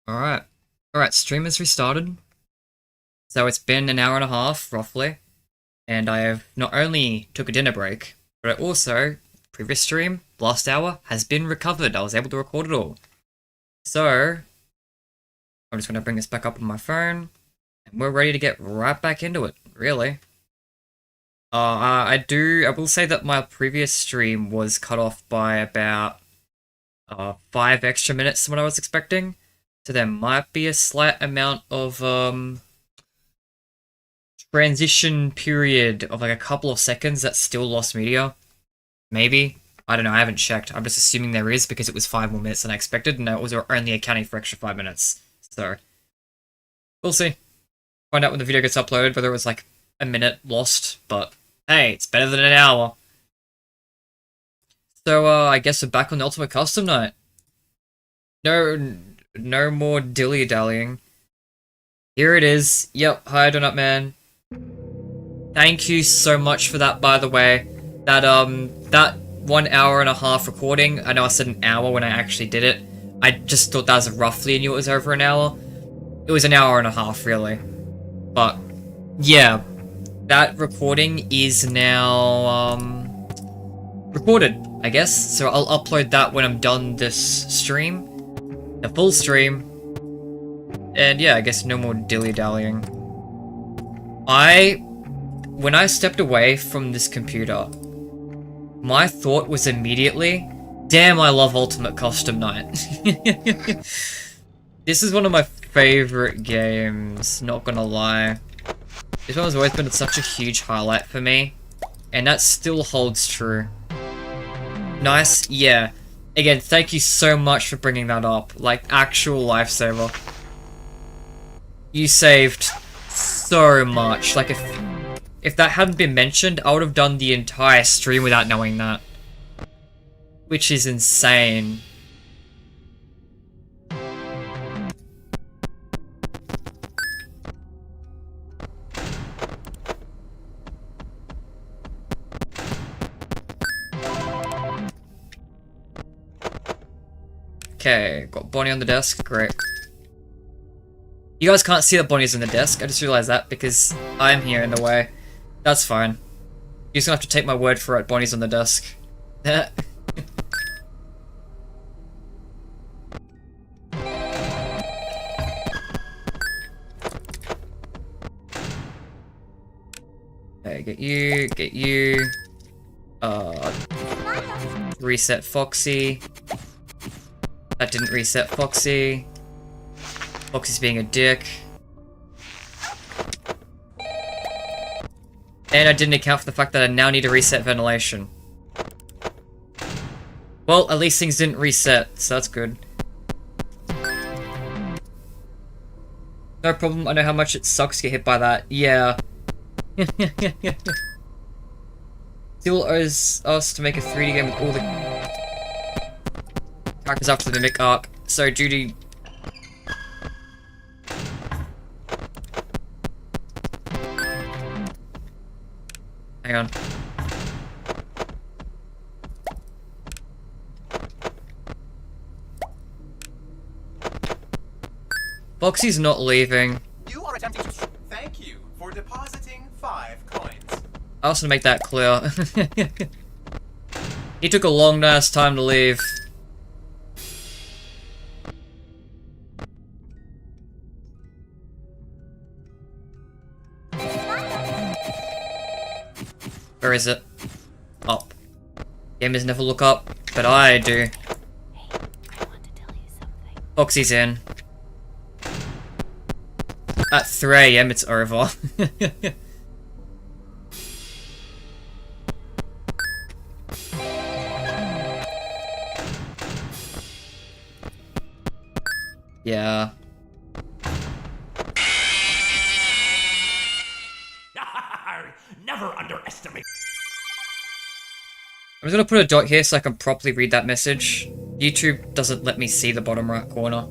Alright. Alright, stream has restarted. So it's been an hour and a half, roughly. And I have not only took a dinner break, but I also, previous stream, last hour, has been recovered. I was able to record it all. So, I'm just going to bring this back up on my phone. And we're ready to get right back into it, really. I will say that my previous stream was cut off by about 5 extra minutes than what I was expecting. So there might be a slight amount of transition period of like a couple of seconds that's still lost media. Maybe. I don't know, I haven't checked. I'm just assuming there is because it was 5 more minutes than I expected and it was only accounting for extra 5 minutes. So, we'll see. Find out when the video gets uploaded whether it was like a minute lost, but hey, it's better than an hour. So, I guess we're back on the Ultimate Custom Night. No more dilly-dallying. Here it is. Yep, hi Donut Man. Thank you so much for that, by the way. That 1 hour and a half recording, I know I said an hour when I actually did it. I just thought that was roughly, and knew it was over an hour. It was an hour and a half, really. But, yeah. That recording is now, recorded, I guess. So I'll upload that when I'm done this stream. The full stream. And yeah, I guess no more dilly-dallying. When I stepped away from this computer, my thought was immediately, damn, I love Ultimate Custom Night. This is one of my favorite games, not gonna lie. This one has always been such a huge highlight for me, and that still holds true. Nice, yeah. Again, thank you so much for bringing that up. Like, actual lifesaver. You saved so much. Like, if that hadn't been mentioned, I would have done the entire stream without knowing that. Which is insane. Okay, got Bonnie on the desk, great. You guys can't see that Bonnie's on the desk, I just realized that because I'm here in the way. That's fine. You're just gonna have to take my word for it, Bonnie's on the desk. Okay, get you. Reset Foxy. That didn't reset Foxy. Foxy's being a dick. And I didn't account for the fact that I now need to reset ventilation. Well, at least things didn't reset, so that's good. No problem, I know how much it sucks to get hit by that. Yeah. Still owes us to make a 3D game with all the characters after the Mimic arc. So, Judy... Hang on. Foxy's not leaving. You are attempting to... Thank you for depositing 5 coins. I also make that clear. He took a long ass time to leave. Where is it? Up. Gamers never look up, but I do. Hey, I want to tell you something. Foxy's in. At 3 AM it's over. Yeah. Never underestimate. I'm just gonna put a dot here so I can properly read that message. YouTube doesn't let me see the bottom right corner.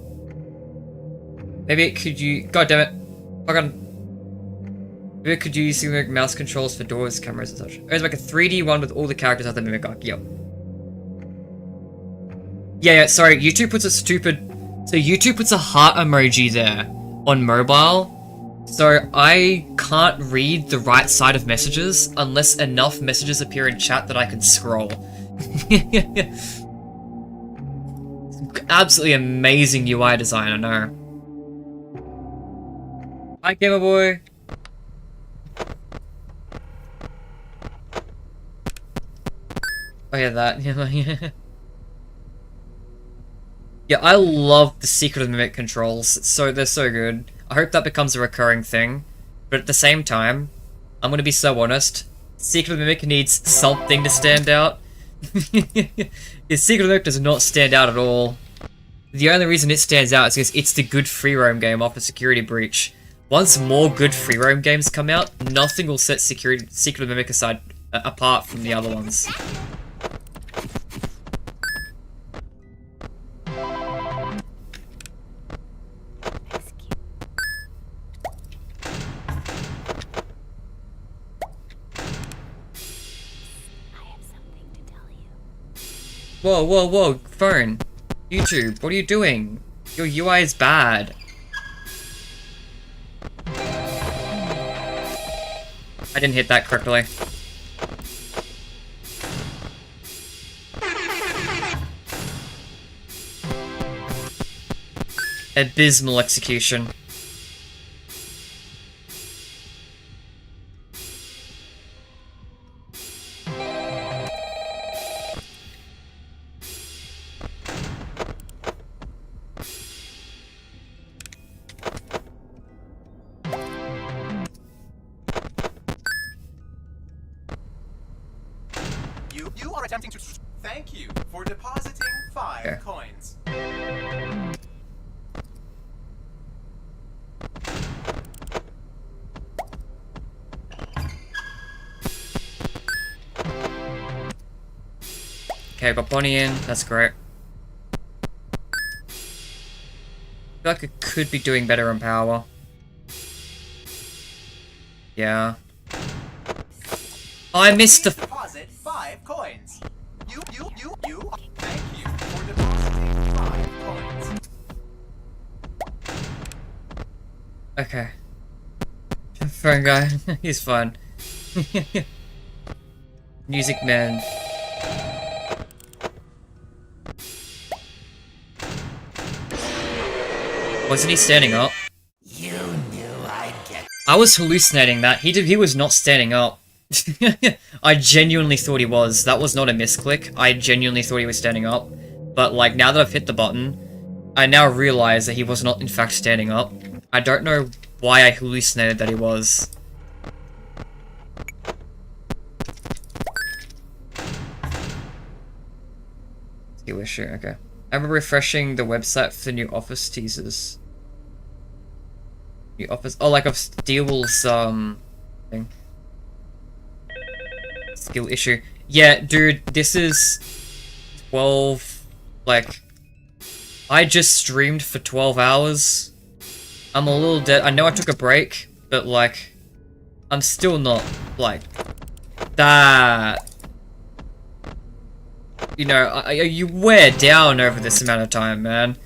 Maybe it could you... God damn it. Fuck on. Maybe it could use the mouse controls for doors, cameras, and such. It's like a 3D one with all the characters at the Mimic arc. Yep. Yeah, sorry. YouTube puts a stupid So YouTube puts a heart emoji there on mobile. So I can't read the right side of messages unless enough messages appear in chat that I can scroll. Absolutely amazing UI design, I know. Hi, Gamer Boy. Oh yeah, that. Yeah. Yeah, I love the Secret of the Mimic controls. They're so good. I hope that becomes a recurring thing. But at the same time, I'm gonna be so honest. Secret of the Mimic needs something to stand out. The Secret of the Mimic does not stand out at all. The only reason it stands out is because it's the good free roam game off a Security Breach. Once more good free roam games come out, nothing will set Secret of the Mimic apart from the other ones. Whoa, whoa, whoa, phone. YouTube, what are you doing? Your UI is bad. I didn't hit that correctly. Abysmal execution. You are attempting to... Thank you for depositing 5 coins. Okay, got Bonnie in. That's great. I feel like it could be doing better in power. Yeah. Oh, I missed the... Deposit 5 coins. You. Thank you for depositing 5 coins. Okay. Phone guy. He's fun. Music man. Wasn't he standing up? You knew I'd get... I was hallucinating that. He was not standing up. I genuinely thought he was. That was not a misclick. I genuinely thought he was standing up. But, like, now that I've hit the button, I now realize that he was not, in fact, standing up. I don't know why I hallucinated that he was. Skill issue, okay. I remember refreshing the website for the new office teasers. New office... Oh, like of Steel's, thing. Skill issue. Yeah, dude, this is 12, like, I just streamed for 12 hours. I'm a little dead. I know I took a break, but, like, I'm still not, like, that. You know, you wear down over this amount of time, man.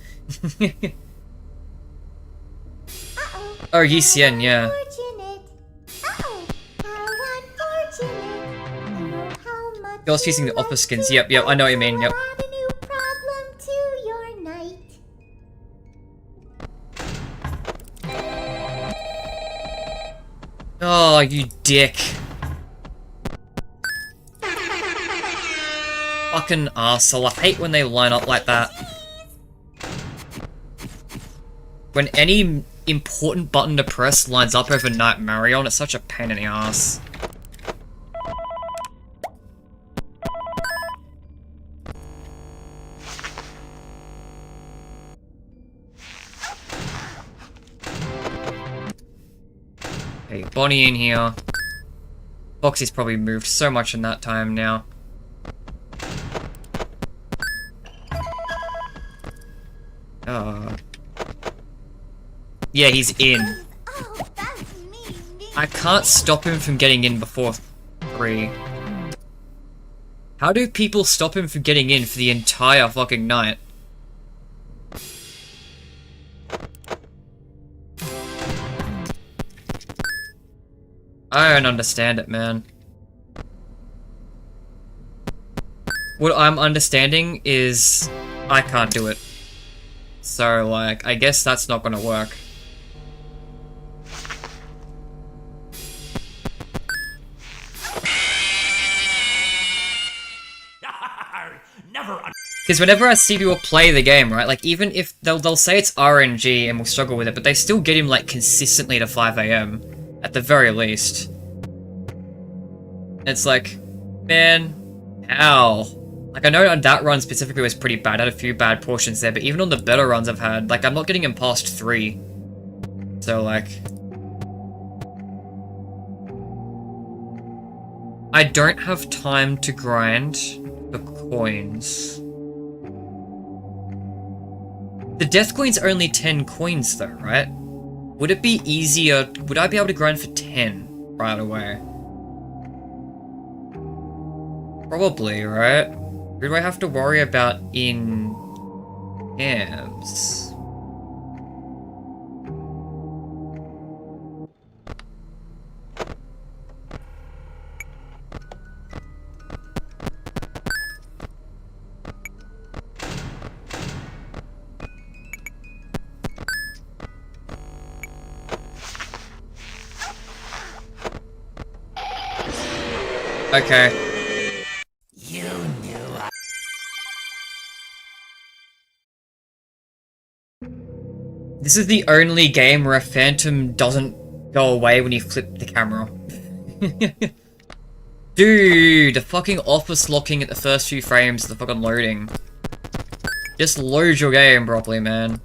Oh, ECN, yeah. Girls using the office skins. Yep, I know what you mean, yep. Oh, you dick. Fucking arsehole. I hate when they line up like that. When any important button to press lines up over Night Marion, it's such a pain in the ass. Okay, Bonnie in here. Foxy's probably moved so much in that time now. Yeah, he's in. I can't stop him from getting in before 3. How do people stop him from getting in for the entire fucking night? I don't understand it, man. What I'm understanding is I can't do it. So, like, I guess that's not gonna work. Never. Because whenever I see people play the game, right, like, even if they'll say it's RNG and we'll struggle with it, but they still get him, like, consistently to 5 AM, at the very least. It's like, man, how? Like, I know on that run specifically was pretty bad, I had a few bad portions there, but even on the better runs I've had, like, I'm not getting him past 3. So, like... I don't have time to grind the coins. The death coin's only 10 coins though, right? Would it be easier, would I be able to grind for 10 right away? Probably, right? Who do I have to worry about in games? Okay. You knew I... This is the only game where a phantom doesn't go away when you flip the camera. Dude, the fucking office locking at the first few frames of the fucking loading. Just load your game properly, man.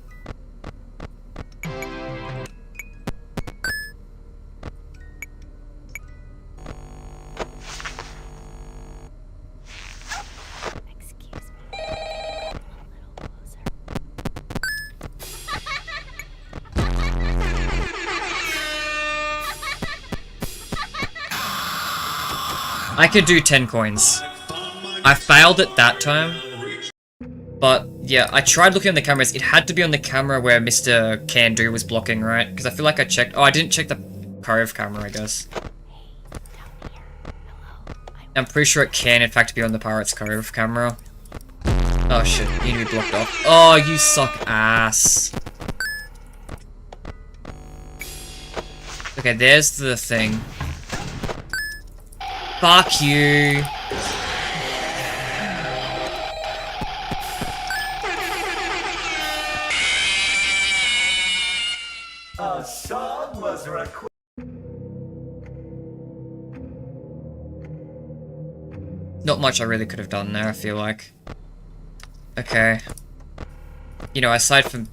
Excuse me. Come a little I could do 10 coins. I failed it that time. But, yeah, I tried looking on the cameras. It had to be on the camera where Mr. Can Do was blocking, right? Because I feel like I checked... Oh, I didn't check the Cove camera, I guess. I'm pretty sure it can, in fact, be on the Pirates Cove camera. Oh, shit. You need to be blocked off. Oh, you suck ass. Okay, there's the thing. Fuck you. A song was requested. Not much I really could have done there, I feel like. Okay. You know, aside from...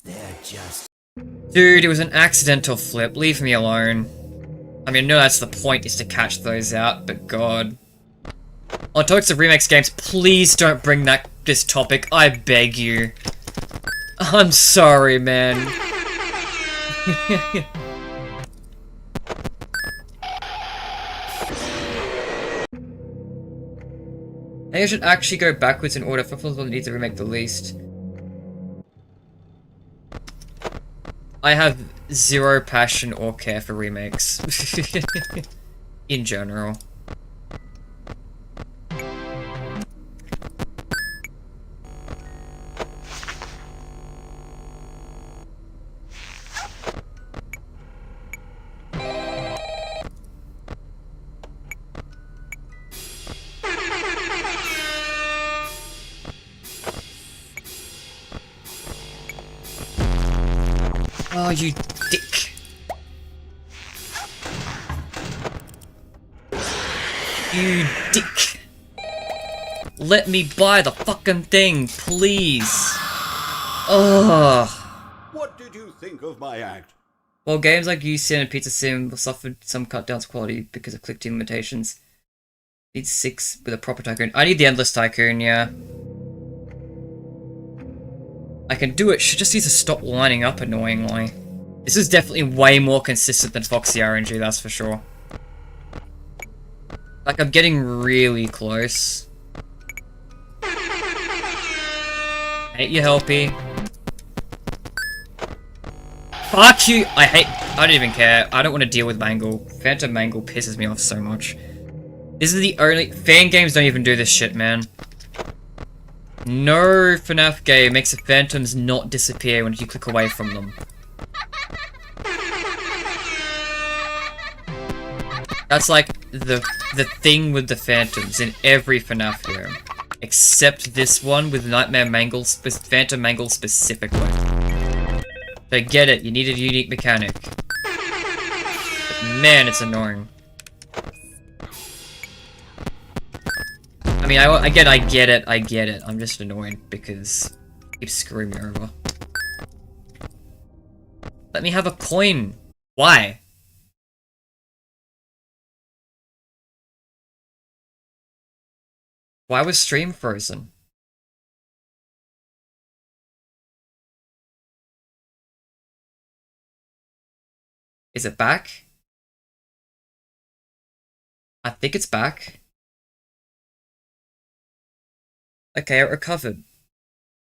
They're just... Dude, it was an accidental flip. Leave me alone. I mean, no, that's the point, is to catch those out, but god. On topics of remakes games, please don't bring this topic, I beg you. I'm sorry, man. Maybe I should actually go backwards in order. Fluffles will need to remake the least. I have zero passion or care for remakes. In general. Oh, you dick. You dick. Let me buy the fucking thing, please. Ugh. What did you think of my act? Well, games like UCN and Pizza Sim have suffered some cut down to quality because of click team limitations. Need 6 with a proper tycoon. I need the Endless Tycoon, yeah. I can do it, she just needs to stop lining up annoyingly. This is definitely way more consistent than Foxy RNG, that's for sure. Like, I'm getting really close. Hate you, Helpy. Fuck you! I don't even care. I don't want to deal with Mangle. Phantom Mangle pisses me off so much. This is the only... Fan games don't even do this shit, man. No FNaF game makes the phantoms not disappear when you click away from them. That's like the thing with the phantoms in every FNaF game. Except this one with Nightmare Mangle, Phantom Mangle specifically. So get it, you need a unique mechanic. But man, it's annoying. I mean, I get it. I'm just annoyed because it keeps screwing me over. Let me have a coin. Why? Why was stream frozen? Is it back? I think it's back. Okay, it recovered.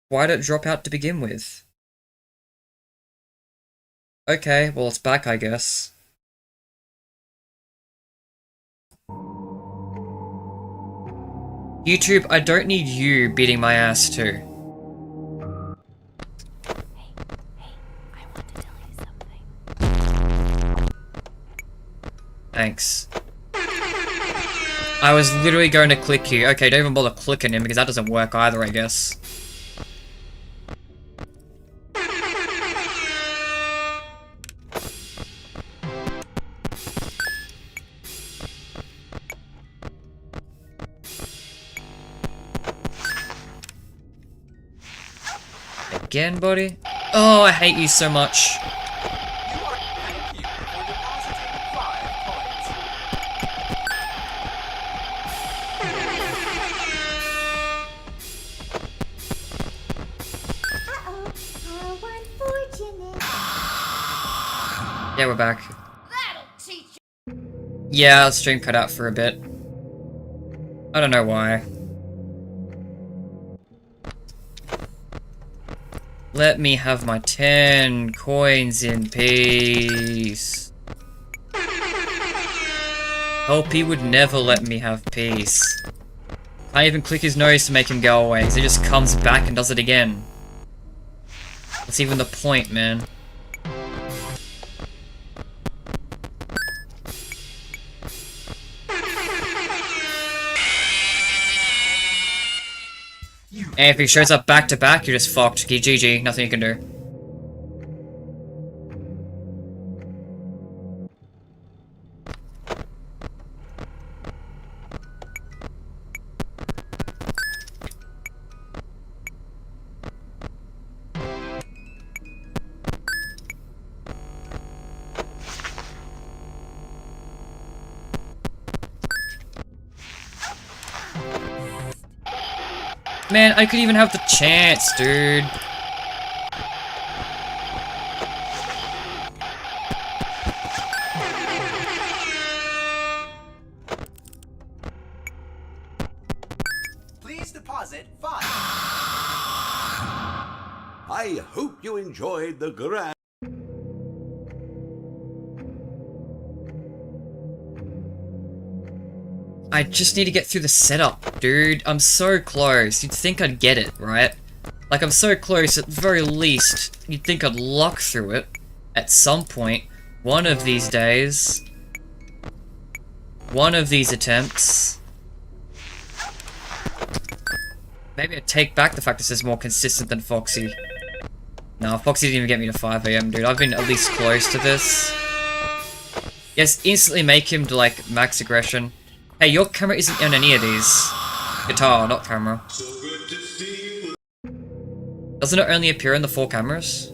Why did it drop out to begin with? Okay, well it's back, I guess. YouTube, I don't need you beating my ass too. Hey, I want to tell you something. Thanks. I was literally going to click you. Okay, don't even bother clicking him because that doesn't work either, I guess. Again, buddy? Oh, I hate you so much. You are thank you for depositing 5 coins. Uh-oh, how unfortunate. Yeah, we're back. Yeah, the stream cut out for a bit. I don't know why. Let me have my 10 coins in peace. Helpy would never let me have peace. I even click his nose to make him go away, because he just comes back and does it again. What's even the point, man? And if he shows up back to back, you're just fucked. GG, nothing you can do. Man, I could even have the chance, dude. Please deposit 5. I hope you enjoyed the grand. I just need to get through the setup, dude. I'm so close. You'd think I'd get it, right? Like, I'm so close, at the very least, you'd think I'd luck through it at some point. One of these days. One of these attempts. Maybe I'd take back the fact this is more consistent than Foxy. No, Foxy didn't even get me to 5 AM, dude. I've been at least close to this. Yes, instantly make him to, like, max aggression. Hey, your camera isn't on any of these. Guitar, not camera. Doesn't it only appear in the 4 cameras?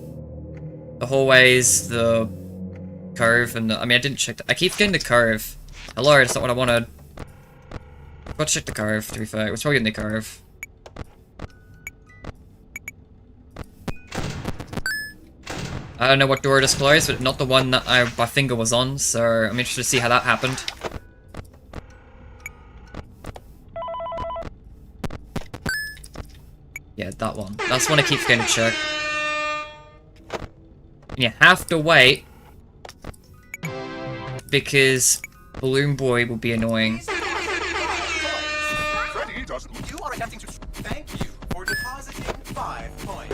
The hallways, the cove, and the... I mean, I didn't check the... I keep getting the cove. Hello, that's not what I wanted. Let's check the cove, to be fair. It was probably in the cove. I don't know what door it is closed, but not the one that my finger was on, so I'm interested to see how that happened. Yeah, that one. That's one I keep forgetting to check. And you have to wait because Balloon Boy will be annoying. Freddy doesn't. You are attempting to. Thank you for depositing 5 coins.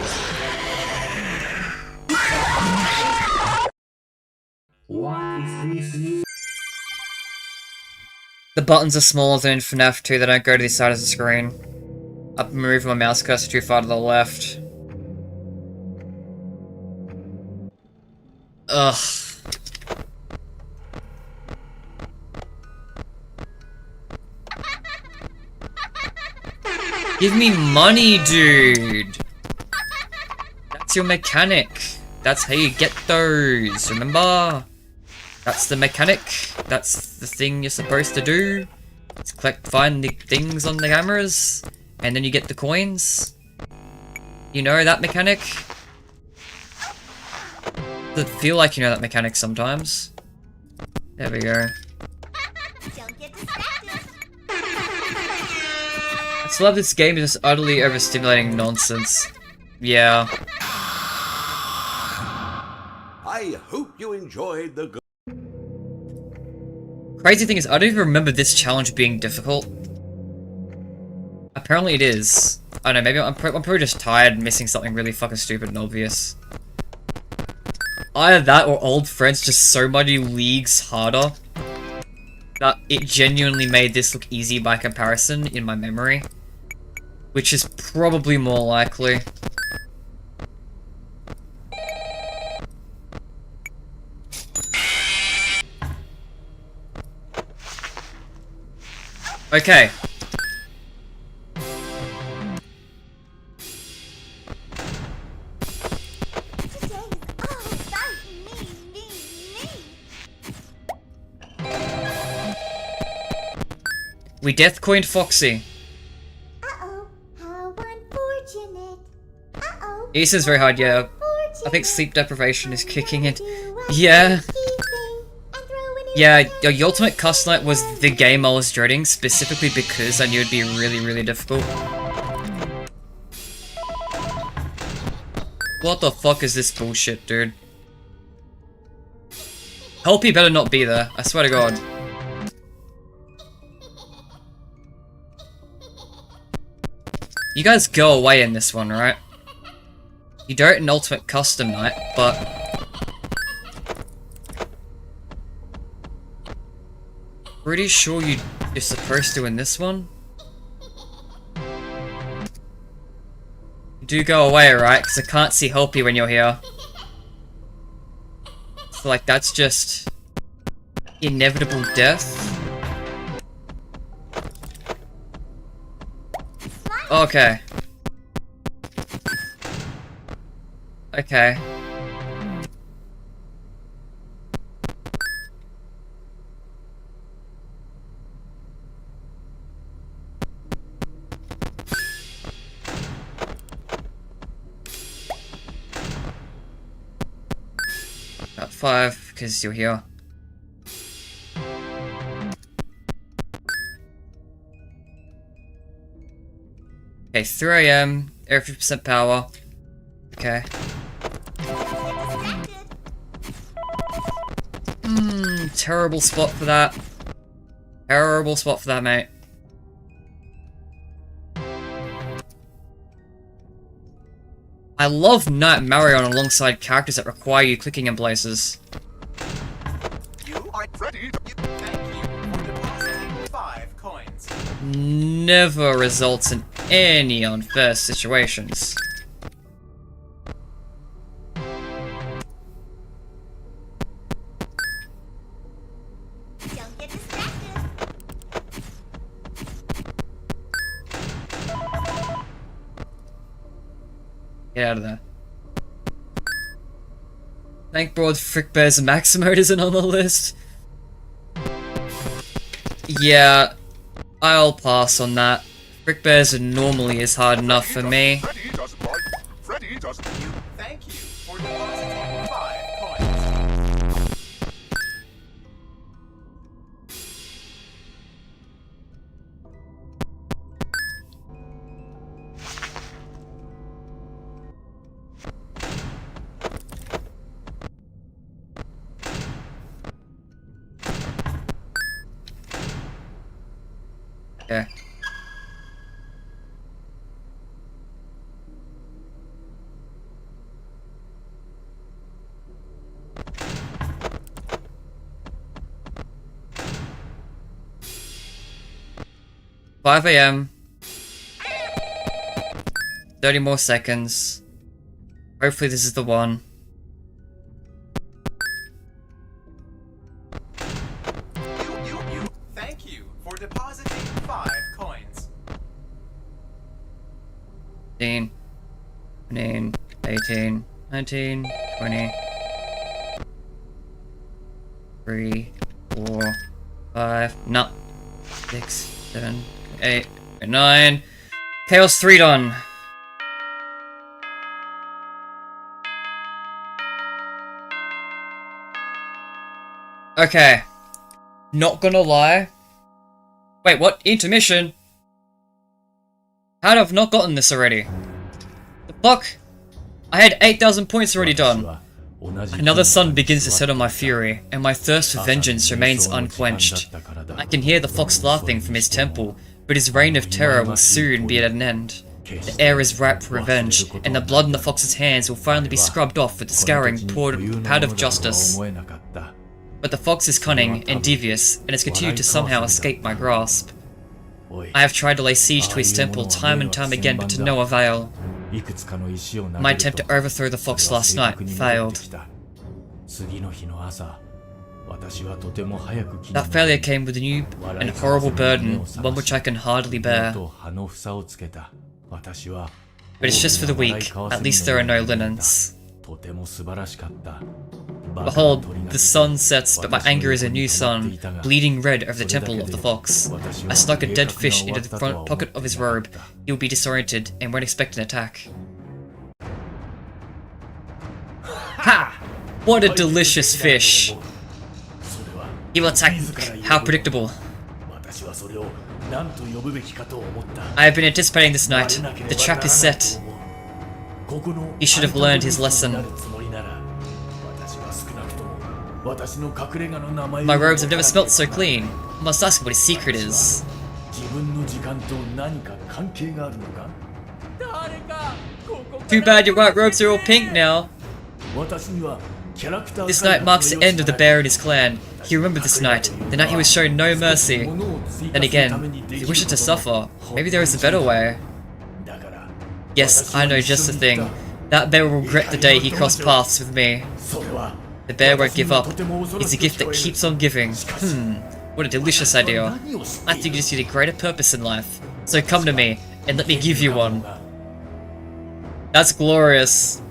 The buttons are smaller than in FNaF 2, they don't go to the side of the screen. I'm moving my mouse cursor too far to the left. Ugh. Give me money, dude! That's your mechanic. That's how you get those, remember? That's the mechanic. That's the thing you're supposed to do. It's find the things on the cameras, and then you get the coins. You know that mechanic? Does it feel like you know that mechanic sometimes? There we go. Don't get distracted. I still love this game is just utterly overstimulating nonsense. Yeah. I hope you enjoyed the Crazy thing is, I don't even remember this challenge being difficult. Apparently it is. I don't know, maybe I'm probably just tired and missing something really fucking stupid and obvious. Either that or Old Friends just so many leagues harder that it genuinely made this look easy by comparison in my memory. Which is probably more likely. Okay. Today is all about me. We death coined Foxy. Uh-oh, how unfortunate. Uh-oh. Ace very hard, yeah. I think sleep deprivation is kicking in. Yeah. Yeah, your Ultimate Custom Night was the game I was dreading, specifically because I knew it'd be really, really difficult. What the fuck is this bullshit, dude? Helpy better not be there, I swear to god. You guys go away in this one, right? You don't in Ultimate Custom Night, but... Pretty sure you're supposed to in this one? You do go away, right? Because I can't see Helpy when you're here. So, like, that's just... inevitable death? Okay. Okay. About 5, because you're here. Okay, 3 AM, air 50% power. Okay. Terrible spot for that. Terrible spot for that, mate. I love Night Mario alongside characters that require you clicking in places. You are Freddy. Thank you for depositing 5 coins. Never results in any unfair situations. Don't get distracted. Get out of there. Thank God Frickbear's max mode isn't on the list. Yeah, I'll pass on that. Frickbear's normally is hard enough for me. Freddy doesn't like. Freddy doesn't. Thank you for depositing 5 coins. 5 a.m. 30 more seconds. Hopefully this is the one. Thank you for depositing 5 coins. 15, 19, 18, 19, 20, 3, 4, 5, no, 6, 7, 8, 9. Chaos 3 done. Okay. Not gonna lie. Wait, what? Intermission? How'd I have not gotten this already? The fuck? I had 8,000 points already done. Another sun begins to set on my fury, and my thirst for vengeance remains unquenched. I can hear the fox laughing from his temple, but his reign of terror will soon be at an end. The air is ripe for revenge, and the blood in the fox's hands will finally be scrubbed off with the scouring pad of justice. But the fox is cunning and devious, and has continued to somehow escape my grasp. I have tried to lay siege to his temple time and time again, but to no avail. My attempt to overthrow the fox last night failed. That failure came with a new and horrible burden, one which I can hardly bear. But it's just for the weak, at least there are no linens. Behold, the sun sets, but my anger is a new sun, bleeding red over the temple of the fox. I snuck a dead fish into the front pocket of his robe. He will be disoriented and won't expect an attack. Ha! What a delicious fish! He will attack. How predictable. I have been anticipating this night. The trap is set. He should have learned his lesson. My robes have never smelt so clean. I must ask what his secret is. Too bad your white robes are all pink now. This night marks the end of the bear and his clan. He remembered this night, the night he was shown no mercy. Then again, if he wishes to suffer, maybe there is a better way. Yes, I know just the thing. That bear will regret the day he crossed paths with me. The bear won't give up. It's a gift that keeps on giving. What a delicious idea. I think you just need a greater purpose in life. So come to me, and let me give you one. That's glorious.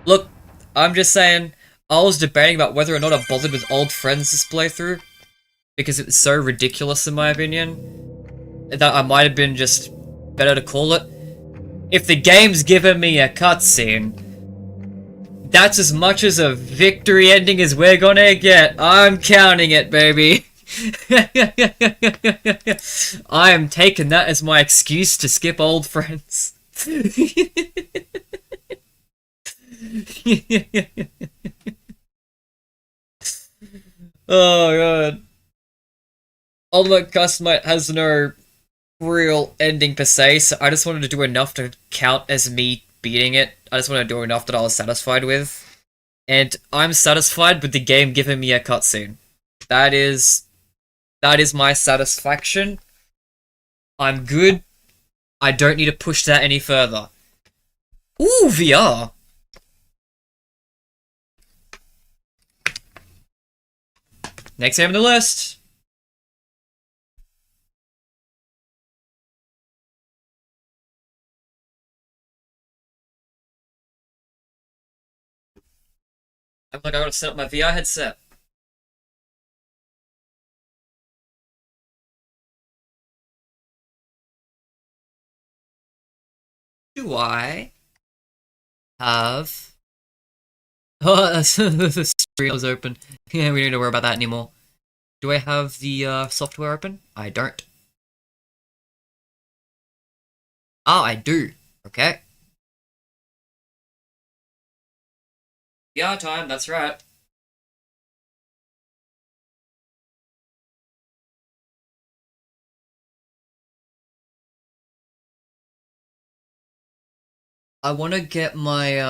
Look, I'm just saying, I was debating about whether or not I bothered with old friends this playthrough, because it was so ridiculous in my opinion, that I might have been just better to call it. If the game's given me a cutscene, that's as much as a victory ending as we're gonna get. I'm counting it, baby. I am taking that as my excuse to skip old friends. Oh god. Ultimate Customite has no real ending per se, so I just wanted to do enough to count as me beating it. I just wanted to do enough that I was satisfied with. And I'm satisfied with the game giving me a cutscene. That is my satisfaction. I'm good. I don't need to push that any further. Ooh, VR! Next game on the list! I'm like, I gotta set up my VR headset. Do I have... Oh, the screen was open. Yeah, we don't need to worry about that anymore. Do I have the software open? I don't. Oh, I do. Okay. VR time, that's right. I want to get my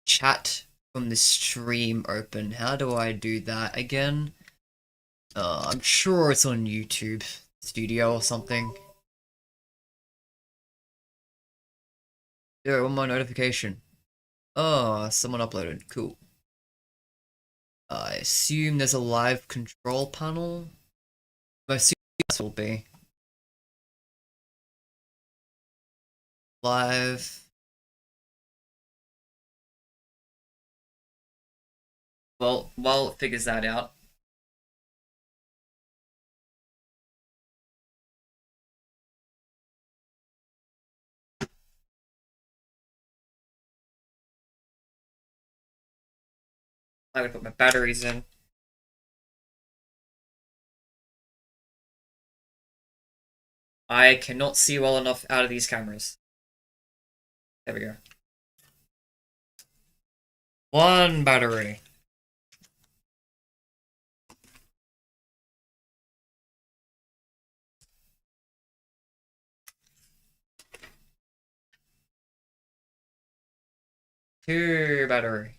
chat from the stream open. How do I do that again? I'm sure it's on YouTube Studio or something. Yeah, one more notification. Oh, someone uploaded. Cool. I assume there's a live control panel. I assume this will be live. Well, while it figures that out. I'm gonna put my batteries in. I cannot see well enough out of these cameras. There we go. One battery. Two battery.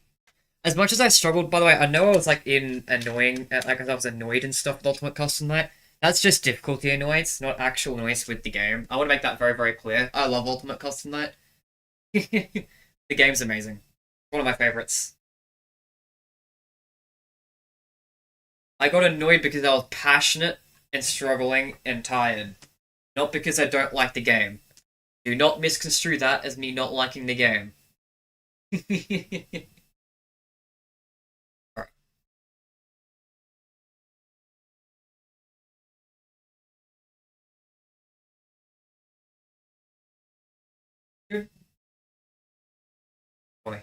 As much as I struggled, by the way, I know I was like annoying, like I was annoyed and stuff with Ultimate Custom Night. That's just difficulty annoyance, not actual noise with the game. I want to make that very, very clear. I love Ultimate Custom Night. The game's amazing. One of my favorites. I got annoyed because I was passionate and struggling and tired. Not because I don't like the game. Do not misconstrue that as me not liking the game. Alright. Good. Boy.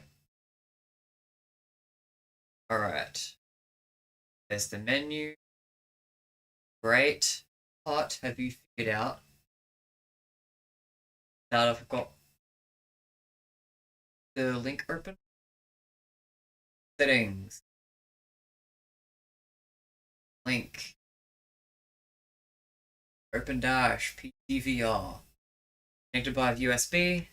Alright. There's the menu. Great. But have you figured out that I've got the link open? Settings. Link. Open dash. PDVR. Connected by USB.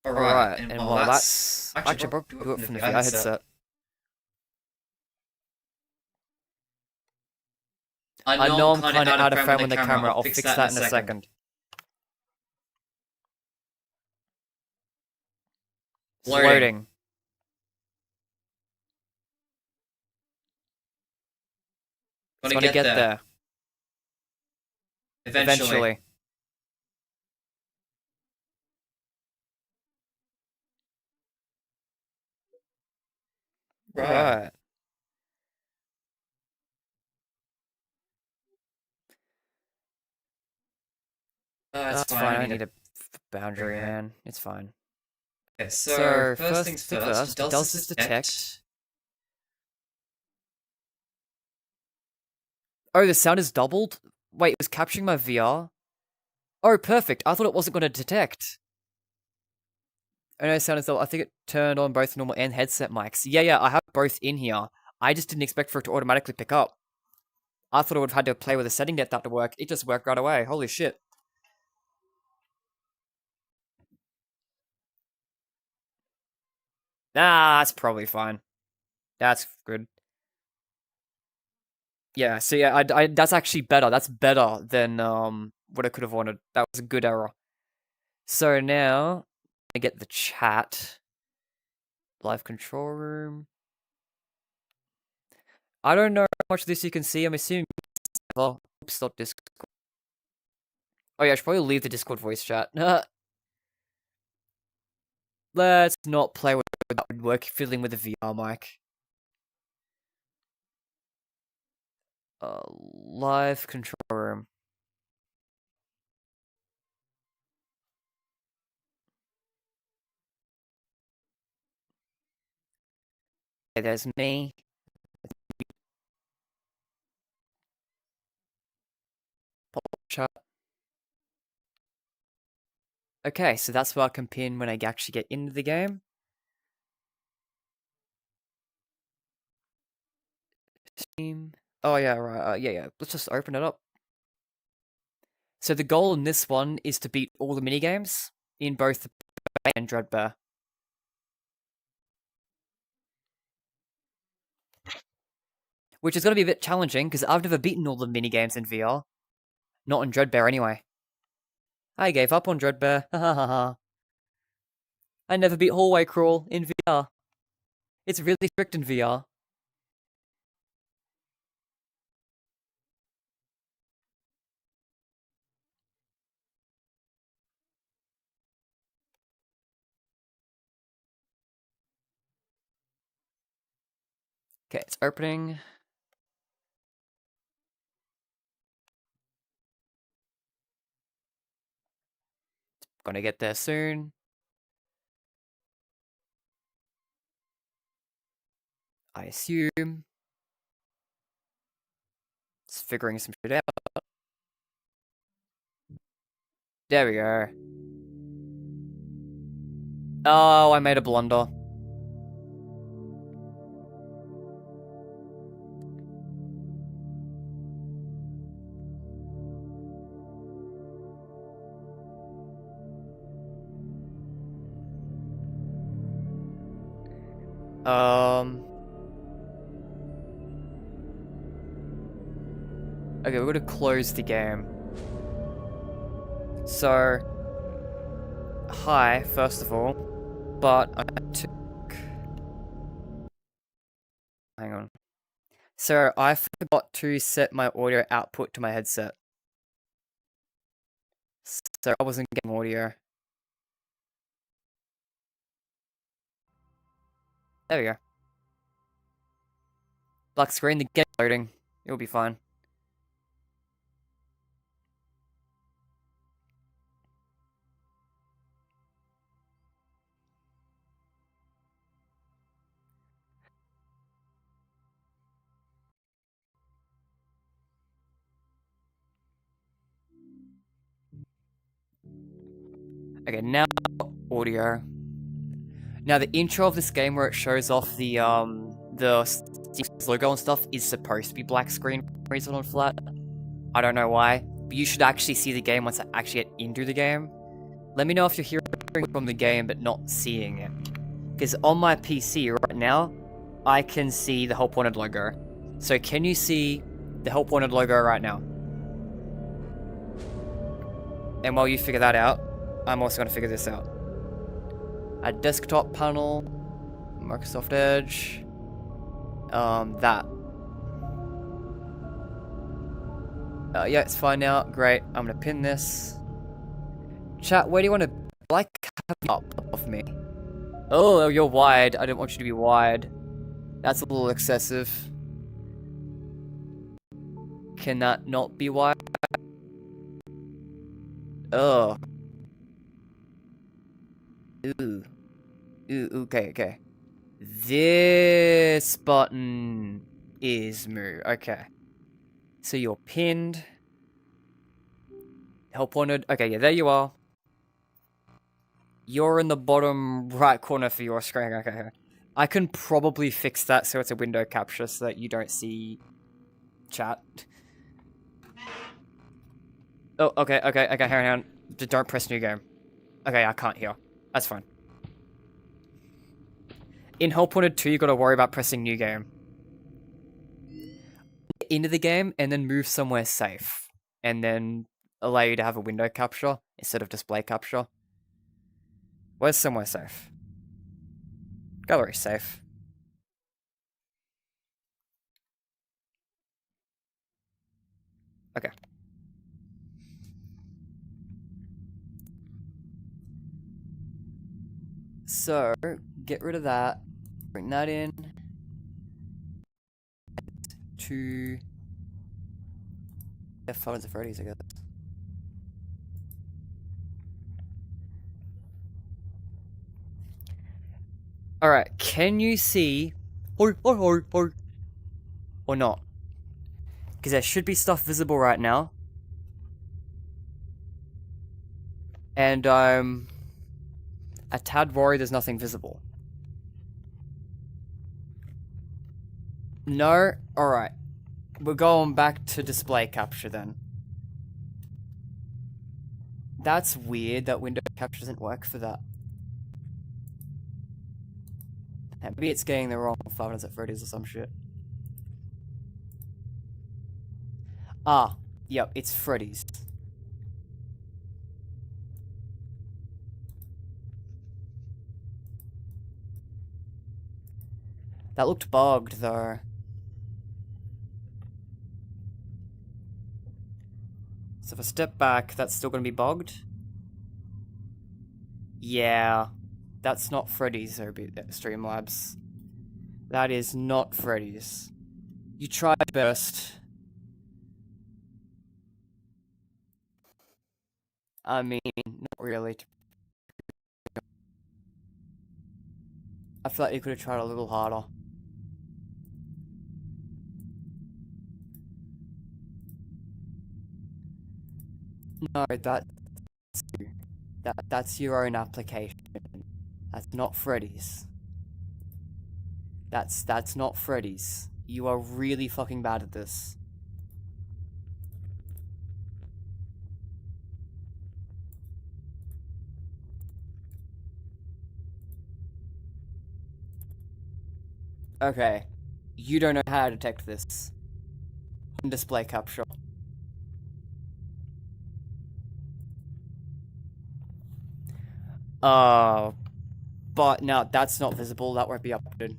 Alright, and while that's... Actually, bro, do it from the VR headset. I know I'm kind of out of frame with the camera. I'll fix that in a second. Loading. Gonna get there. Eventually. Right. That's fine. I need a boundary, man. It's fine. Okay, so first things first, does this detect? Oh, the sound is doubled? Wait, it was capturing my VR? Oh, perfect. I thought it wasn't going to detect. Oh no, sound is doubled. I think it turned on both normal and headset mics. Yeah, I have both in here. I just didn't expect for it to automatically pick up. I thought I would have had to play with a setting to get that to work. It just worked right away. Holy shit. Nah, that's probably fine. That's good. Yeah, so yeah, that's actually better. That's better than what I could have wanted. That was a good error. So now I get the chat. Live control room. I don't know how much of this you can see. I'm assuming. Oh, oops, not Discord. Oh yeah, I should probably leave the Discord voice chat. Let's not play with that would work fiddling with the VR mic. Live control room. Okay, there's me. Chat. Okay, so that's where I can pin when I actually get into the game. Steam. Oh yeah, right. Yeah. Let's just open it up. So the goal in this one is to beat all the minigames in both the and Dreadbear. Which is going to be a bit challenging, because I've never beaten all the minigames in VR. Not in Dreadbear, anyway. I gave up on Dreadbear. I never beat Hallway Crawl in VR. It's really strict in VR. Okay, it's opening. Gonna get there soon. I assume. It's figuring some shit out. There we go. Oh, I made a blunder. Okay, we're gonna close the game. So, hi, first of all, but I took. Hang on. So, I forgot to set my audio output to my headset. So, I wasn't getting audio. There we go. Black screen, the game loading. It'll be fine. Okay, now audio. Now the intro of this game where it shows off the logo and stuff is supposed to be black screen for some reason on flat. I don't know why. But you should actually see the game once I actually get into the game. Let me know if you're hearing from the game but not seeing it. Because on my PC right now, I can see the Help Wanted logo. So can you see the Help Wanted logo right now? And while you figure that out, I'm also going to figure this out. A desktop panel, Microsoft Edge, that. Yeah, it's fine now. Great. I'm going to pin this. Chat, where do you want to like up of me? Oh, you're wide. I didn't want you to be wide. That's a little excessive. Can that not be wide? Oh. Ooh. Ooh, okay. This button is move. Okay. So you're pinned. Help wanted. Okay, yeah, there you are. You're in the bottom right corner for your screen. Okay. I can probably fix that so it's a window capture so that you don't see chat. Oh, okay, hang on. Don't press new game. Okay, I can't hear. That's fine. In Help Wanted 2, you gotta worry about pressing new game. Get into the game and then move somewhere safe. And then allow you to have a window capture instead of display capture. Where's somewhere safe? Gallery safe. Okay. So, get rid of that. Bring that in. To... F.N.F. and Freddy's, I guess. Alright, can you see... Or not? Because there should be stuff visible right now. And I'm a tad worried there's nothing visible. No? Alright. We're going back to display capture then. That's weird that window capture doesn't work for that. Maybe it's getting the wrong 5 at Freddy's or some shit. Ah, yep, it's Freddy's. That looked bugged, though. So if I step back, that's still gonna be bugged? Yeah. That's not Freddy's, Streamlabs. That is not Freddy's. You tried best. I mean, not really. I feel like you could have tried a little harder. No, that's your own application. That's not Freddy's. That's not Freddy's. You are really fucking bad at this. Okay. You don't know how to detect this. Display capture. But no, that's not visible. That won't be uploaded.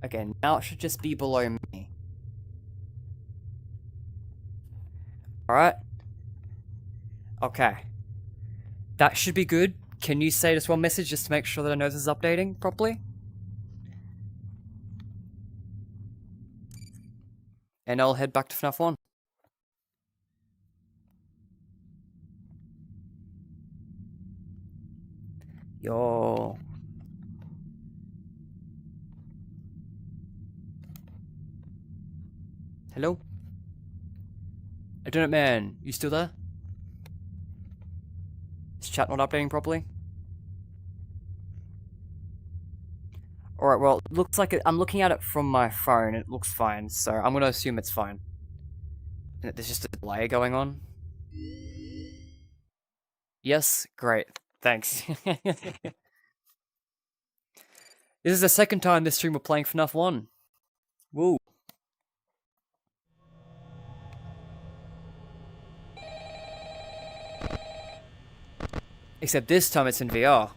Okay, now it should just be below me. Alright. Okay. That should be good. Can you say just one message just to make sure that I know this is updating properly? And I'll head back to FNaF 1. Yo. Hello? Internet man, you still there? Is chat not updating properly? Alright, well, it looks like I'm looking at it from my phone, it looks fine, so I'm gonna assume it's fine. And that there's just a delay going on. Yes? Great. Thanks. This is the second time this stream we're playing FNaF 1. Woo. Except this time it's in VR.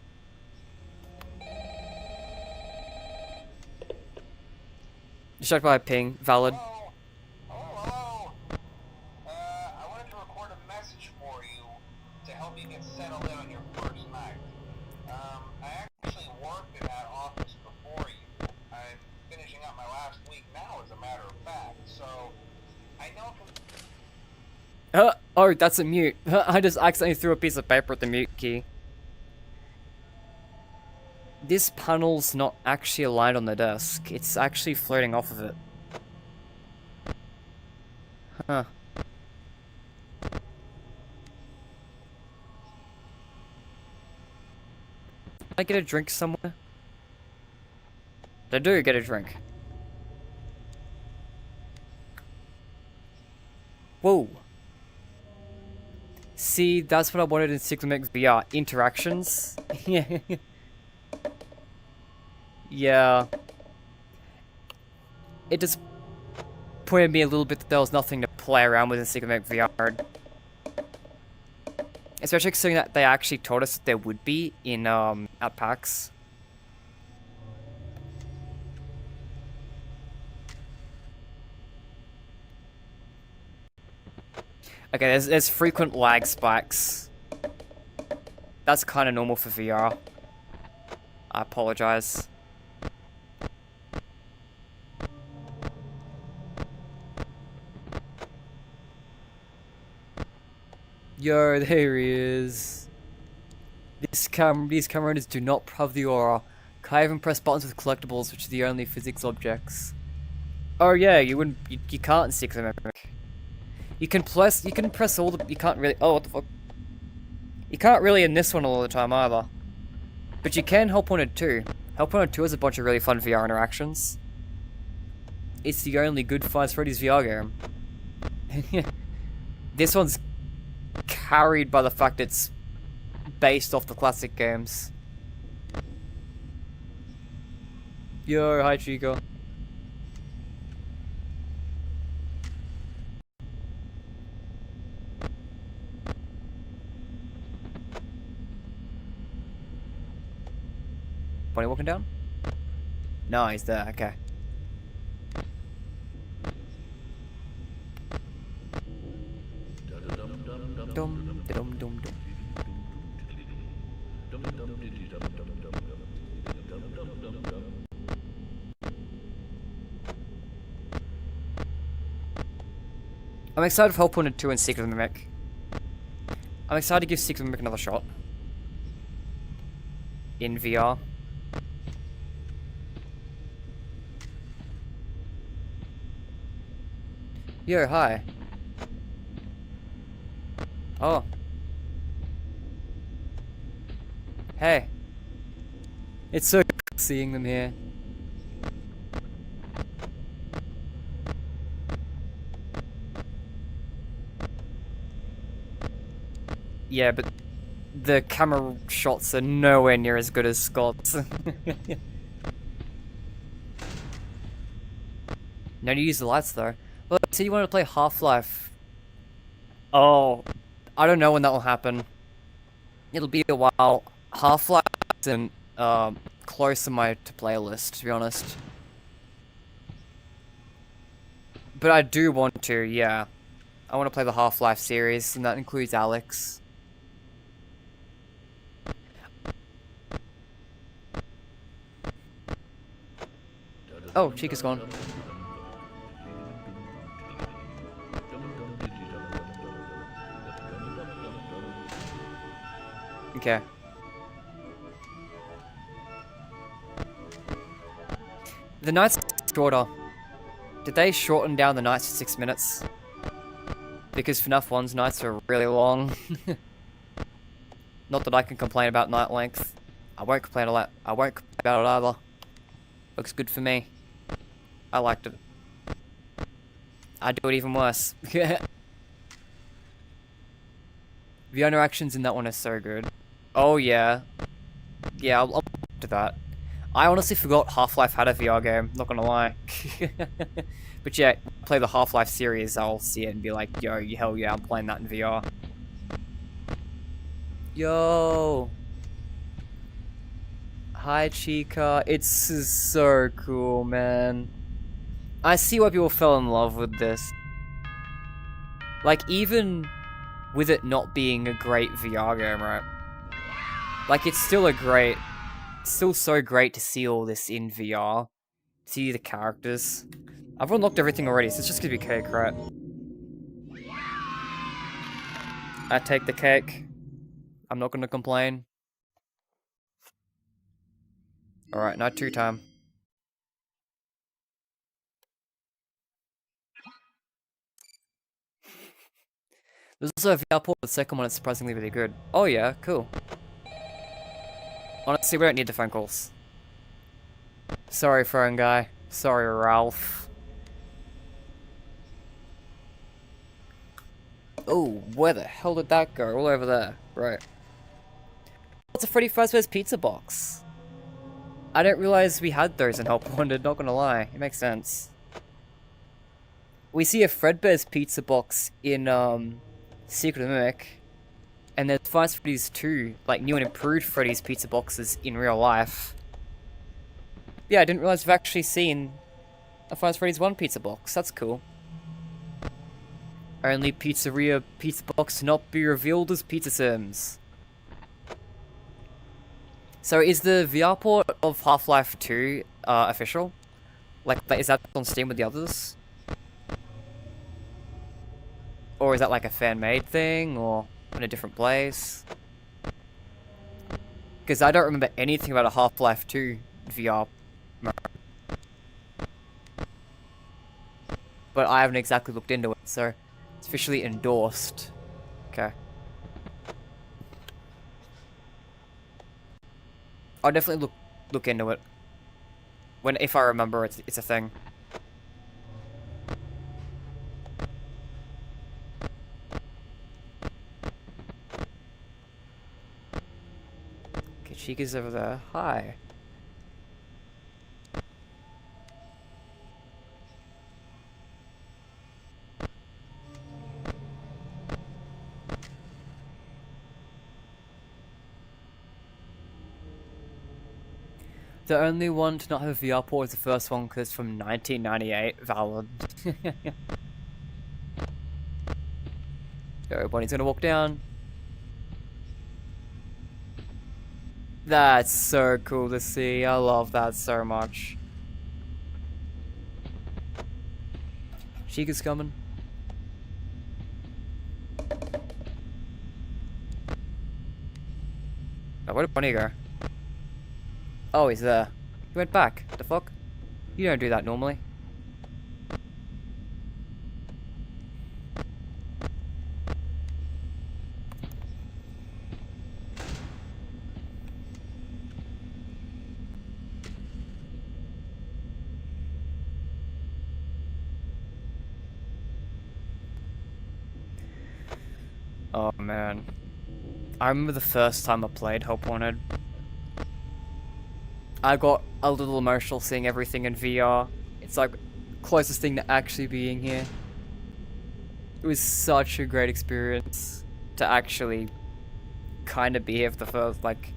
Distracted by a ping. Valid. Hello? I wanted to record a message for you to help you get settled in on your first night. I actually worked in that office before you. I'm finishing up my last week now, as a matter of fact, so I know from... Oh, that's a mute. I just accidentally threw a piece of paper at the mute key. This panel's not actually aligned on the desk. It's actually floating off of it. Huh. Can I get a drink somewhere? I do get a drink. Whoa. See, that's what I wanted in Cyclomex VR. Interactions. Yeah. Yeah. It just pointed me a little bit that there was nothing to play around with in Cyclomex VR. Especially considering that they actually told us that there would be in, at PAX. Okay, there's frequent lag spikes. That's kind of normal for VR. I apologize. Yo, there he is. These camera owners do not have the aura. Can't even press buttons with collectibles, which are the only physics objects. Oh yeah, you can't stick them. You can press all the, you can't really, oh what the fuck. You can't really in this one all the time either. But you can Help Wanted 2. Help Wanted 2 has a bunch of really fun VR interactions. It's the only good Freddy's VR game. This one's carried by the fact it's based off the classic games. Yo, hi Chico. Bunny walking down? No, he's there, okay. Dum, dum, dum, dum. I'm excited for Help Wanted 2 and Secret of the Mimic. I'm excited to give Secret of the Mimic another shot. In VR. Yo, hi. Oh. Hey. It's so cool seeing them here. Yeah, but the camera shots are nowhere near as good as Scott's. No need to use the lights though. Well, so you want to play Half-Life? Oh, I don't know when that will happen. It'll be a while. Half-Life isn't close to my playlist, to be honest. But I do want to, yeah. I want to play the Half-Life series, and that includes Alex. Oh, Chica's gone. Okay. The nights are shorter. Did they shorten down the nights to 6 minutes? Because FNaF 1's nights are really long. Not that I can complain about night length. I won't complain about it either. Looks good for me. I liked it. I'd do it even worse. The interactions in that one are so good. Oh yeah. Yeah, I'll to that. I honestly forgot Half-Life had a VR game, not gonna lie. But yeah, play the Half-Life series, I'll see it and be like, yo, hell yeah, I'm playing that in VR. Yo! Hi Chica, it's so cool, man. I see why people fell in love with this. Like, even with it not being a great VR game, right? Like, it's still still so great to see all this in VR. See the characters. I've unlocked everything already, so it's just gonna be cake, right? I take the cake. I'm not gonna complain. Alright, night 2 time. There's also a VR port, the second one is surprisingly really good. Oh yeah, cool. Honestly, we don't need the phone calls. Sorry, phone guy. Sorry, Ralph. Oh, where the hell did that go? All over there. Right. What's a Freddy Fazbear's pizza box? I didn't realize we had those in Help Wanted, not gonna lie. It makes sense. We see a Fredbear's pizza box in, Secret of the Mimic. And there's Five Freddy's 2, like new and improved Freddy's pizza boxes in real life. Yeah, I didn't realize we've actually seen a Five Freddy's 1 pizza box. That's cool. Only Pizzeria pizza box to not be revealed as Pizza Sims. So is the VR port of Half-Life 2 official? Like, is that on Steam with the others? Or is that like a fan-made thing, or in a different place? Because I don't remember anything about a Half-Life 2 VR mode. But I haven't exactly looked into it, so it's officially endorsed. Okay. I'll definitely look into it. If I remember it's a thing. Chica's over there. Hi. The only one to not have a VR port is the first one because it's from 1998. Valid. Yo, Bonnie's gonna walk down. That's so cool to see. I love that so much. Chica's coming. Oh, where did Bonnie go? Oh, he's there. He went back. The fuck? You don't do that normally. Oh man. I remember the first time I played Help Wanted. I got a little emotional seeing everything in VR. It's like closest thing to actually being here. It was such a great experience to actually kind of be here for the first, like,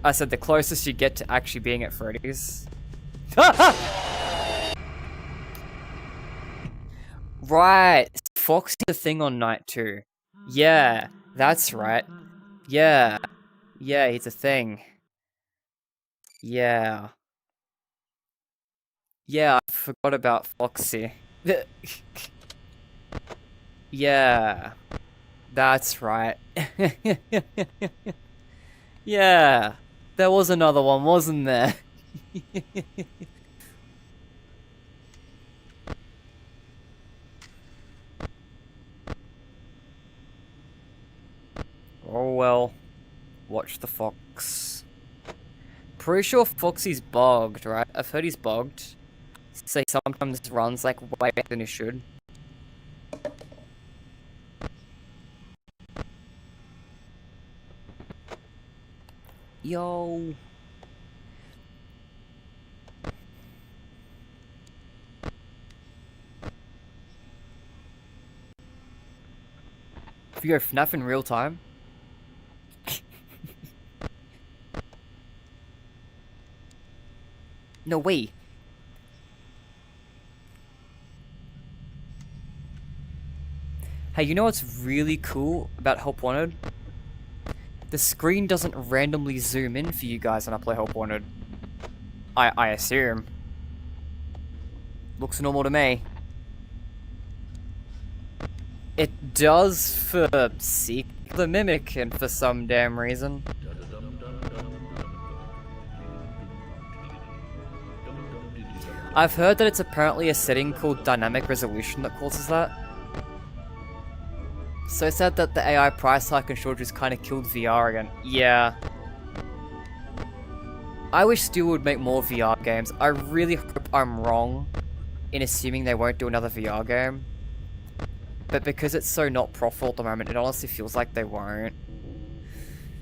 I said the closest you get to actually being at Freddy's. Right, Foxy's a thing on night 2. Yeah, that's right. Yeah, he's a thing. Yeah. Yeah, I forgot about Foxy. Yeah. That's right. Yeah. There was another one, wasn't there? Oh well. Watch the fox. Pretty sure Foxy's bugged, right? I've heard he's bugged. So he sometimes runs like way better than he should. Yo. If you go FNaF in real time. No way. Hey, you know what's really cool about Help Wanted? The screen doesn't randomly zoom in for you guys when I play Help Wanted. I assume. Looks normal to me. It does for Seek the Mimic and for some damn reason. I've heard that it's apparently a setting called dynamic resolution that causes that. So it said that the AI price hike and shortages kind of killed VR again. Yeah. I wish Steel would make more VR games. I really hope I'm wrong in assuming they won't do another VR game. But because it's so not profitable at the moment, it honestly feels like they won't.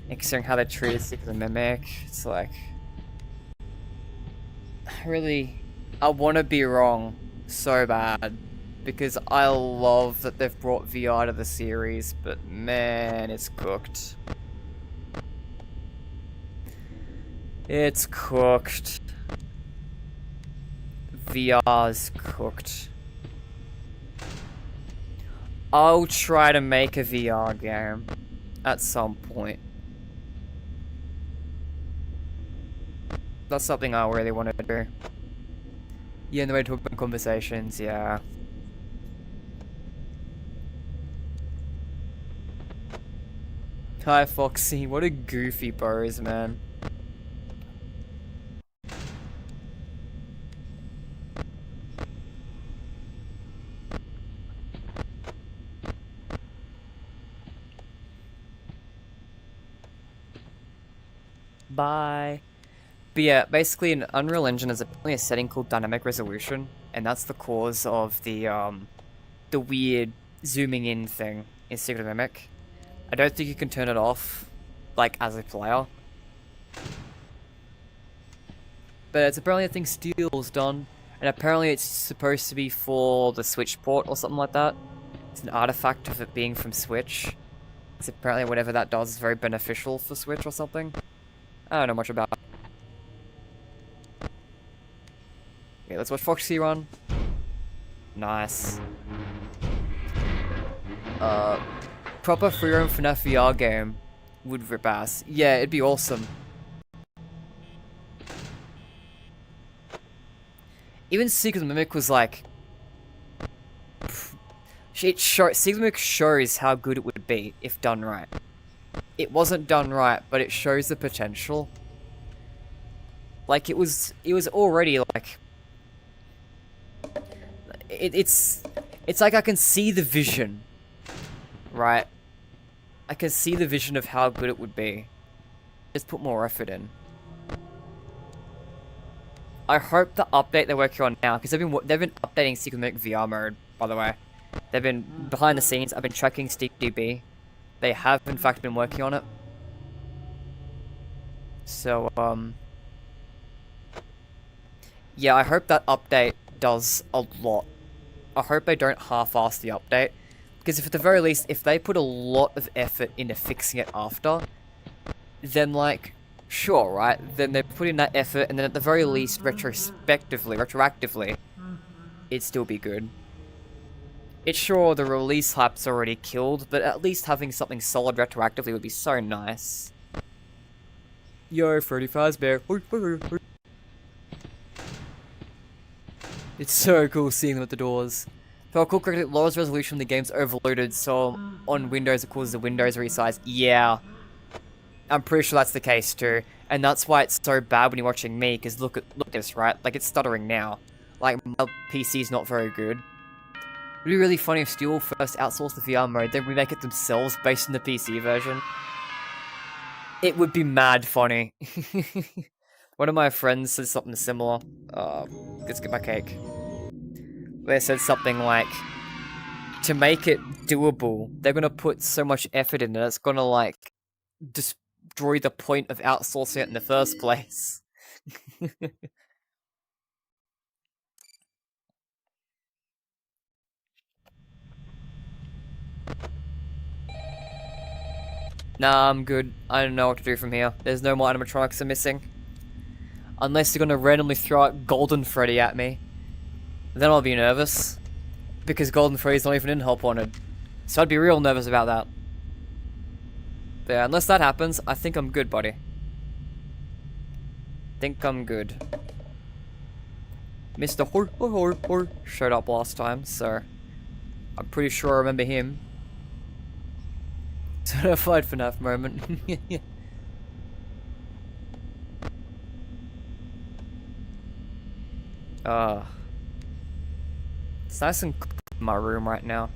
And considering how they treated Seek the Mimic, it's like... I want to be wrong so bad. Because I love that they've brought VR to the series, but man, it's cooked. It's cooked. VR's cooked. I'll try to make a VR game at some point. That's something I really want to do. Yeah, and the way to open conversations, yeah. Hi Foxy, what a goofy pose, man. Bye. But yeah, basically in Unreal Engine is apparently a setting called dynamic resolution, and that's the cause of the weird zooming in thing in Secret Mimic. I don't think you can turn it off, like, as a player, but it's apparently a thing Steel's done, and apparently it's supposed to be for the Switch port or something like that. It's an artifact of it being from Switch. It's apparently whatever that does is very beneficial for Switch or something. I don't know much about it. Okay, let's watch Foxy run. Nice. Proper free roam FNaF VR game would rip ass. Yeah, it'd be awesome. Even Secret Mimic was like... Secret Mimic shows how good it would be if done right. It wasn't done right, but it shows the potential. Like, it was already like... It's like I can see the vision. Right? I can see the vision of how good it would be. Just put more effort in. I hope the update they're working on now, because they've been updating Secret Mimic VR mode, by the way. They've been behind the scenes. I've been tracking SteepDB. They have in fact been working on it. So yeah, I hope that update does a lot. I hope they don't half-ass the update, because if at the very least, if they put a lot of effort into fixing it after, then like, sure, right? Then they put in that effort, and then at the very least, retroactively, it'd still be good. It's sure the release hype's already killed, but at least having something solid retroactively would be so nice. Yo, Freddy Fazbear. It's so cool seeing them at the doors. If I recall correctly, lowest resolution in the game's overloaded, so on Windows it causes the Windows resize. Yeah. I'm pretty sure that's the case too. And that's why it's so bad when you're watching me, because look at this, right? Like, it's stuttering now. Like, my PC's not very good. It'd be really funny if Steel first outsourced the VR mode, then remake it themselves based on the PC version. It would be mad funny. One of my friends said something similar. Let's get my cake. They said something like, to make it doable, they're gonna put so much effort in it, it's gonna, like, destroy the point of outsourcing it in the first place. Nah, I'm good. I don't know what to do from here. There's no more animatronics are missing. Unless they're gonna randomly throw out Golden Freddy at me. Then I'll be nervous. Because Golden Freddy's not even in Help Wanted. So I'd be real nervous about that. But yeah, unless that happens, I think I'm good, buddy. Think I'm good. Mr. Hor showed up last time, so I'm pretty sure I remember him. Certified FNaF moment. It's nice and cold in my room right now.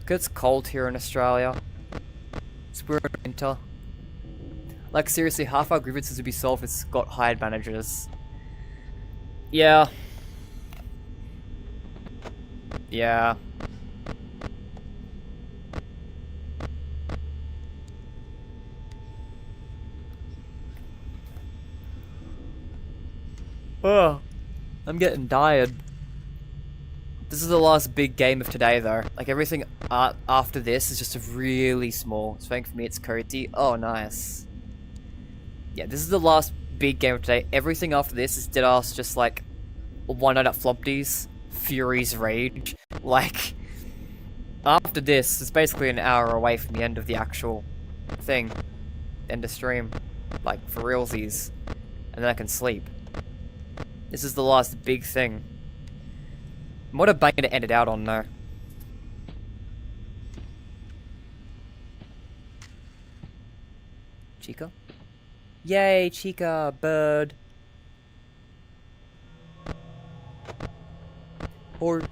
It gets cold here in Australia. It's weird winter. Like, seriously, half our grievances would be solved if Scott hired managers. Yeah. Yeah. Oh, I'm getting tired. This is the last big game of today, though. Like, everything after this is just really small. So, for me, it's cozy. Oh, nice. Yeah, this is the last big game of today. Everything after this is deadass just, like, one night at Flumpty's, Fury's Rage. Like, after this, it's basically an hour away from the end of the actual thing. End of stream. Like, for realsies. And then I can sleep. This is the last big thing. What a banger to end it out on, though. Chica? Yay, Chica, bird. Or...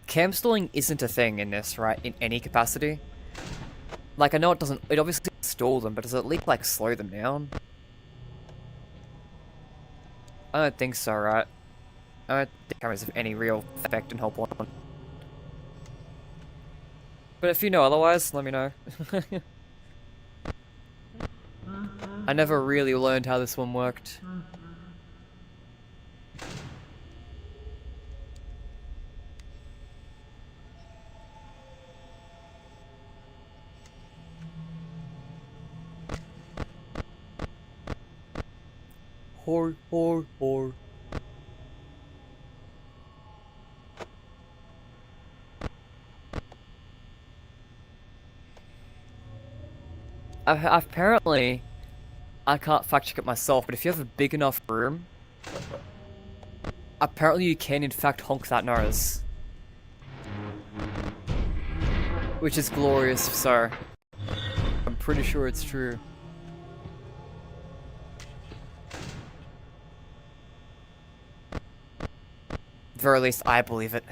Cam stalling isn't a thing in this, right? In any capacity. Like, I know it doesn't... It obviously stall them, but does it at least, like, slow them down? I don't think so, right? I don't think cameras have any real effect in Help Wanted. But if you know otherwise, let me know. I never really learned how this one worked. Whore. Apparently, I can't fact check it myself, but if you have a big enough room, apparently you can in fact honk that nose. Which is glorious, so I'm pretty sure it's true. At the very least, I believe it.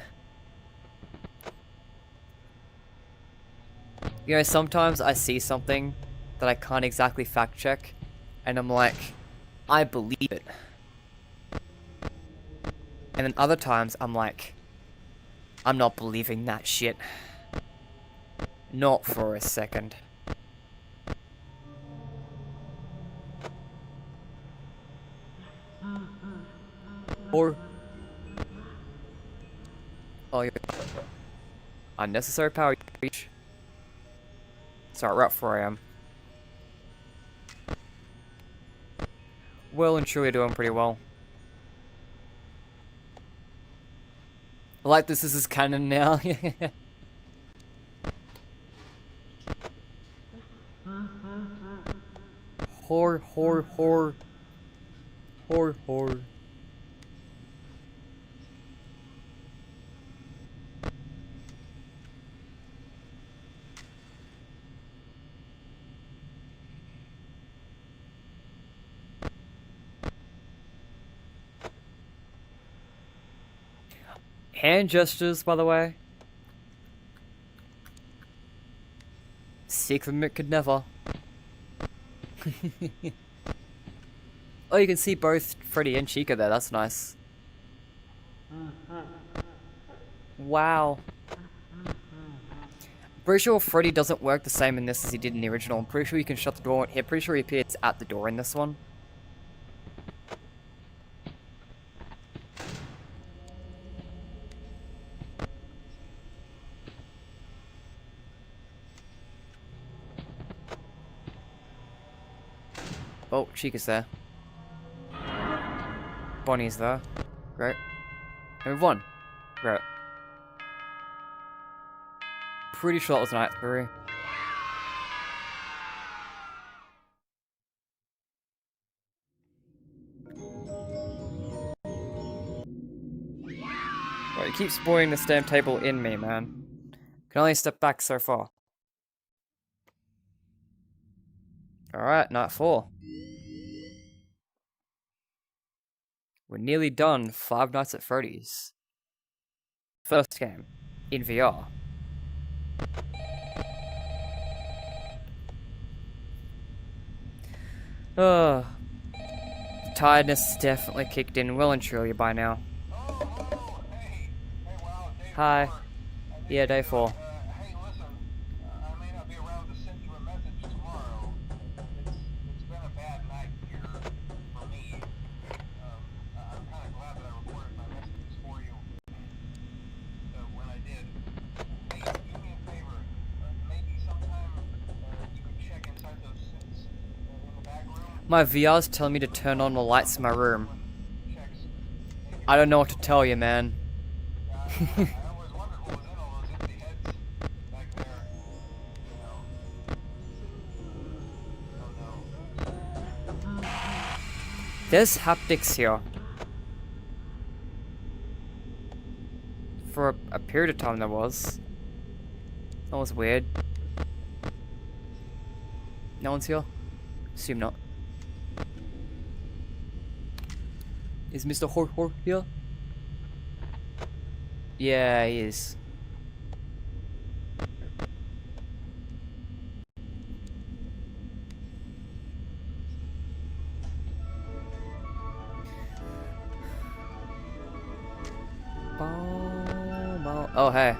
You know, sometimes I see something that I can't exactly fact check, and I'm like, I believe it. And then other times I'm like, I'm not believing that shit. Not for a second. Or... Oh, yeah. Unnecessary power reach. Sorry, we're at 4 AM. Well and truly doing pretty well. I like this is canon now. Whore. Hand gestures, by the way. Secret Mick could never. Oh, you can see both Freddy and Chica there, that's nice. Wow. Pretty sure Freddy doesn't work the same in this as he did in the original. I'm pretty sure you can shut the door. Yeah, pretty sure he appears at the door in this one. Oh, Chica's there. Bonnie's there. Great. And we've won. Great. Pretty sure that was night 3. Right, you keep spoiling the stamp table in me, man. Can only step back so far. Alright, night 4. We're nearly done 5 Nights at Freddy's. First game. In VR. The tiredness has definitely kicked in well and truly by now. Oh, hey. Hey, wow, day Hi. 4. Yeah, day 4. Hey, listen, I may not be around to send you a message tomorrow. It's been a bad night here for me. I'm kind of glad that I recorded my messages for you when I did. Hey, do me a favor. Maybe sometime you could check inside those suits in the back room. My VR's telling me to turn on the lights in my room. Checks. I don't know what to tell you, man. I always wondered what was in all those empty heads back there. Oh no. There's haptics here. For a period of time there was. That was weird. No one's here? Assume not. Is Mr. Hor here? Yeah, he is. Oh, hey.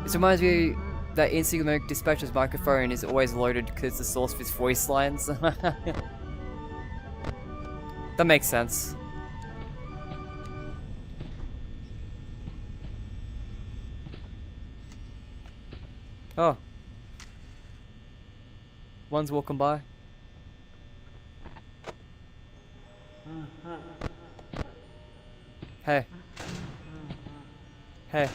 This reminds me that instant dispatcher's microphone is always loaded because it's the source of his voice lines. That makes sense. Oh. One's walking by. Hey. Hey.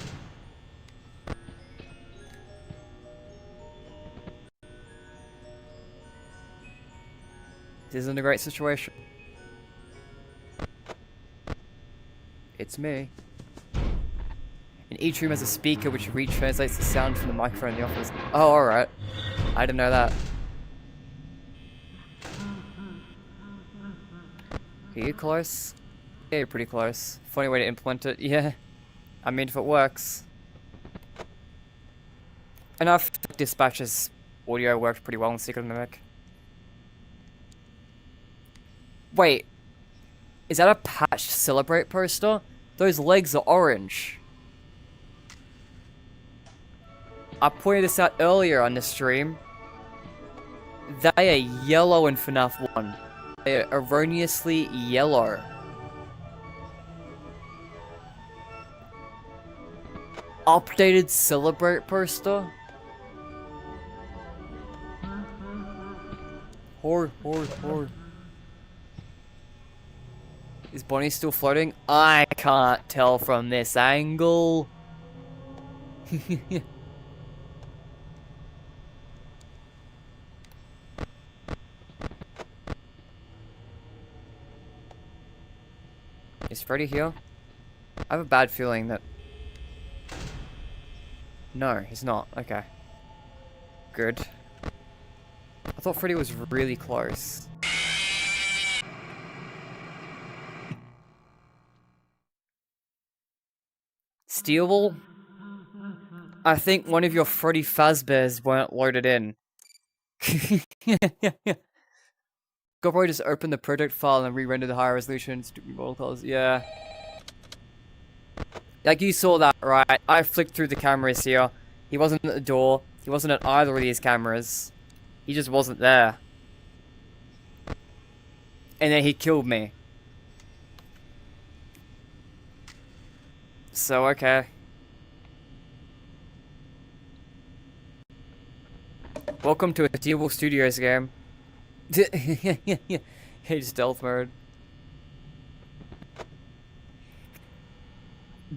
This isn't a great situation. It's me. And each room has a speaker which retranslates the sound from the microphone in the office. Oh, alright. I didn't know that. Are you close? Yeah, you're pretty close. Funny way to implement it, yeah. I mean, if it works. Enough dispatches. Audio worked pretty well in Secret Mimic. Wait. Is that a patched Celebrate poster? Those legs are orange. I pointed this out earlier on the stream. They are yellow in FNaF 1. They are erroneously yellow. Updated Celebrate poster? Whore. Is Bonnie still floating? I can't tell from this angle. Is Freddy here? I have a bad feeling that... No, he's not. Okay. Good. I thought Freddy was really close. Stealable? I think one of your Freddy Fazbears weren't loaded in. Go probably just open the project file and re-render the higher resolution stupid model colors. Yeah. Like you saw that, right? I flicked through the cameras here. He wasn't at the door. He wasn't at either of these cameras. He just wasn't there. And then he killed me. So, okay. Welcome to a Stealable Studios game. Hey, stealth mode.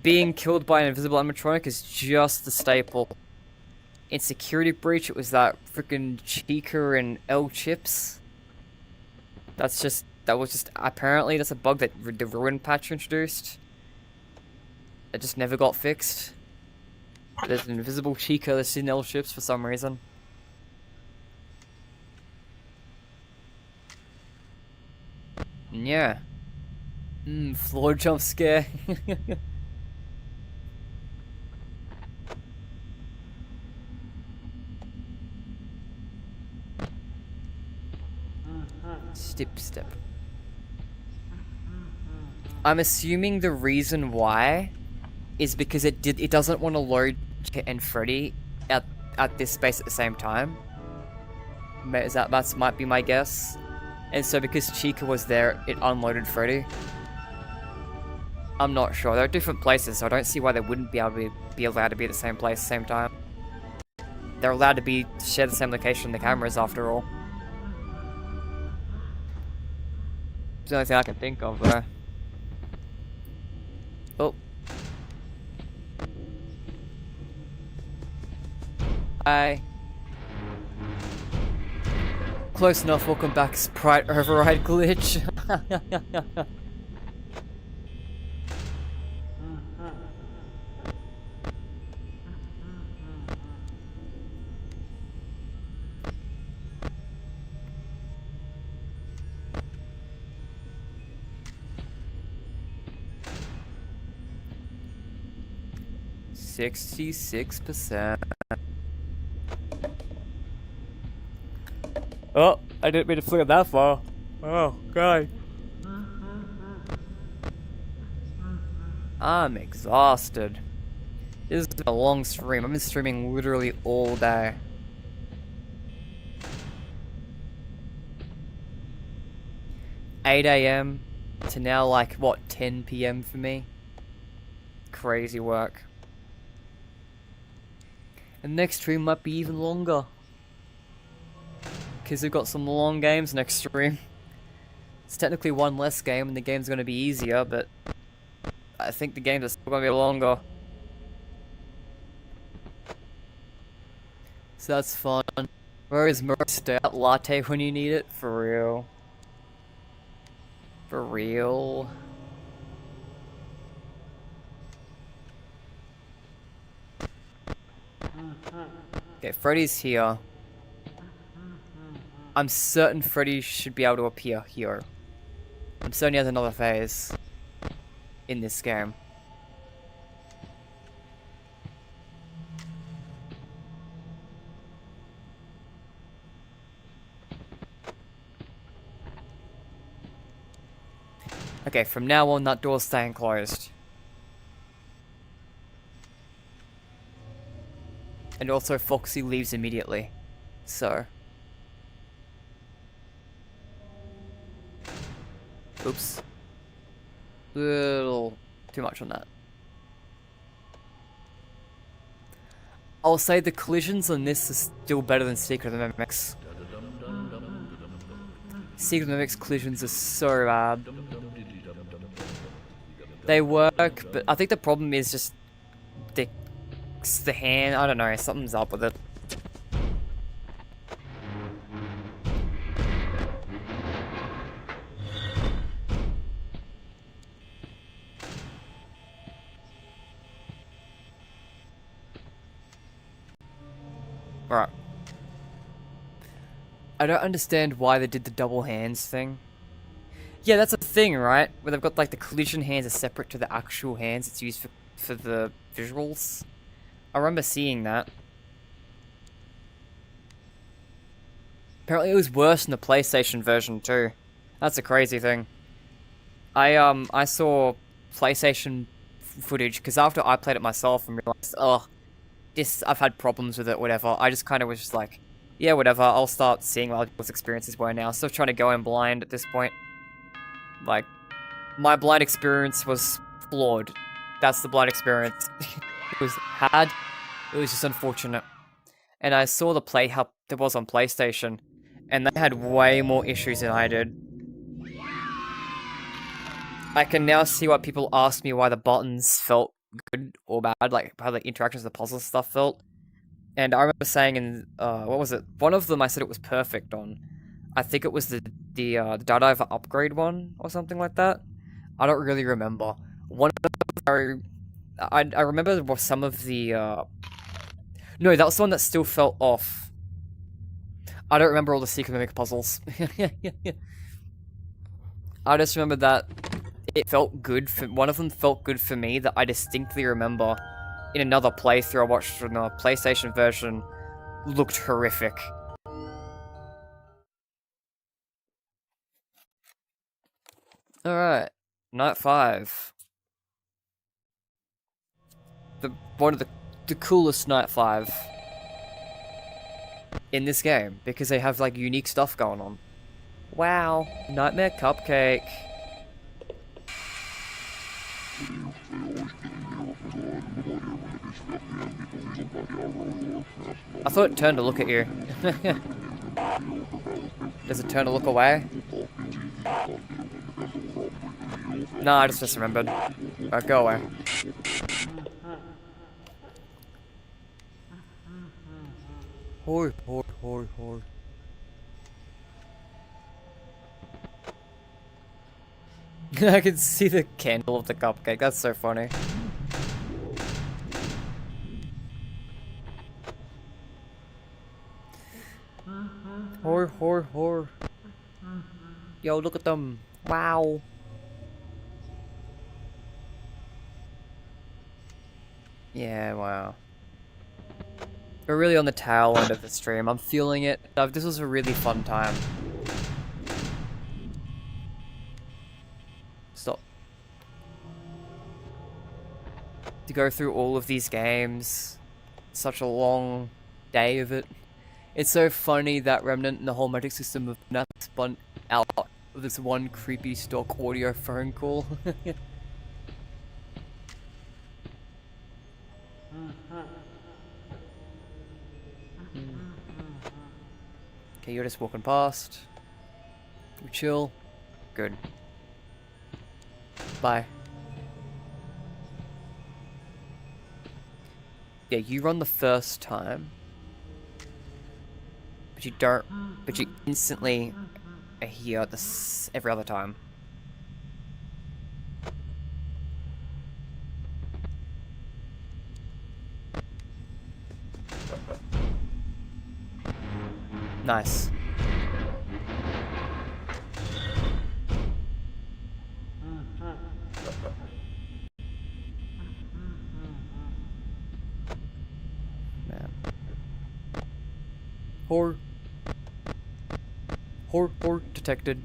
Being killed by an invisible animatronic is just the staple. In Security Breach, it was that freaking Chica and L.O.L.Z.H.A.X. That was just, apparently that's a bug that the Ruin patch introduced. It just never got fixed. There's an invisible Chica that's in L.O.L.Z.H.A.X for some reason. Yeah. Floor jump scare. Step. I'm assuming the reason why is because it doesn't want to load Chica and Freddy at this space at the same time. That might be my guess. And so because Chica was there, it unloaded Freddy. I'm not sure. They're at different places, so I don't see why they wouldn't be able to be allowed to be at the same place at the same time. They're allowed to share the same location in the cameras after all. It's the only thing I can think of there. Oh. Hi. Close enough, welcome back, Sprite Override Glitch. %66%. Oh, I didn't mean to flick it that far. Oh, God. I'm exhausted. This is a long stream. I've been streaming literally all day. $8 AM to now like, what, 10 PM for me? Crazy work. And next stream might be even longer. Because we've got some long games next stream. It's technically one less game and the game's going to be easier, but I think the games are still going to be longer. So that's fun. Where is most out latte when you need it? For real. For real. Okay, Freddy's here. I'm certain Freddy should be able to appear here. I'm certain he has another phase in this game. Okay, from now on, that door's staying closed. And also, Foxy leaves immediately. So. Oops. Little too much on that. I'll say the collisions on this is still better than Secret of the Mimics. Secret of the Mimics collisions are so bad. They work, but I think the problem is just the hand. I don't know, something's up with it. Alright. I don't understand why they did the double hands thing. Yeah, that's a thing, right? Where they've got like the collision hands are separate to the actual hands it's used for the visuals. I remember seeing that. Apparently it was worse in the PlayStation version too. That's a crazy thing. I saw PlayStation footage because after I played it myself and realized, oh, I've had problems with it, whatever. I just kind of was just like, yeah, whatever. I'll start seeing what other people's experiences were now. Still trying to go in blind at this point. Like, my blind experience was flawed. That's the blind experience. It was just unfortunate. And I saw the play how there was on PlayStation, and they had way more issues than I did. I can now see why people ask me why the buttons felt good or bad, like how the interactions with the puzzle stuff felt. And I remember saying in, what was it? One of them I said it was perfect on. I think it was the Dive upgrade one or something like that. I don't really remember. One of them, I remember some of the, no, that was the one that still felt off. I don't remember all the Secret Mimic puzzles. I just remember that it felt good for, one of them felt good for me that I distinctly remember in another playthrough I watched from the PlayStation version looked horrific. Alright, Night 5. One of the coolest Night 5 in this game, because they have like unique stuff going on. Wow, Nightmare Cupcake. I thought it turned to look at you. Does it turn to look away? No, I just remembered. Alright, go away. Hoi, hoi, hoi, hoi. I can see the candle of the cupcake, that's so funny. Hoi, hoi, hoi. Yo, look at them. Wow. Yeah, wow. We're really on the tail end of the stream. I'm feeling it. This was a really fun time. Stop. to go through all of these games. Such a long day of it. It's so funny that Remnant and the whole magic system of FNaF spun out of this one creepy stock audio phone call. Okay, you're just walking past. You chill. Good. Bye. Yeah, you run the first time. But you don't. But you instantly are here this every other time. Nice. Man. Whore detected.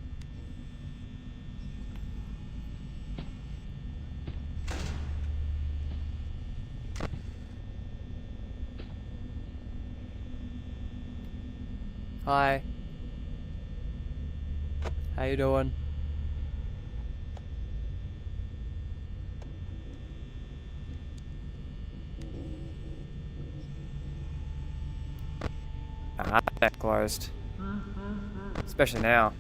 Hi. How you doing? Ah, that closed. Especially now.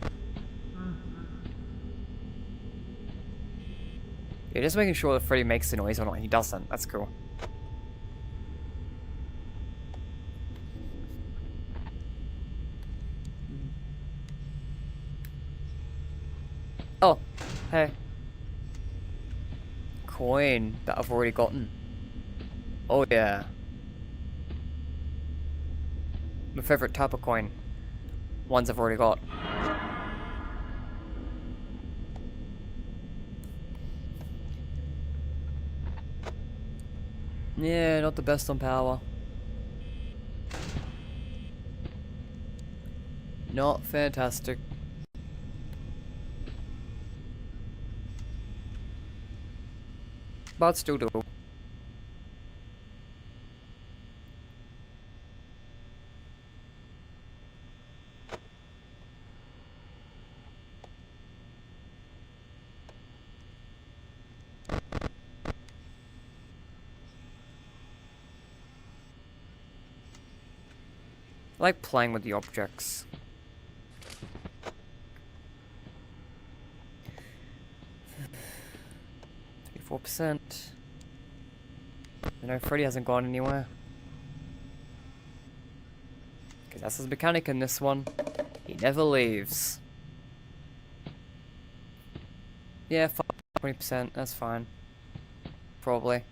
Yeah, just making sure that Freddy makes the noise or not. He doesn't. That's cool. Oh, hey. Coin that I've already gotten. Oh yeah. My favorite type of coin. Ones I've already got. Yeah, not the best on power. Not fantastic. But still do. I like playing with the objects. 34%. You know, Freddy hasn't gone anywhere. Because that's his mechanic in this one. He never leaves. Yeah, 20%, that's fine. Probably.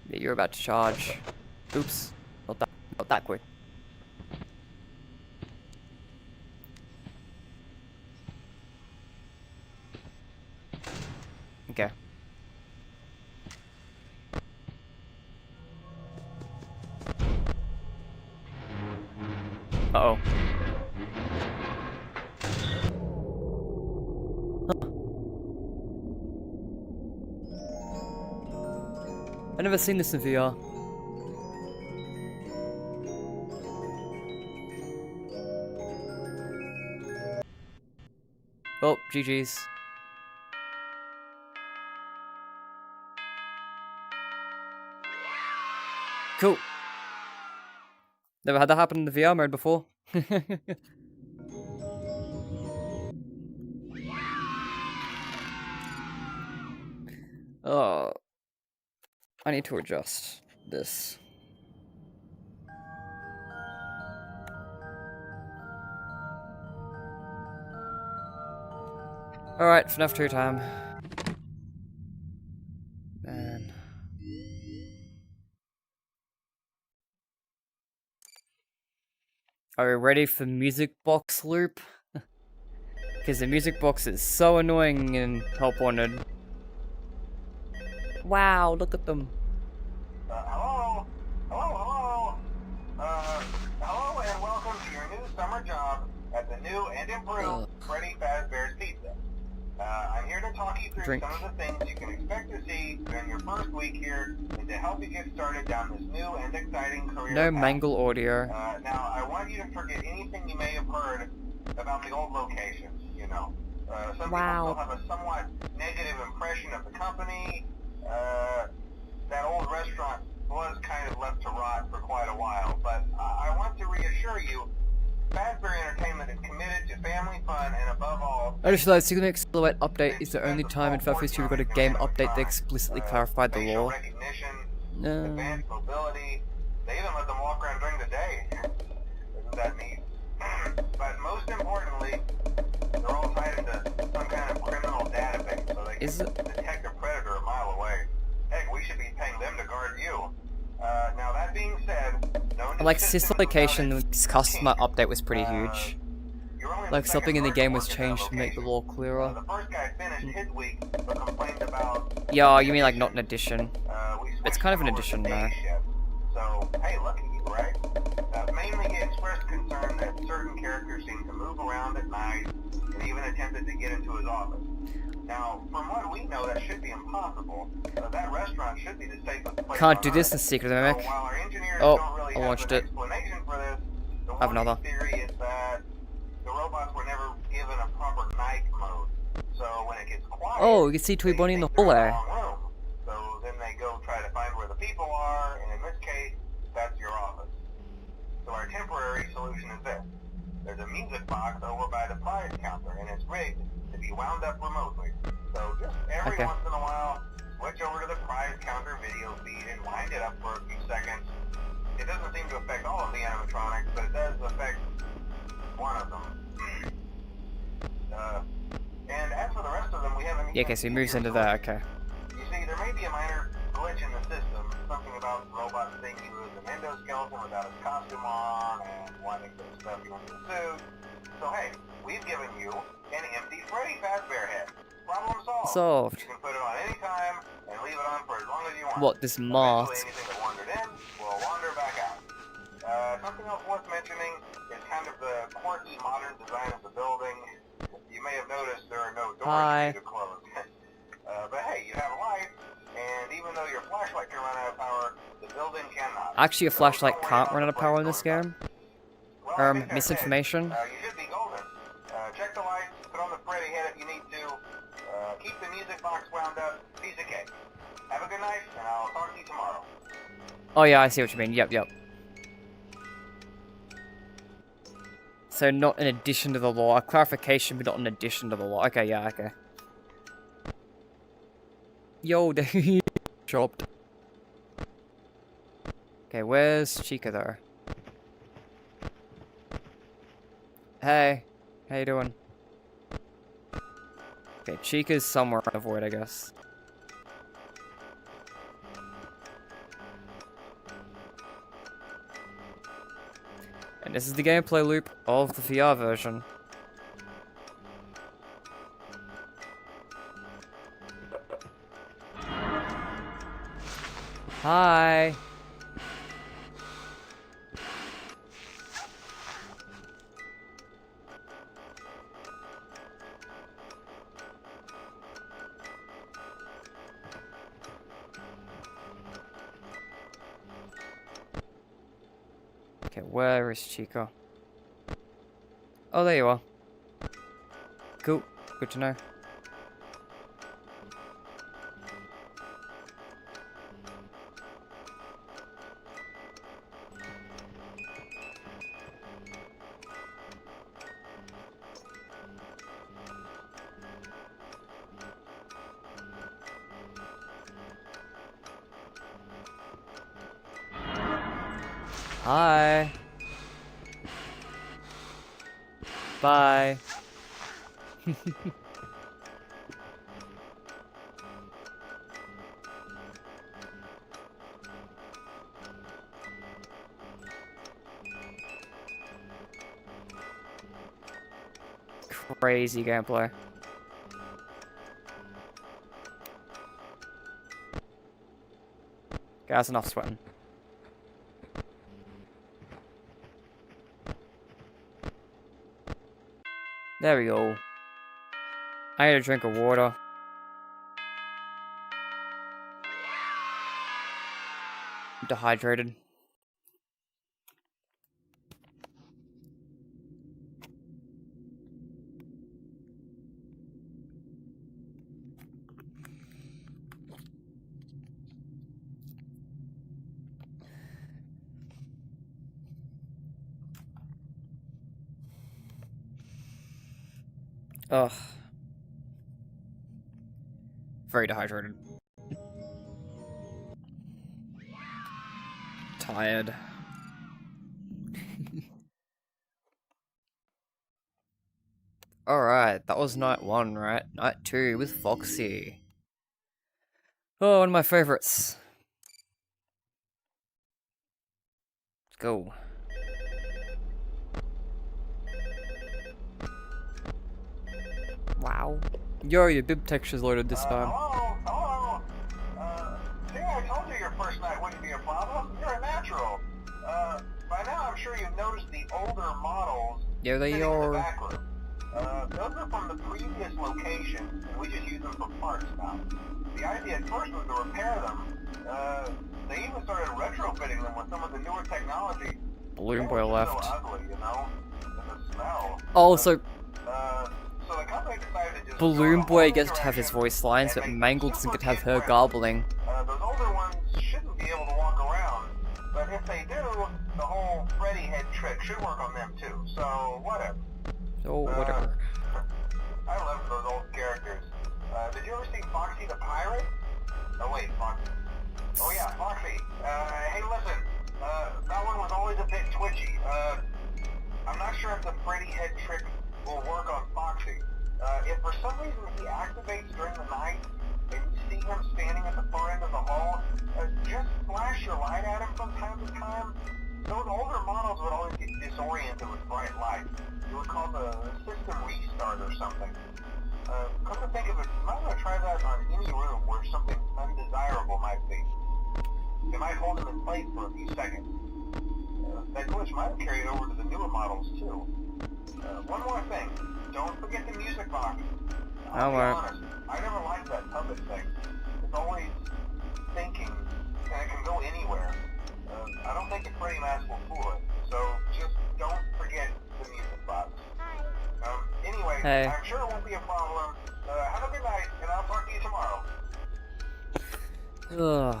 Yeah, you're about to charge. Oops. Not that quick. Okay. Uh-oh. I've never seen this in VR. Oh, GG's. Cool. Never had that happen in the VR mode before. Oh. I need to adjust this. Alright, FNaF 2 time. Man. Are we ready for music box loop? Because the music box is so annoying in Help Wanted. Wow, look at them. Hello? Hello? Hello and welcome to your new summer job at the new and improved Freddy Fazbear's Pizza. talk you through Drink. some of the things you can expect to see during your first week here and to help you get started down this new and exciting career No path. mangle audio. Now, I want you to forget anything you may have heard about the old locations, you know. Some Wow. people still have a somewhat negative impression of the company. That old restaurant was kind of left to rot for quite a while, but I want to reassure you, Fazbear Entertainment is committed to family fun and above all... I just realized Signature Silhouette update is the only time in FNaF history we got a game update that explicitly clarified the facial law. recognition, No. advanced mobility, they even let them walk around during the day. Isn't that neat? But most importantly, they're all tied into some kind of criminal database so they can detect a predator a mile away. Heck, we should be paying them to guard you. Now that being said, no new Like, system Sys is location without its customer kinks. update was pretty huge. You're only Like, the something in the second game person was working that changed to make the location. law clearer. The first guy finished his week, but complained about... Yeah, you mean like not an addition? we It's switched kind of him an over to addition day now. shift. So, hey, lucky you, right? Mainly he expressed concern that certain characters seemed to move around at night and even attempted to get into his office. Now, from what we know, that should be impossible. That restaurant should be the safest place Can't do on this Earth. in Secret So Mimic. while our engineers Oh, don't really I have launched an it. explanation for this, the I have another. working theory is that the robots were never given a proper night mode. So when it gets quiet, Oh, you can see Tweet Bunny in the they think they're in hallway. the wrong room. So then they go try to find where the people are, and in this case, that's your office. So our temporary solution is this. There's a music box over by the prize counter, and it's rigged to be wound up remotely. So just every Okay. once in a while, switch over to the prize counter video feed and wind it up for a few seconds. It doesn't seem to affect all of the animatronics, but it does affect one of them. And as for the rest of them, we haven't... Yeah, okay, so he moves into that, okay. You see, there may be a minor glitch in the system, something about robots thinking he was an endoskeleton without his costume on, and wanting to stuff you into a suit. So hey, we've given you an empty Freddy Fazbear head. Problem solved. Solved. You can put it on any time, and leave it on for as long as you want. What, this Eventually, mask? anything that wandered in will wander back out. Something else worth mentioning is kind of the quirky modern design of the building. You may have noticed there are no doors Hi. to close. But hey, you have a light, and even though your flashlight can run out of power, the building cannot. Actually, a So flashlight don't worry can't about run out the of power in place this going game. Well, I think that's it. Misinformation. You should be golden. Check the lights, put on the Freddy head if you need to. Keep the music box wound up. Piece of cake. Have a good night, and I'll talk to you tomorrow. Oh yeah, I see what you mean. Yep. So not in addition to the law. A clarification, but not in addition to the law. Okay, yeah, okay. Yo, they chopped. Okay, where's Chica though? Hey, how you doing? Okay, Chica's somewhere in the void, I guess. And this is the gameplay loop of the VR version. Hi. Okay, where is Chico? Oh, there you are. Cool. Good to know. Hi. Bye. Crazy gameplay. That's enough sweating. There we go. I need a drink of water. dehydrated. Ugh. Very dehydrated. Tired. Alright, that was night 1, right? Night 2 with Foxy. Oh, one of my favorites. Let's go. Wow. Yo, your bib texture's loaded this time. Hello? See, I told you your first night wouldn't be a problem. You're a natural. By now I'm sure you've noticed the older models Yeah, they sitting in the are. back room. Those are from the previous location, and we just use them for parts now. The idea at first was to repair them. They even started retrofitting them with some of the newer technology. Balloon They Boy were just left. so ugly, you know? And the smell. Oh, so So the company decided to just Balloon go Boy all gets to have his direction voice lines, and but make Mangled super doesn't get to have her kid-friendly. garbling. Those older ones shouldn't be able to walk around, but if they do, the whole Freddy head trick should work on them too, so whatever. Oh, whatever. I love those old characters. Did you ever see Foxy the Pirate? Oh wait, Foxy. Oh yeah, Foxy. Hey listen, that one was always a bit twitchy. I'm not sure if the Freddy head trick will work on Foxy. If for some reason he activates during the night, and you see him standing at the far end of the hall, just flash your light at him from time to time. Those older models would always get disoriented with bright light. It would cause a system restart or something. Come to think of it, you might want to try that on any room where something undesirable might be. It might hold him in place for a few seconds. That glitch might have carried over to the newer models too. One more thing, don't forget the music box. I'll be honest, I never liked that puppet thing. It's always thinking, and it can go anywhere. I don't think the Freddy mask will fool it, so just don't forget the music box. Anyway, Hey. I'm sure it won't be a problem. Have a good night, and I'll talk to you tomorrow. Ugh.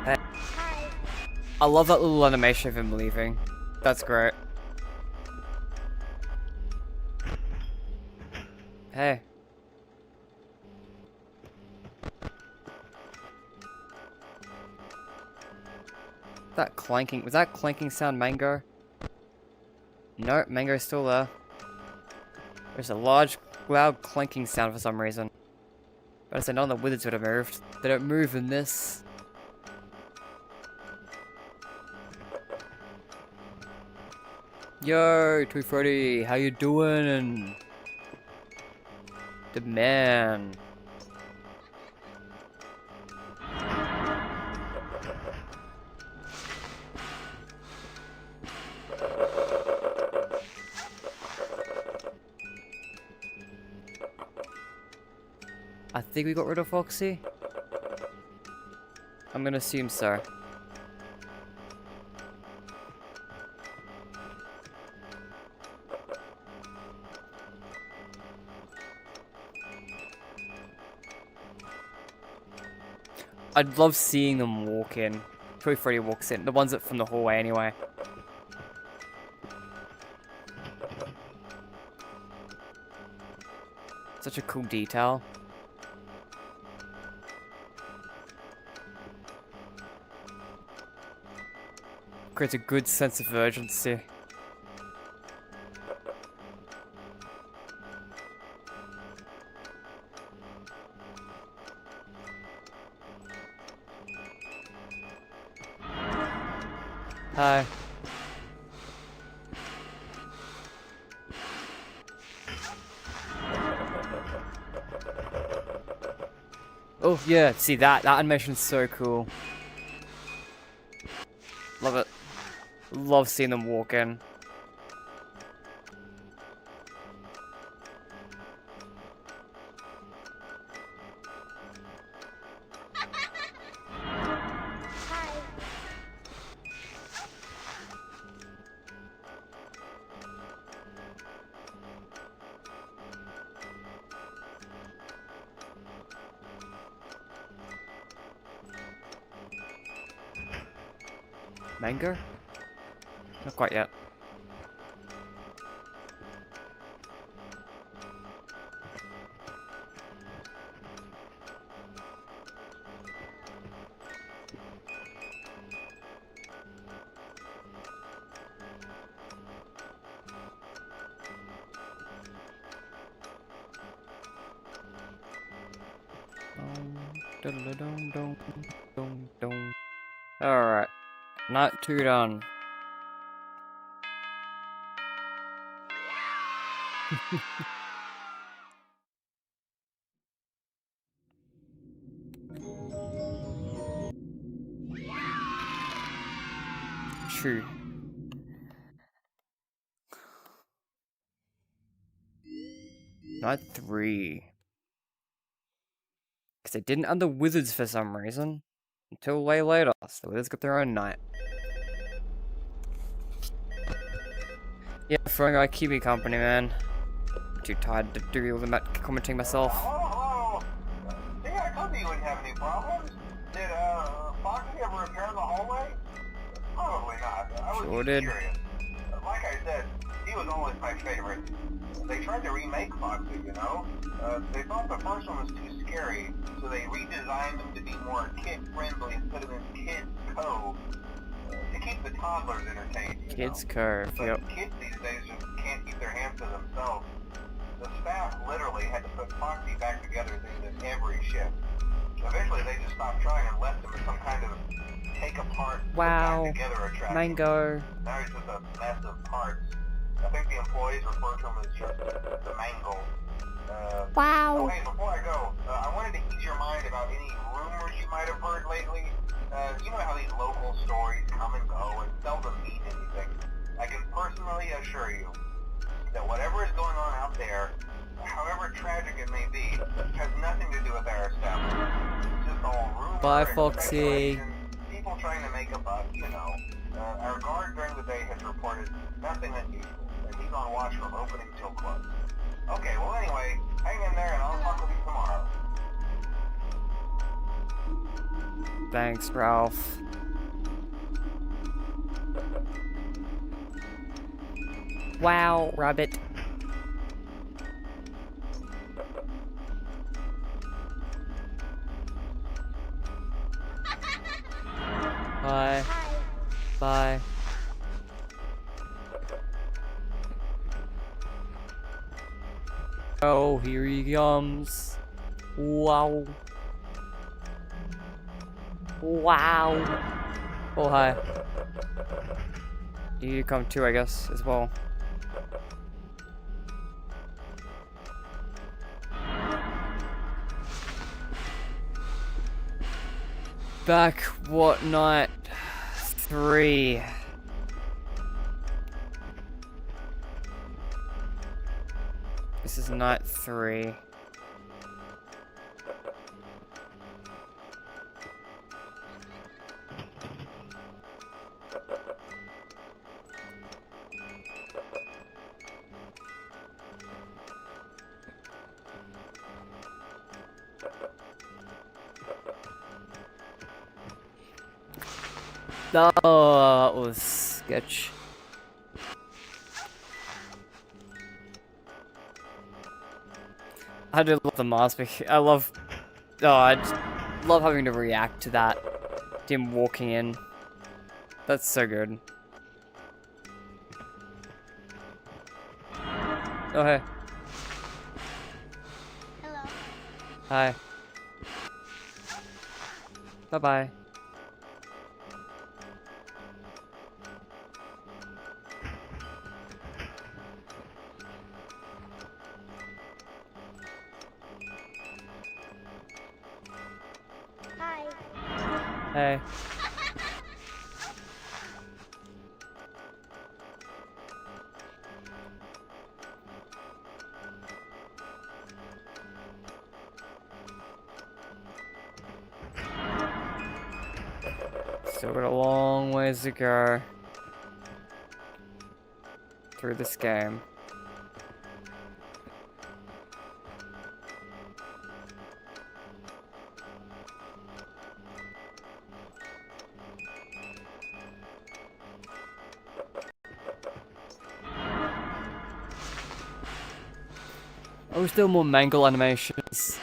Hey. I love that little animation of him leaving. That's great. Hey. That clanking, was that clanking sound Mango? No, Mango's still there. There's a large, loud clanking sound for some reason. But I said none of the wizards would have moved. They don't move in this. Yo, Toy Freddy, how you doing? The man. I think we got rid of Foxy. I'm gonna assume so. I'd love seeing them walk in. Toy Freddy walks in. The ones that from the hallway anyway. Such a cool detail. Creates a good sense of urgency. Hi. Oh yeah, see that animation's so cool. Love it. Love seeing them walk in. Hi. Mango? Not quite yet. Alright. Not too done. True. Not 3. Because they didn't add the wizards for some reason. Until way later. So the wizards got their own night. Yeah, throwing out keep me company, man. I'm too tired to do all the commenting myself. Hello, hello. See, I told you wouldn't have any problems. Did, Foxy ever repair the hallway? Probably not. I was Sure just did. curious. Like I said, he was always my favorite. They tried to remake Foxy, you know? They thought the first one was too scary, so they redesigned them to be more kid-friendly instead of in Kids Cove. To keep the toddlers entertained, you Kids know? Cove, But yep. kids these days just can't keep their hands to themselves. The staff literally had to put Foxy back together in every shift. Eventually they just stopped trying and left him as some kind of take apart, put Wow. back together attraction. Mango. Now he's just a mess of parts. I think the employees refer to him as just the mangle. Wow. Oh hey, before I go, I wanted to ease your mind about any rumors you might have heard lately. You know how these local stories come and go and seldom mean anything. I can personally assure you that whatever is going on out there, however tragic it may be, has nothing to do with our establishment. It's just all rumor Bye, and Foxy. speculation, people trying to make a buck, you know. Our guard during the day has reported nothing unusual, and he's on watch from opening till close. Okay, well anyway, hang in there and I'll talk with you tomorrow. Thanks, Ralph. Wow, rabbit. Bye. Hi. Bye. Oh, here he comes. Wow. Wow. Oh, hi. You come too, I guess, as well. Back, what night? 3. This is night 3. Oh, that was sketch. I do love the mask. I love. Oh, I just love having to react to that. Him walking in. That's so good. Oh, hey. Hello. Hi. Bye-bye. Hey. Still got a long ways to go through this game. I wish there were more Mangle animations.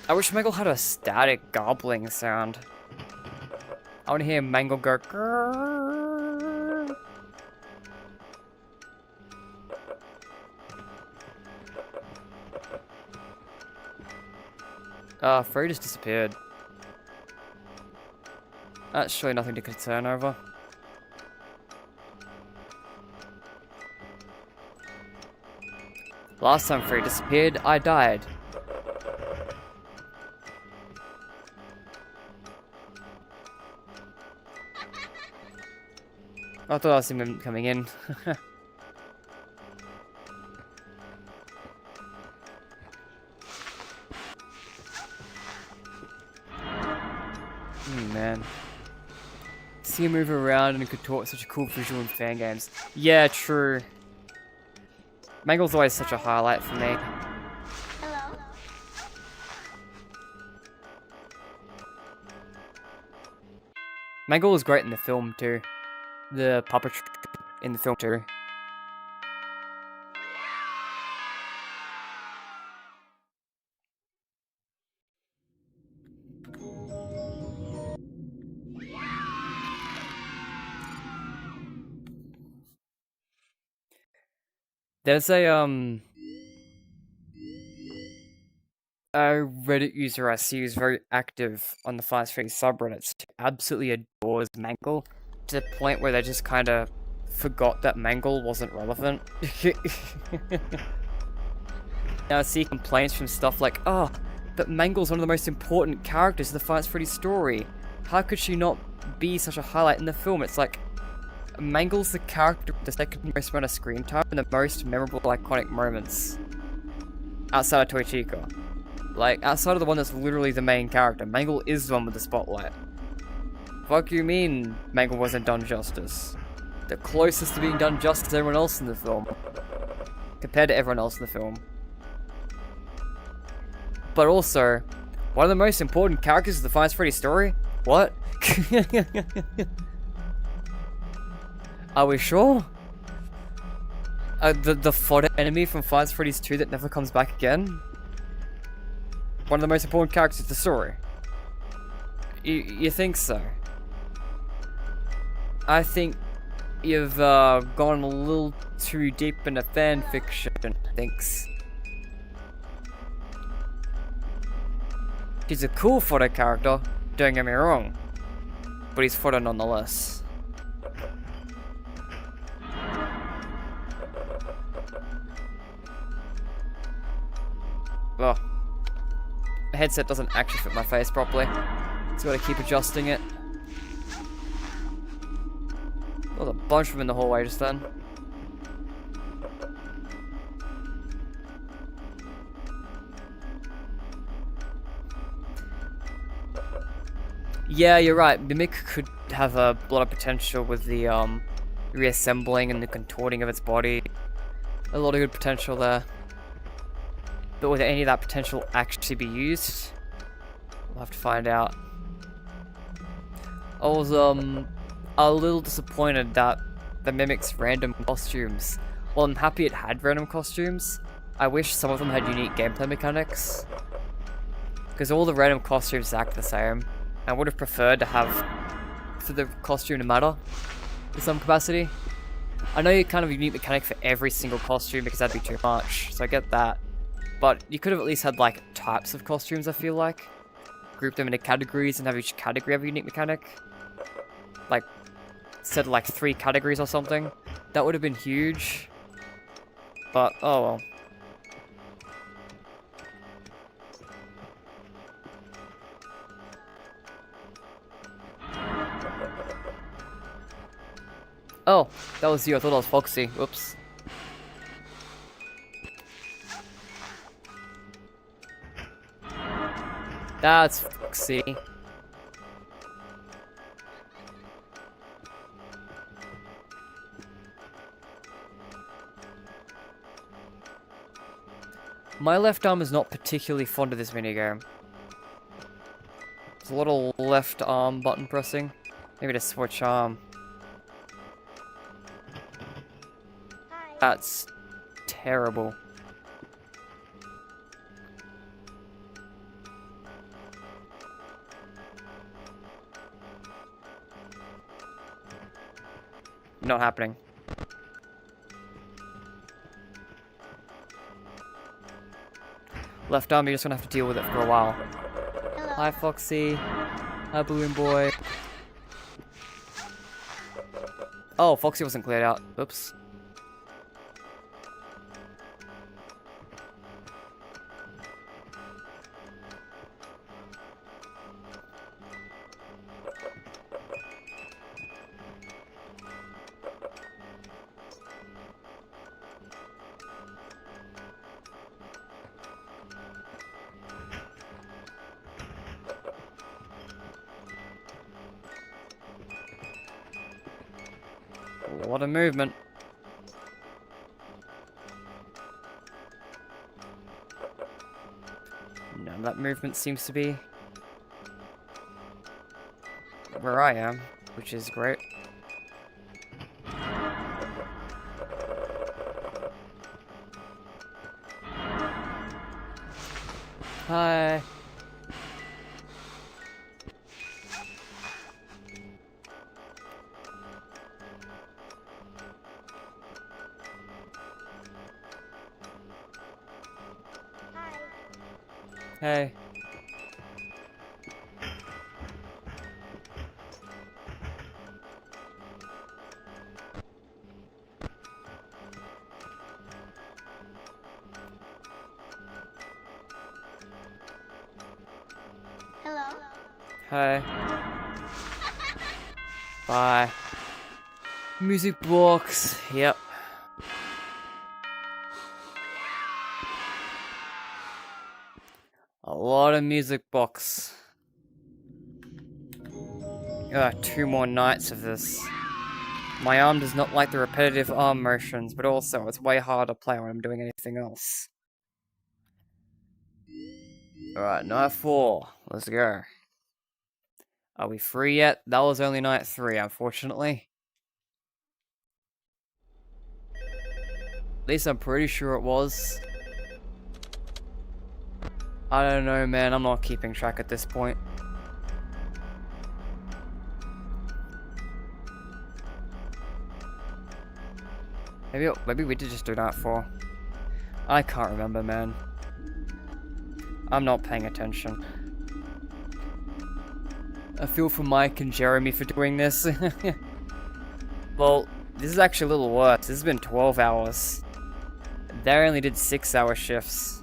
I wish Mangle had a static gobbling sound. I want to hear Mangle go grrrr. Freddy just disappeared. That's surely nothing to concern over. Last time Freddy disappeared, I died. I thought I seen him coming in. Man. See him move around and contort such a cool visual in fan games. Yeah, true. Mangle's always such a highlight for me. Hello? Mangle was great in the film too. The puppetry in the film too. There's a Reddit user I see who's very active on the Fazbear subreddits. Absolutely adores Mangle to the point where they just kind of forgot that Mangle wasn't relevant. Now I see complaints from stuff like, "Oh, but Mangle's one of the most important characters in the Five Nights at Freddy's story. How could she not be such a highlight in the film?" It's like, Mangle's the character with the second most amount of screen time and the most memorable iconic moments. Outside of Toy Chica. Like, outside of the one that's literally the main character, Mangle is the one with the spotlight. Fuck you mean Mangle wasn't done justice? The closest to being done justice to everyone else in the film. Compared to everyone else in the film. But also, one of the most important characters of the Five Nights at Freddy's story? What? Are we sure? The fodder enemy from Five Nights at Freddy's 2 that never comes back again? One of the most important characters of the story. You think so? I think you've gone a little too deep into fan fiction, thanks. He's a cool fodder character, don't get me wrong. But he's fodder nonetheless. Ugh. The headset doesn't actually fit my face properly. So gotta keep adjusting it. There was a bunch of them in the hallway just then. Yeah, you're right. Mimic could have a lot of potential with the reassembling and the contorting of its body. A lot of good potential there. But would any of that potential actually be used? We'll have to find out. I was a little disappointed that the Mimic's random costumes. Well, I'm happy it had random costumes. I wish some of them had unique gameplay mechanics. Because all the random costumes act the same. I would have preferred to have for the costume to matter in some capacity. I know you kind of unique mechanic for every single costume because that'd be too much, so I get that. But you could have at least had like types of costumes, I feel like. Group them into categories and have each category have a unique mechanic. Like, set like 3 categories or something. That would have been huge. But, oh well. Oh, that was you. I thought that was Foxy. Whoops. That's Foxy. My left arm is not particularly fond of this minigame. There's a lot of left arm button pressing. Maybe to switch arm. That's terrible. Not happening. Left arm, you're just gonna have to deal with it for a while. Hello. Hi, Foxy. Hi, Balloon Boy. Oh, Foxy wasn't cleared out. Oops. A lot of movement. None of that movement seems to be where I am, which is great. Hi. Hey. Hello. Hi. Bye. Music box. Yep. A lot of music box. 2 more nights of this. My arm does not like the repetitive arm motions, but also it's way harder to play when I'm doing anything else. Alright, night 4. Let's go. Are we free yet? That was only night 3, unfortunately. At least I'm pretty sure it was. I don't know, man. I'm not keeping track at this point. Maybe we did just do night 4. I can't remember, man. I'm not paying attention. I feel for Mike and Jeremy for doing this. Well, this is actually a little worse. This has been 12 hours. They only did 6-hour shifts.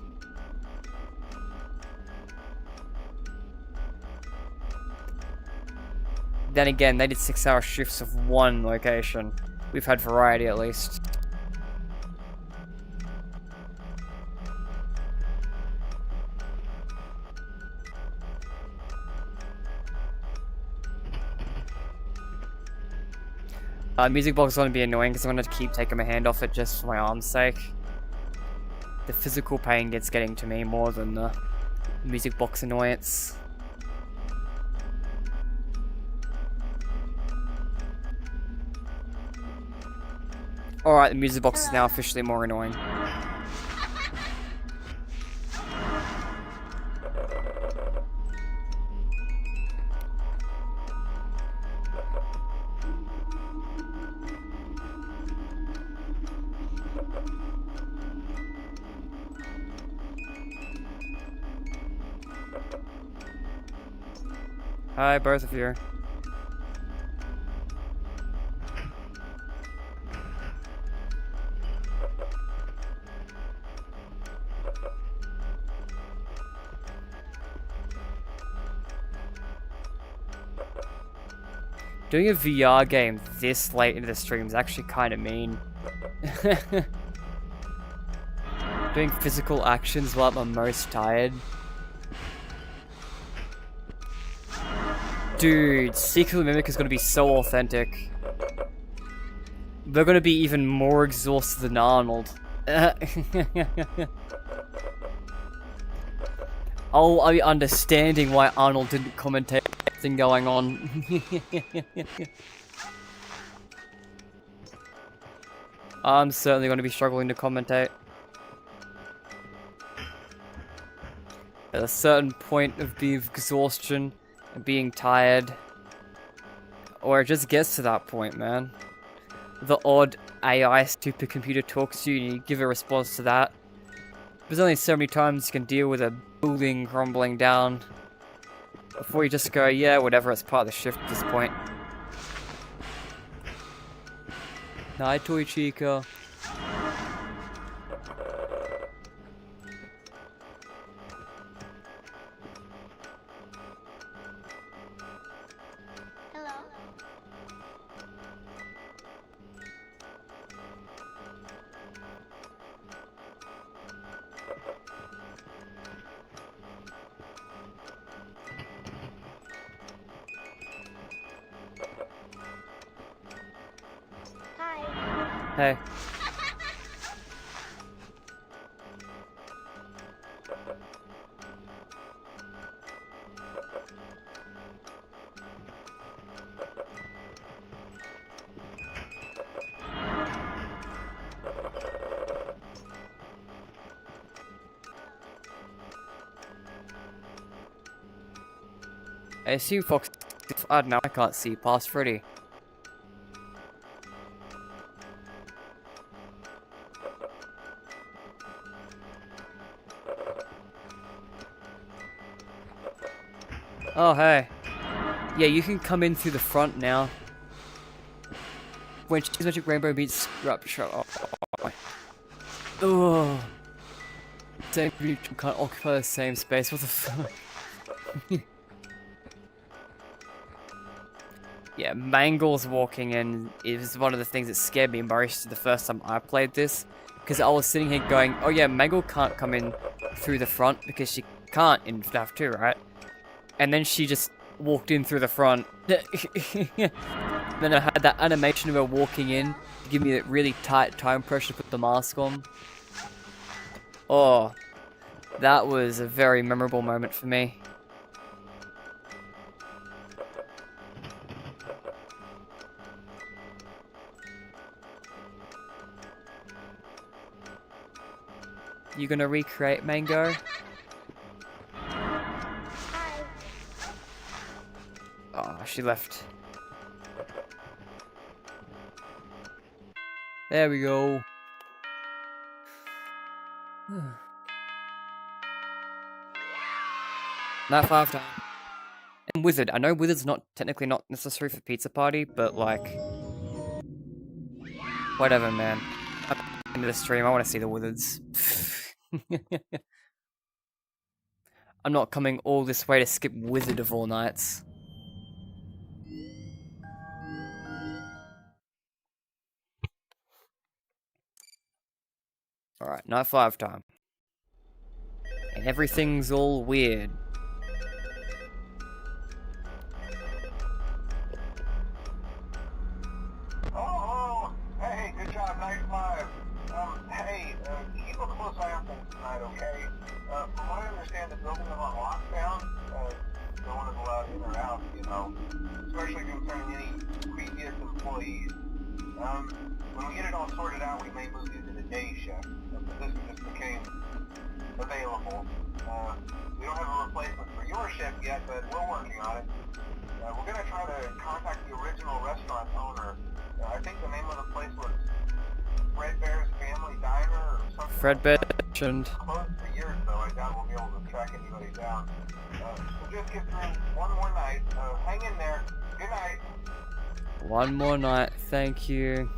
Then again, they did 6-hour shifts of one location. We've had variety at least. Music box is going to be annoying because I'm going to keep taking my hand off it just for my arm's sake. The physical pain gets getting to me more than the music box annoyance. Alright, the music box is now officially more annoying. Hi, both of you. Doing a VR game this late into the stream is actually kind of mean. Doing physical actions while I'm most tired. Dude, Secret of the Mimic is going to be so authentic. They're going to be even more exhausted than Arnold. I'll be understanding why Arnold didn't commentate everything going on. I'm certainly going to be struggling to commentate. At a certain point of being exhaustion and being tired, or it just gets to that point, man. The odd AI stupid computer talks to you and you give a response to that. There's only so many times you can deal with a building crumbling down before you just go, yeah, whatever, it's part of the shift at this point. Night, Toy Chica. Hello. Hi. Hey. I assume Fox... I don't know, I can't see past Freddy. Oh, hey. Yeah, you can come in through the front now. When Cheese Magic Rainbow meets Rapture. Oh. Same people can't occupy the same space. What the fuck? Yeah, Mangle's walking in is one of the things that scared me most the first time I played this. Because I was sitting here going, oh yeah, Mangle can't come in through the front because she can't in FNaF 2, right? And then she just walked in through the front. Then I had that animation of her walking in to give me that really tight time pressure to put the mask on. Oh, that was a very memorable moment for me. You gonna recreate Mango? Oh, she left. There we go. Not 5 time. And Wizard. I know Wizard's not technically not necessary for Pizza Party, but like, whatever, man. I'm into the stream. I want to see the Wizards. I'm not coming all this way to skip Wizard of all nights. Alright, night 5 time. And everything's all weird. Oh, hey, good job, night 5. Hey, keep a close eye on things tonight, okay? From what I understand, the building is on lockdown. No one is allowed in or out, you know, especially concerning any previous employees. When we get it all sorted out, we may move you to the day shift. The position just became available. We don't have a replacement for your shift yet, but we're working on it. We're going to try to contact the original restaurant owner. I think the name of the place was Dreadbear's Family Diner or something. Fredbear like and closed for years, though. I doubt we'll be able to track anybody down. So just get through one more night. Hang in there. Good night. one more night, thank you.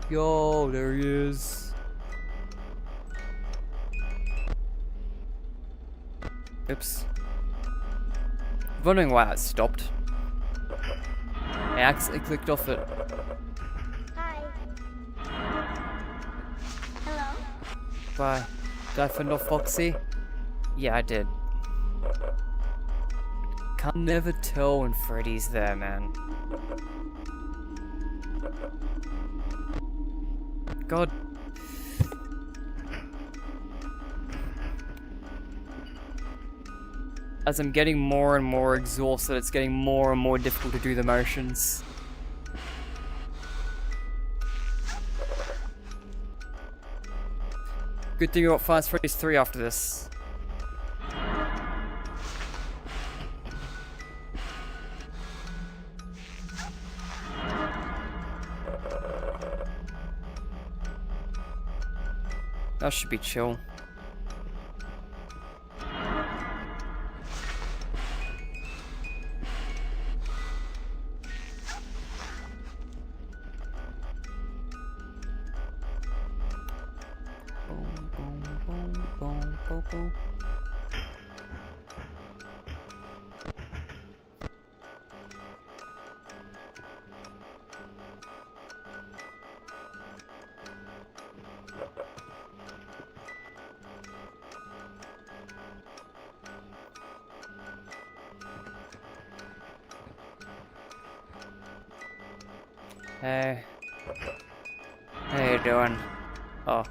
Yo, there he is. Oops. Wondering why it stopped. I accidentally clicked off it. Hi. Hello? Why? Did I fend off Foxy? Yeah, I did. Can't never tell when Freddy's there, man. God. As I'm getting more and more exhausted, it's getting more and more difficult to do the motions. Good thing we got Fast Freddy's 3 after this. That should be chill. Hey. How you doing? Oh.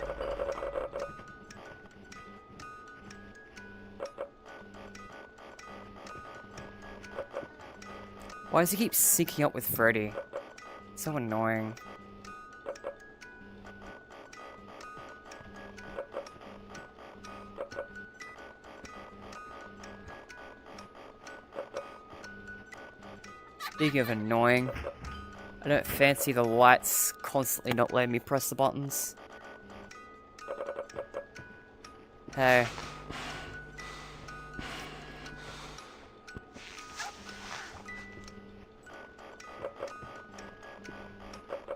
Why does he keep syncing up with Freddy? So annoying. Speaking of annoying, I don't fancy the lights constantly not letting me press the buttons. Hey.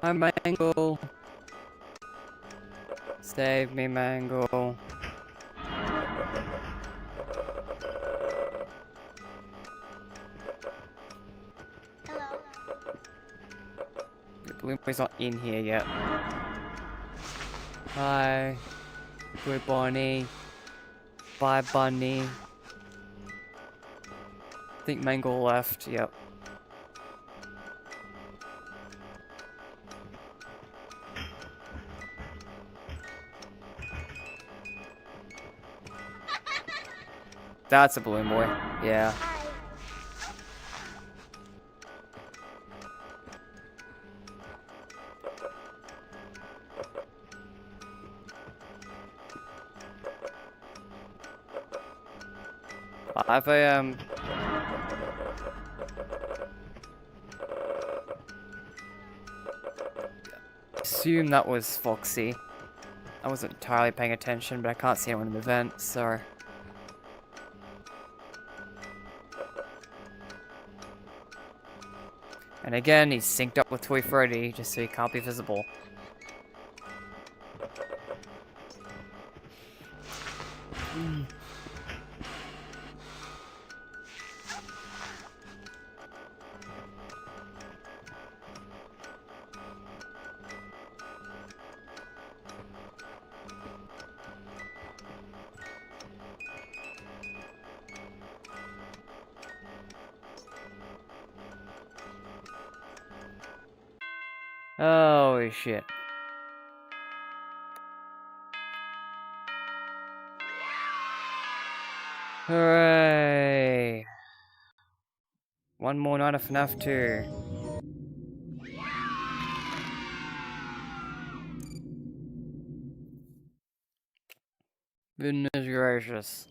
Hi, Mangle. Save me, Mangle. Hello? The Balloon Boy's not in here yet. Hi. Good Bonnie. Bye, Bunny. I think Mangle left, yep. That's a Balloon Boy, yeah. Have I assume that was Foxy. I wasn't entirely paying attention, but I can't see anyone in the vent, so. And again, he's synced up with Toy Freddy, just so he can't be visible. Holy shit. Hooray! One more night of FNaF 2. Goodness gracious.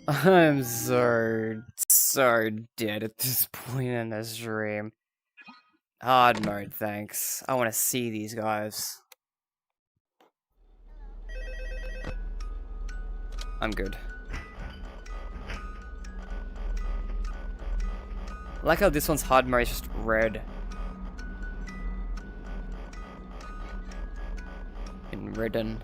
I'm so dead at this point in this stream. Hard mode, thanks. I want to see these guys. I'm good. I like how this one's hard mode is just red. In redden.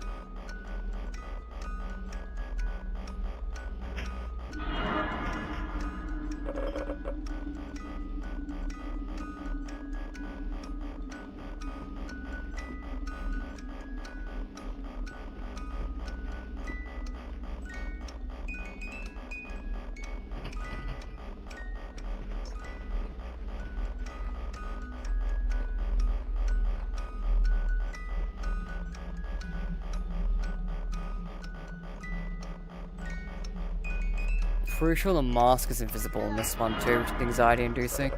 Pretty sure the mask is invisible in this one too, which is anxiety inducing.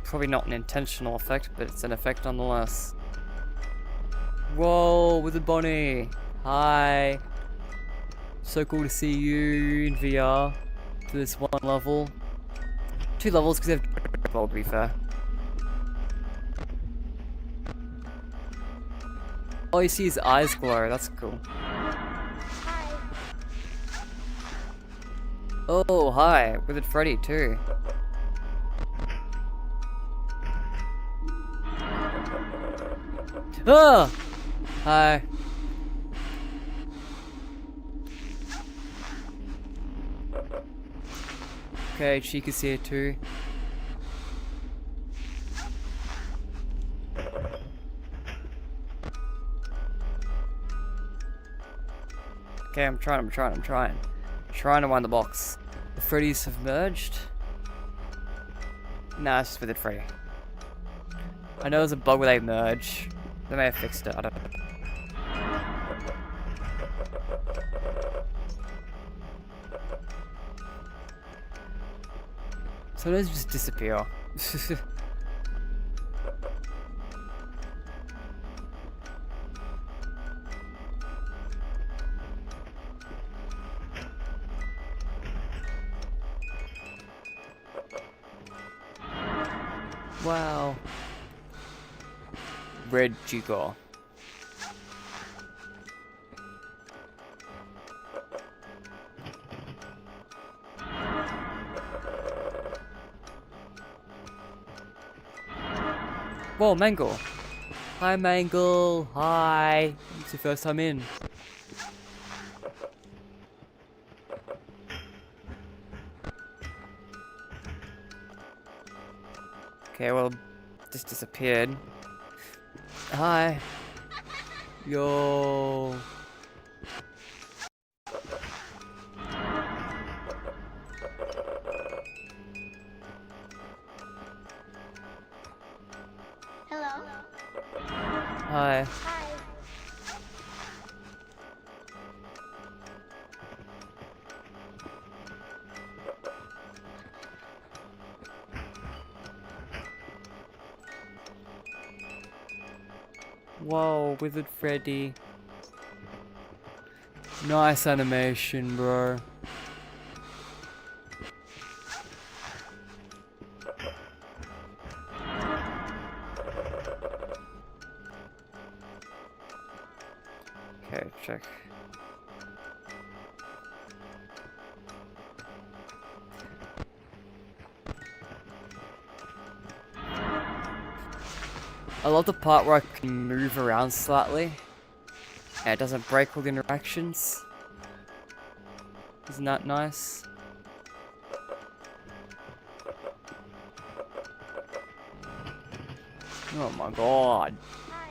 Probably not an intentional effect, but it's an effect nonetheless. Whoa, with a Bonnie! Hi! So cool to see you in VR for this one level. 2 levels because they have well, to be fair. Oh, you see his eyes glow, that's cool. Oh, hi, with Freddy too. Ah! Hi. Okay, Chica's here too. Okay, I'm trying to wind the box. The Freddys have merged. Nah, it's just with Freddy. I know there's a bug where they merge. They may have fixed it, I don't know. So those just disappear. Wow. Red Chica. Whoa, Mangle. Hi, Mangle. Hi. It's your first time in. Okay, well, just disappeared. Hi. Yo. Hello. Hi. Hi. Whoa, Wizard Freddy. Nice animation, bro. Okay, check. I love the part where I can move around slightly and it doesn't break all the interactions. Isn't that nice? Oh my god. Hi.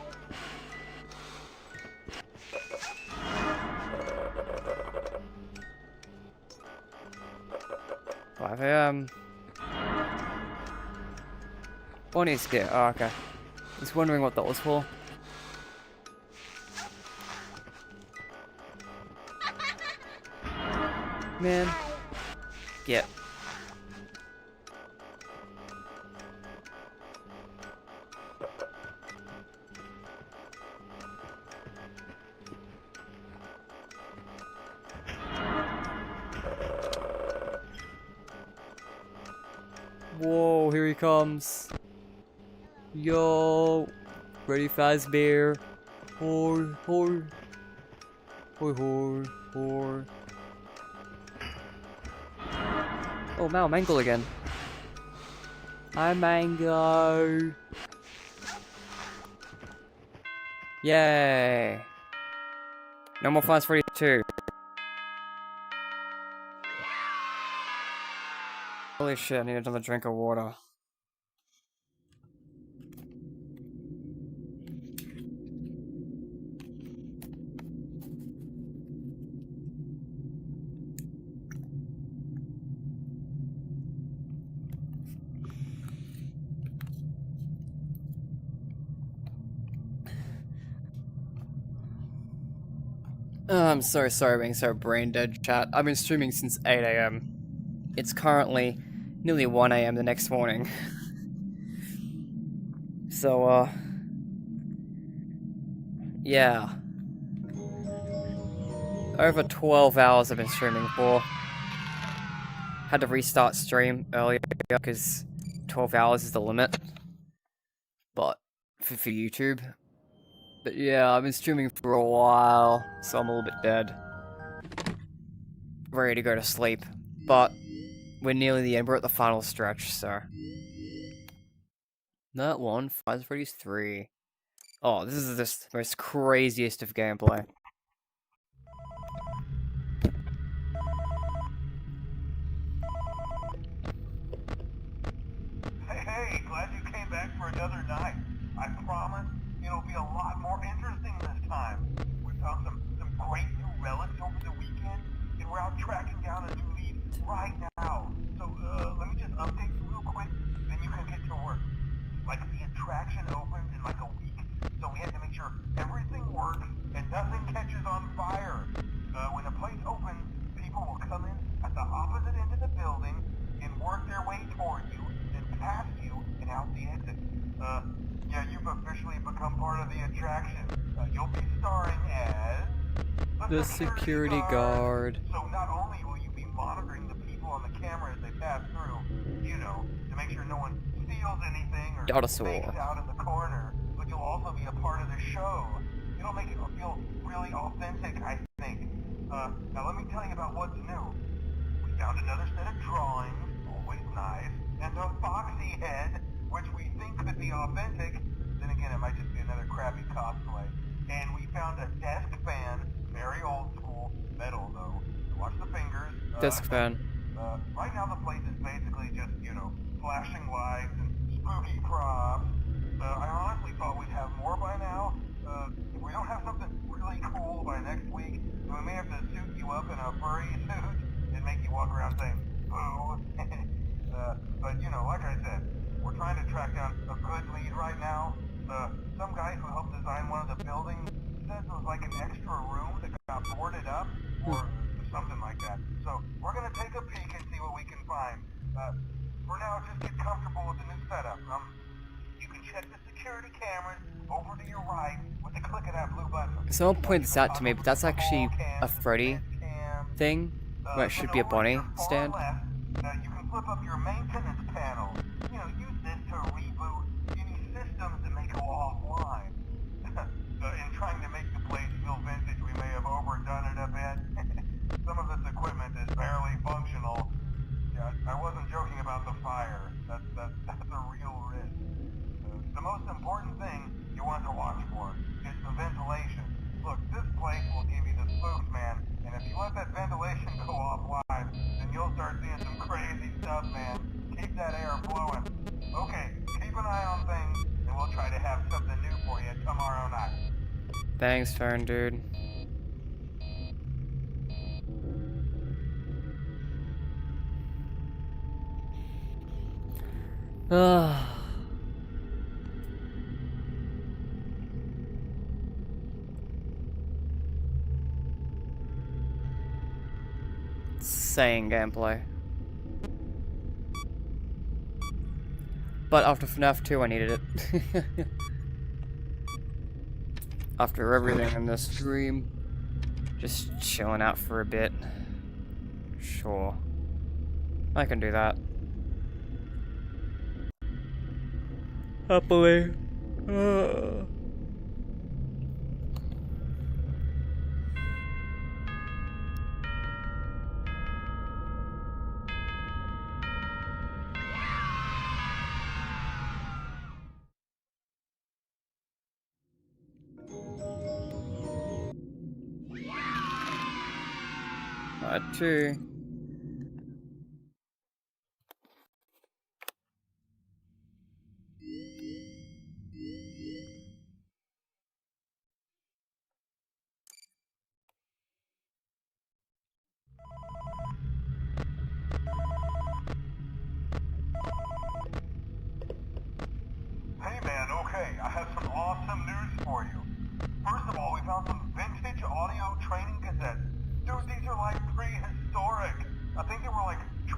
5 AM. Bonnie's here. Oh, okay. I was wondering what that was for. Man. Get. Whoa, here he comes. Yo, ready Fazbear. Hor, hor. Hor, hor, hor. Oh, Mal, Mangle again. Hi, Mango. Yay. No more Fast Freddy 2. Holy shit, I need another drink of water. I'm so sorry being so brain dead, chat. I've been streaming since 8 AM. It's currently nearly 1 AM the next morning. So, yeah. Over 12 hours I've been streaming for. Had to restart stream earlier because 12 hours is the limit. But, for YouTube. But yeah, I've been streaming for a while, so I'm a little bit dead. Ready to go to sleep. But, we're nearly the end, we're at the final stretch, so. That one, Freddy's 3. Oh, this is the most craziest of gameplay. Hey, glad you came back for another night. I promise it'll be a lot more interesting this time. We found some great new relics over the weekend, and we're out tracking down a new lead right now. So, let me just update you real quick, then you can get to work. Like, the attraction opens in like a week, so we have to make sure everything works and nothing catches on fire. When the place opens, people will come in at the opposite end of the building and work their way toward you, then past you and out the exit. Yeah, you've officially become part of the attraction. You'll be starring as The security guard. So not only will you be monitoring the people on the camera as they pass through, you know, to make sure no one steals anything or fakes out in the corner, but you'll also be a part of the show. It'll make it feel really authentic, I think. Now let me tell you about what's new. We found another set of drawings, always nice, and a foxy head, which we think could be authentic. Then again, it might just be another crappy cosplay. And we found a desk fan, very old school, metal though. So watch the fingers. Desk fan. Right now the place is basically just, you know, flashing lights and spooky props. I honestly thought we'd have more by now. If we don't have something really cool by next week, then we may have to suit you up in a furry suit and make you walk around saying, boo. But, you know, like I said, we're trying to track down a good lead right now. Some guy who helped design one of the buildings says it was like an extra room that got boarded up, or something like that. So, we're gonna take a peek and see what we can find. For now, just get comfortable with the new setup. You can check the security cameras over to your right with the click of that blue button. Someone pointed this out to me, but that's actually a Freddy thing, where it should be a Bonnie stand. You can flip up your maintenance panel. You know, use this to reboot any systems that may go offline. In trying to make the place feel vintage, we may have overdone it a bit. Some of this equipment is barely functional. Yeah, I wasn't joking about the fire. That's a real risk. The most important thing you want to watch for is the ventilation. Look, this place will give you the spooks, man. And if you let that ventilation go offline, then you'll start seeing some crazy stuff, man. Keep that air flowing. Okay, keep an eye on things, and we'll try to have something new for you tomorrow night. Thanks, Fern, dude. Insane gameplay. But after FNaF 2, I needed it. After everything in this stream, just chilling out for a bit. Sure. I can do that. Happily. Too. Hey man, okay, I have some awesome news for you. First of all, we found some vintage audio training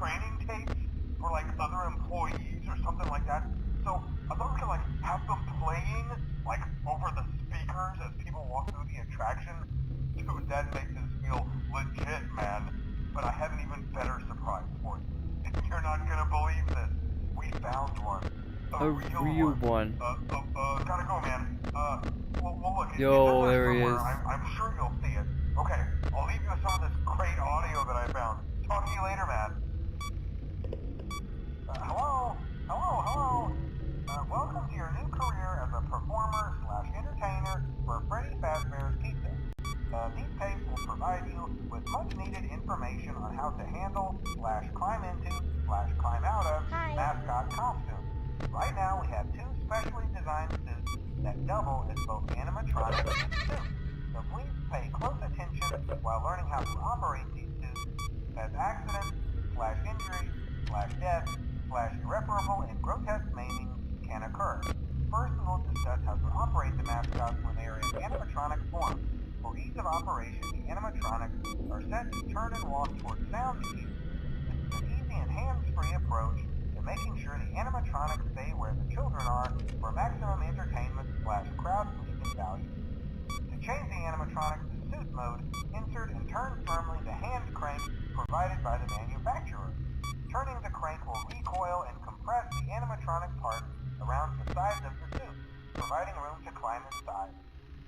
training tapes for like other employees or something like that. So I thought we could like have them playing like over the speakers as people walk through the attraction. Dude, that makes us feel legit, man. But I have an even better surprise for you. You're not gonna believe this. We found one. A real one. Gotta go, man. Well, look, Yo, it's in there he somewhere. is. I'm sure you'll see it. Okay, I'll leave you with some of this great audio that I found. Talk to you later, man. Hello? Welcome to your new career as a performer/entertainer for Freddy Fazbear's Pizza. These tapes will provide you with much-needed information on how to handle/climb into/climb out of Hi. mascot costumes. Right now, we have 2 specially designed suits that double as both animatronic and suits. So please pay close attention while learning how to operate these suits, as accidents/injury/death/irreparable and grotesque maiming can occur. First, we will discuss how to operate the mascots when they are in animatronic form. For ease of operation, the animatronics are set to turn and walk towards sound cues. This is an easy and hands-free approach to making sure the animatronics stay where the children are for maximum entertainment/crowd-pleasing value. To change the animatronics to suit mode, insert and turn firmly the hand crank provided by the manufacturer. Turning the crank will recoil and compress the animatronic parts around the sides of the suit, providing room to climb inside.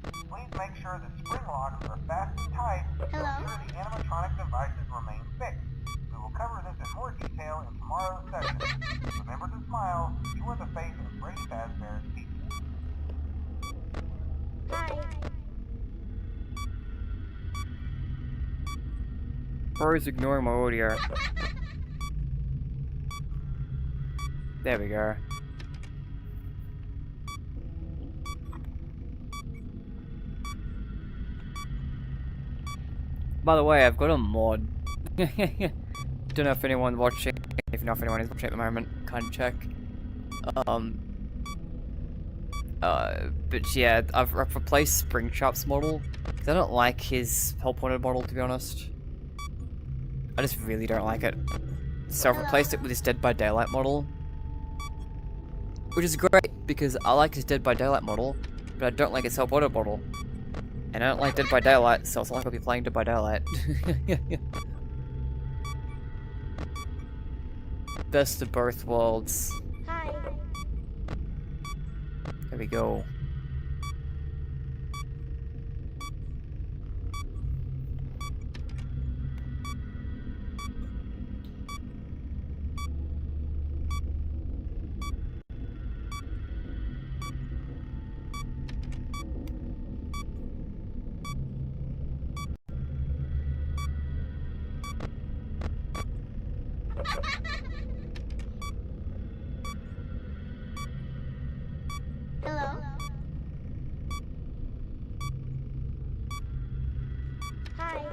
Please make sure the spring locks are fast and tight to ensure the animatronic devices remain fixed. We will cover this in more detail in tomorrow's session. Remember to smile. You are the face of Freddy Fazbear's Pizza. Hi. Bro's ignoring my audio. There we go. By the way, I've got a mod. Don't know if anyone's watching. If not, if anyone is watching at the moment, can't check. But yeah, I've replaced Spring Sharp's model because I don't like his whole-pointed model, to be honest. I just really don't like it. So I've replaced it with his Dead by Daylight model, which is great because I like his Dead by Daylight model, but I don't like his whole-pointed model. And I don't like Dead by Daylight, so it's not like I'll be playing Dead by Daylight. Best of both worlds. Hi. There we go. Hello. Hi.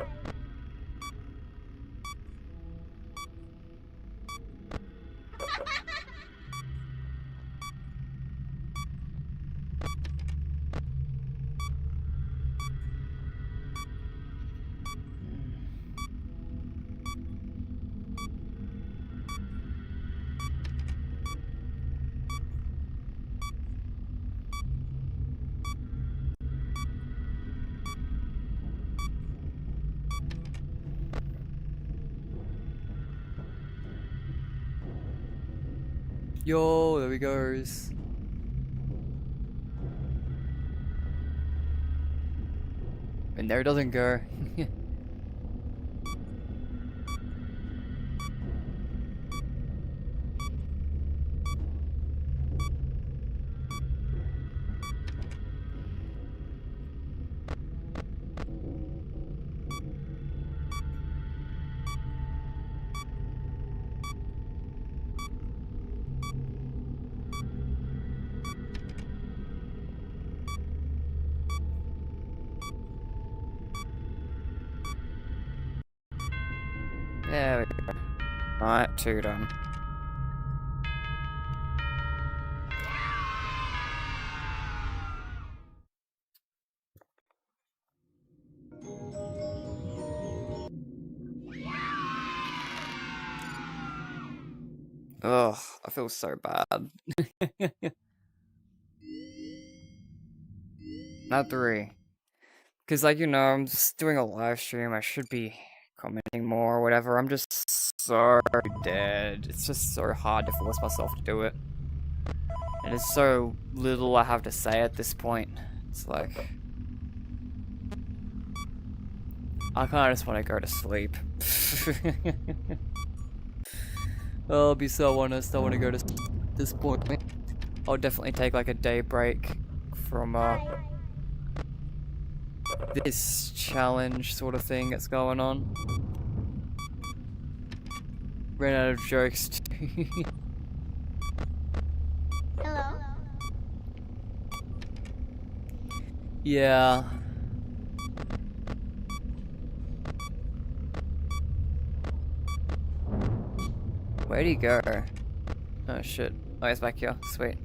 Yo, there he goes. And there it doesn't go. There we go. Alright, 2 done. Ugh, I feel so bad. Not 3. Because, like, you know, I'm just doing a live stream. I should be commenting more or whatever. I'm just so dead. It's just so hard to force myself to do it. And there's so little I have to say at this point. It's like... I kinda just want to go to sleep. I'll be so honest, I want to go to sleep at this point. I'll definitely take like a day break from this challenge sort of thing that's going on. Ran out of jokes too. Hello? Yeah. Where'd he go? Oh shit. Oh, he's back here. Sweet.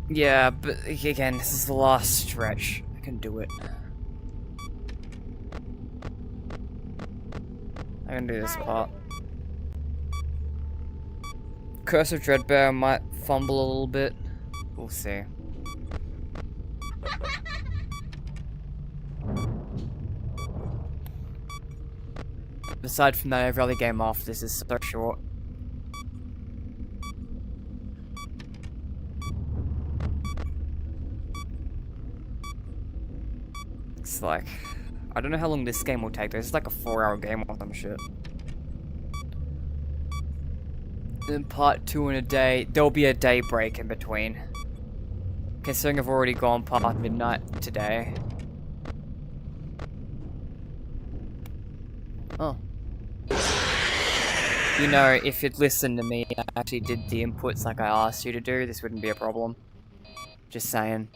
Yeah, but again, this is the last stretch. I can do it. I can do this part. Curse of Dreadbear might fumble a little bit. We'll see. Aside from that, every other game after this is so short. It's like... I don't know how long this game will take. This is like a 4-hour game or some shit. Then part 2 in a day. There'll be a day break in between. Considering I've already gone past midnight today. Oh. You know, if you'd listened to me, I actually did the inputs like I asked you to do, this wouldn't be a problem. Just saying.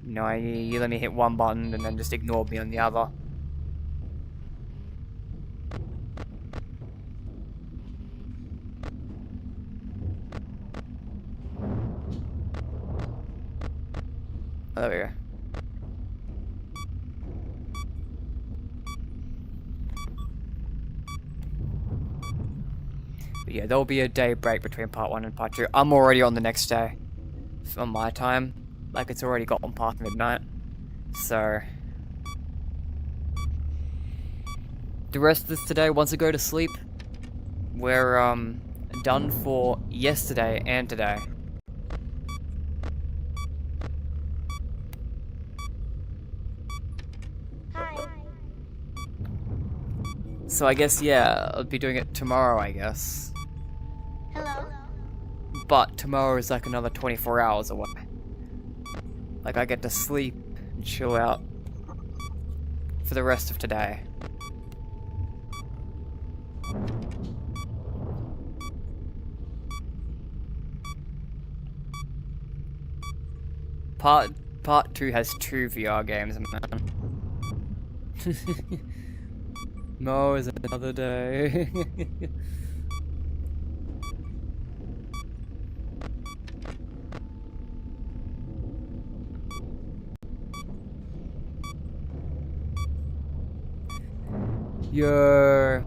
You know, you let me hit one button and then just ignored me on the other. Oh, there we go. But yeah, there'll be a day break between part 1 and part 2. I'm already on the next day. On my time. Like, it's already gotten past midnight. So... the rest of this today, once I go to sleep, we're, done for yesterday and today. Hi. So I guess, yeah, I'll be doing it tomorrow, I guess. Hello? But tomorrow is like another 24 hours away. Like, I get to sleep and chill out for the rest of today. Part 2 has 2 VR games, man. No is another day. Yo.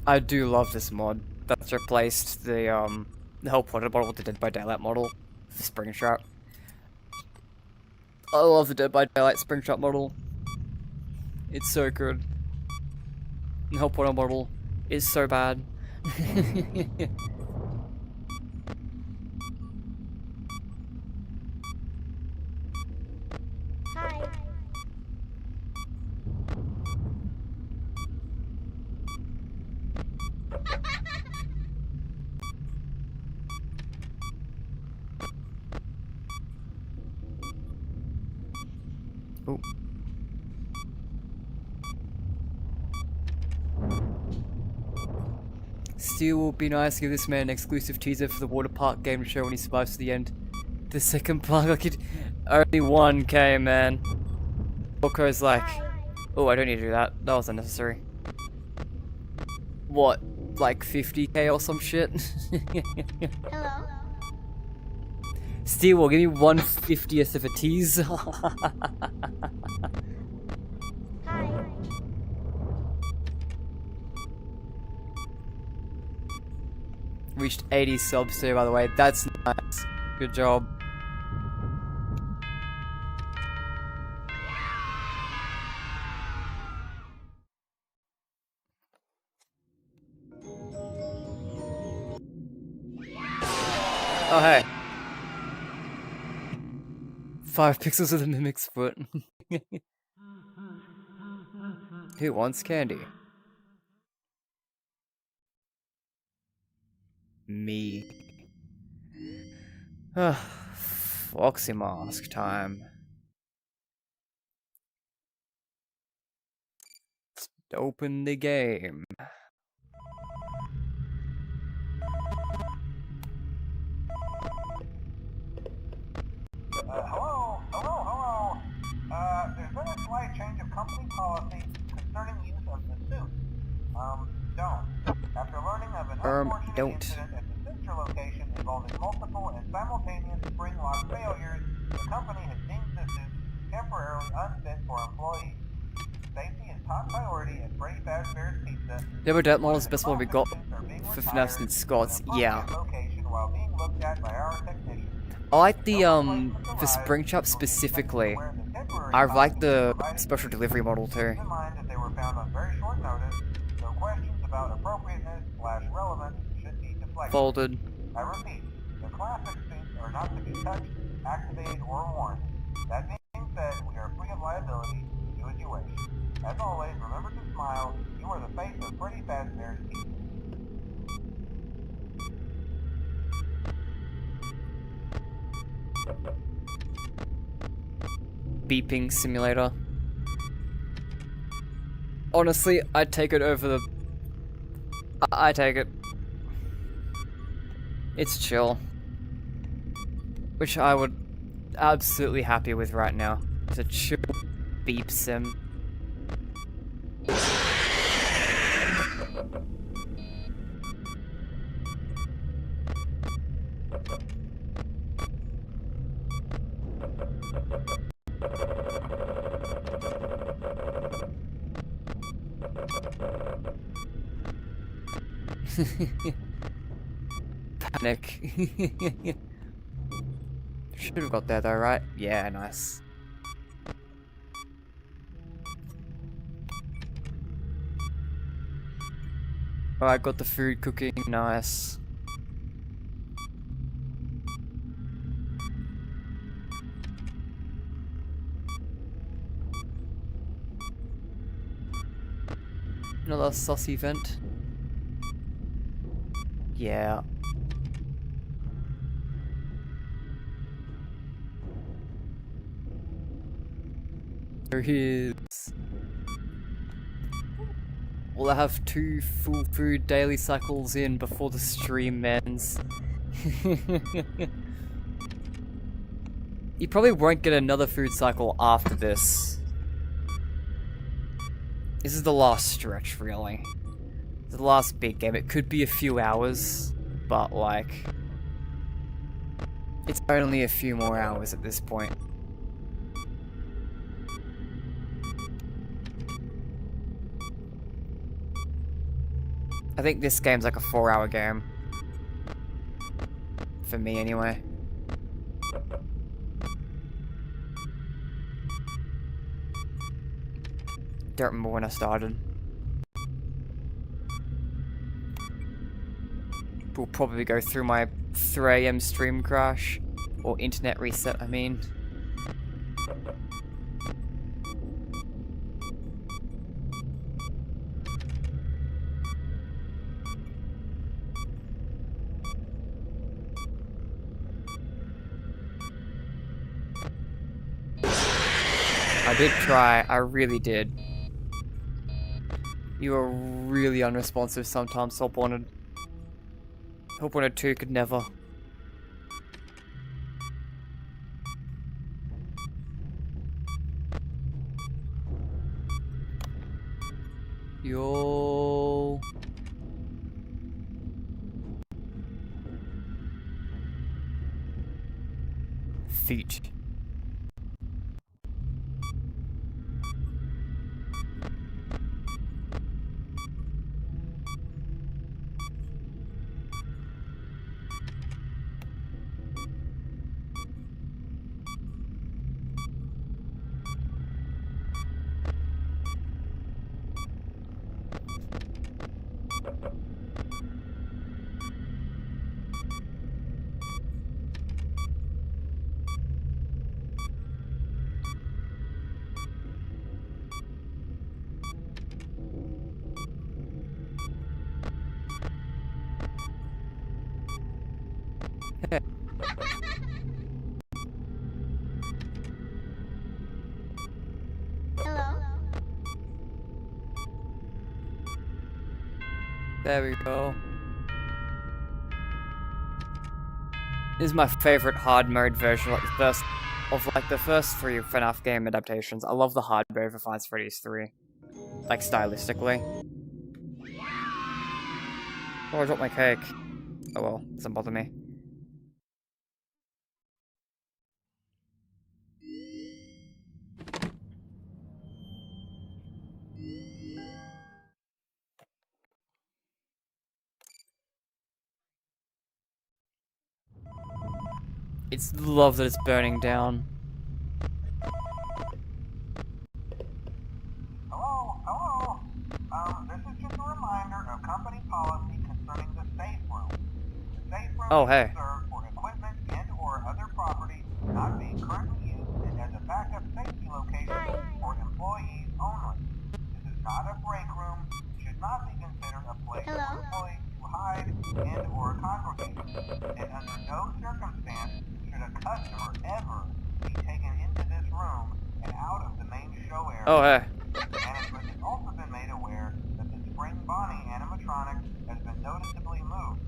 I do love this mod. That's replaced the whole product model with the Dead by Daylight model for Springtrap. I love the Dead by Daylight Springtrap model. It's so good. The whole product model is so bad. Hi. Oh. Still will be nice to give this man an exclusive teaser for the water park game to show when he survives to the end. The second part, like it only 1k, man. Wilco's like, oh, I don't need to do that. That was unnecessary. What, like 50k or some shit? Hello? Steel will give me 1/50th of a tease. Hi. Reached 80 subs today, by the way. That's nice. Good job. Oh, hey. 5 pixels of the mimic's foot. Who wants candy? Me. Foxy mask time. Let's open the game. Hello. There's been a slight change of company policy concerning use of the suit. Don't. After learning of an unfortunate Don't. incident at the sister location involving multiple and simultaneous spring lock failures, the company has deemed the suit temporarily unfit for employees. Safety is top priority at Freddy Fazbear's Pizza. The other dirt model is the best one we got for FNaF since Scott's. Yeah. While being looked at by our technicians. I like the, for Springtrap specifically. I like the special delivery model too. Keep in mind that they were found on very short notice, so questions about appropriateness/relevance should be deflected. Folded. I repeat, the classic suits are not to be touched, activated, or worn. That being said, we are free of liability. Do as you wish. As always, remember to smile. You are the face of Freddy Fazbear's Pizza. Beeping simulator. Honestly, I'd take it over the... I take it. It's chill. Which I would absolutely happy with right now. It's a chill beep sim. Panic. Should have got there though, right? Yeah, nice. Alright, got the food cooking, nice. Another sauce event. Yeah. There he is. Will I have 2 full food daily cycles in before the stream ends? You probably won't get another food cycle after this. This is the last stretch, really. The last big game. It could be a few hours, but like... it's only a few more hours at this point. I think this game's like a 4-hour game. For me, anyway. Don't remember when I started. We'll probably go through my 3 AM stream crash. Or internet reset, I mean. I did try, I really did. You were really unresponsive sometimes, Help Wanted. Help Wanted 2 could never. Yo. feet. Hello? There we go. This is my favorite hard mode version, like the first three FNaF game adaptations. I love the hard mode for Five Nights at Freddy's 3. Like, stylistically. Oh, I dropped my cake. Oh well, doesn't bother me. It's love that it's burning down. Hello? This is just a reminder of company policy concerning the safe room. The safe room Oh, is hey. reserved for equipment and/or other property not being currently used and as a backup safety location for employees only. This is not a break room, should not be considered a place for employees to hide and/or congregate. And under no circumstance should a customer ever be taken into this room and out of the main show area. Oh, hey. Management has also been made aware that the Spring Bonnie animatronic has been noticeably moved.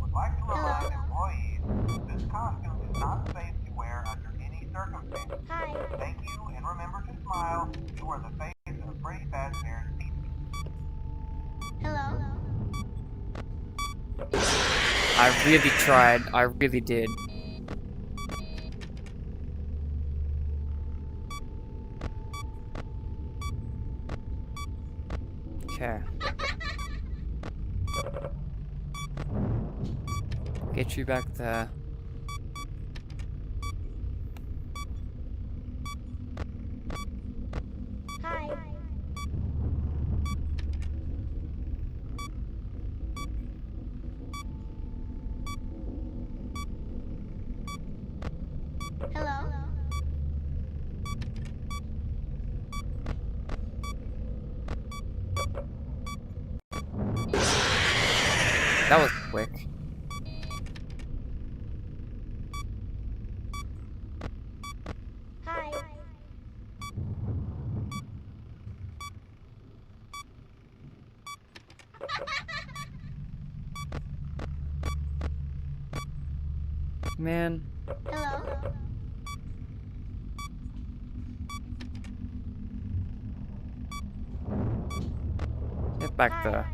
Would like to remind employees this costume is not safe to wear under any circumstance. Hi. Thank you, and remember to smile. You are the face of Freddy Fazbear's pizza. Hello? I really tried. I really did. Okay. Get you back there. Hi. Hello? That was quick. Hi. Man. Hello? Get back there.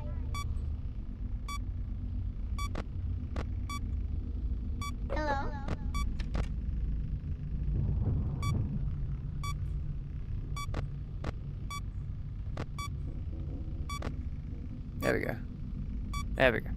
Hello? There we go. There we go.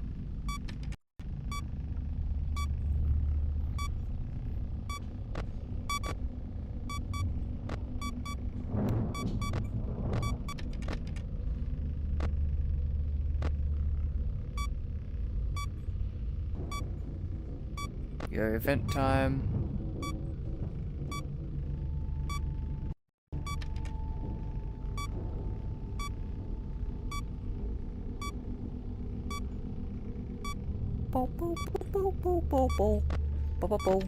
Your event time. Bo bo bo bo bo bo bo bo bo.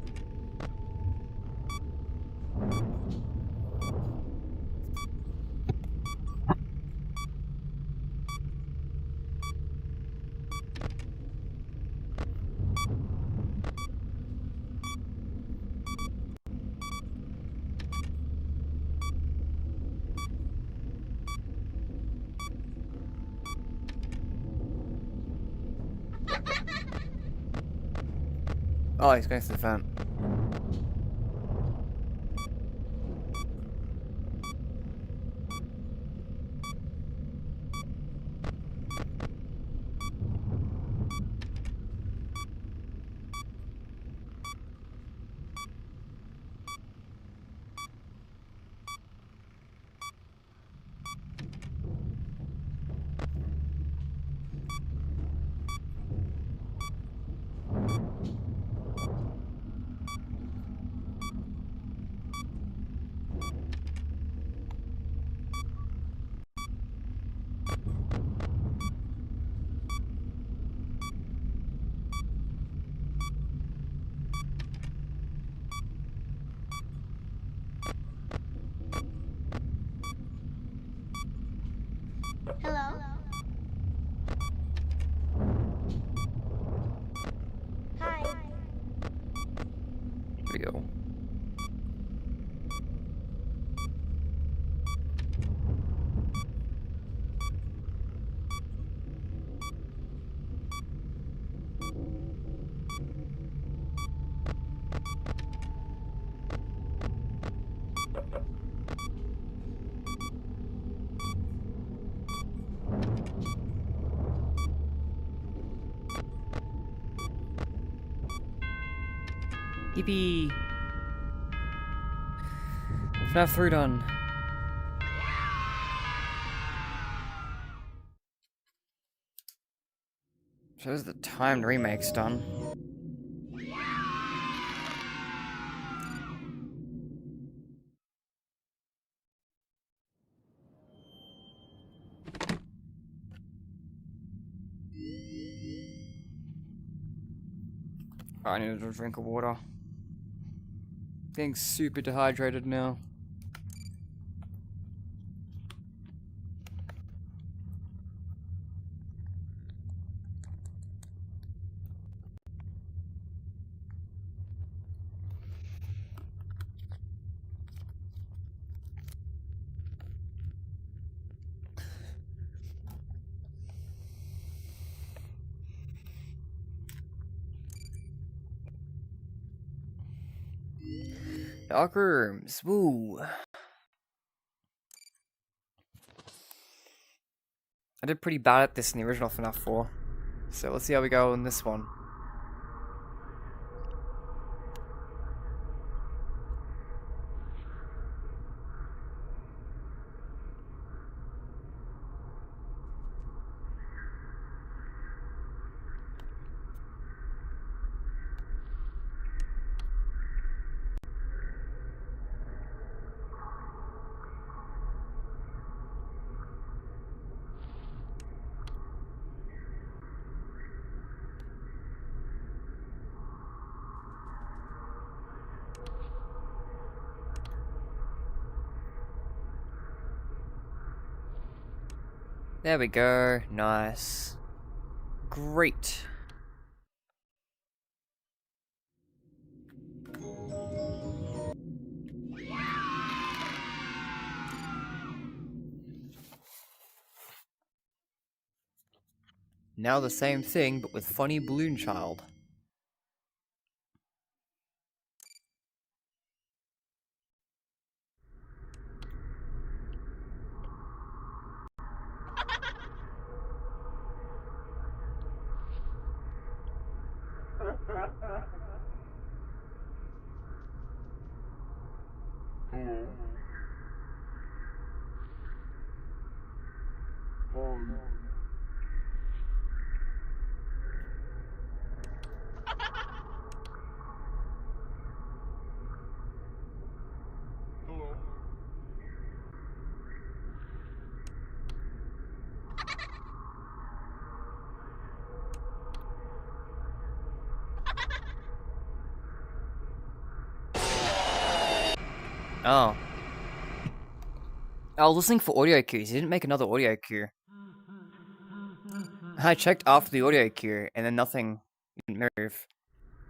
Oh, he's going to the vent. Yippee! FNaF 3 done. Shows the timed remake's done. I need a drink of water. Getting super dehydrated now. Dark rooms, woo! I did pretty bad at this in the original FNaF 4. So let's see how we go in this one. There we go, nice. Great. Now the same thing, but with funny balloon child. Oh. I was listening for audio cues. He didn't make another audio cue. I checked after the audio cue, and then nothing didn't move.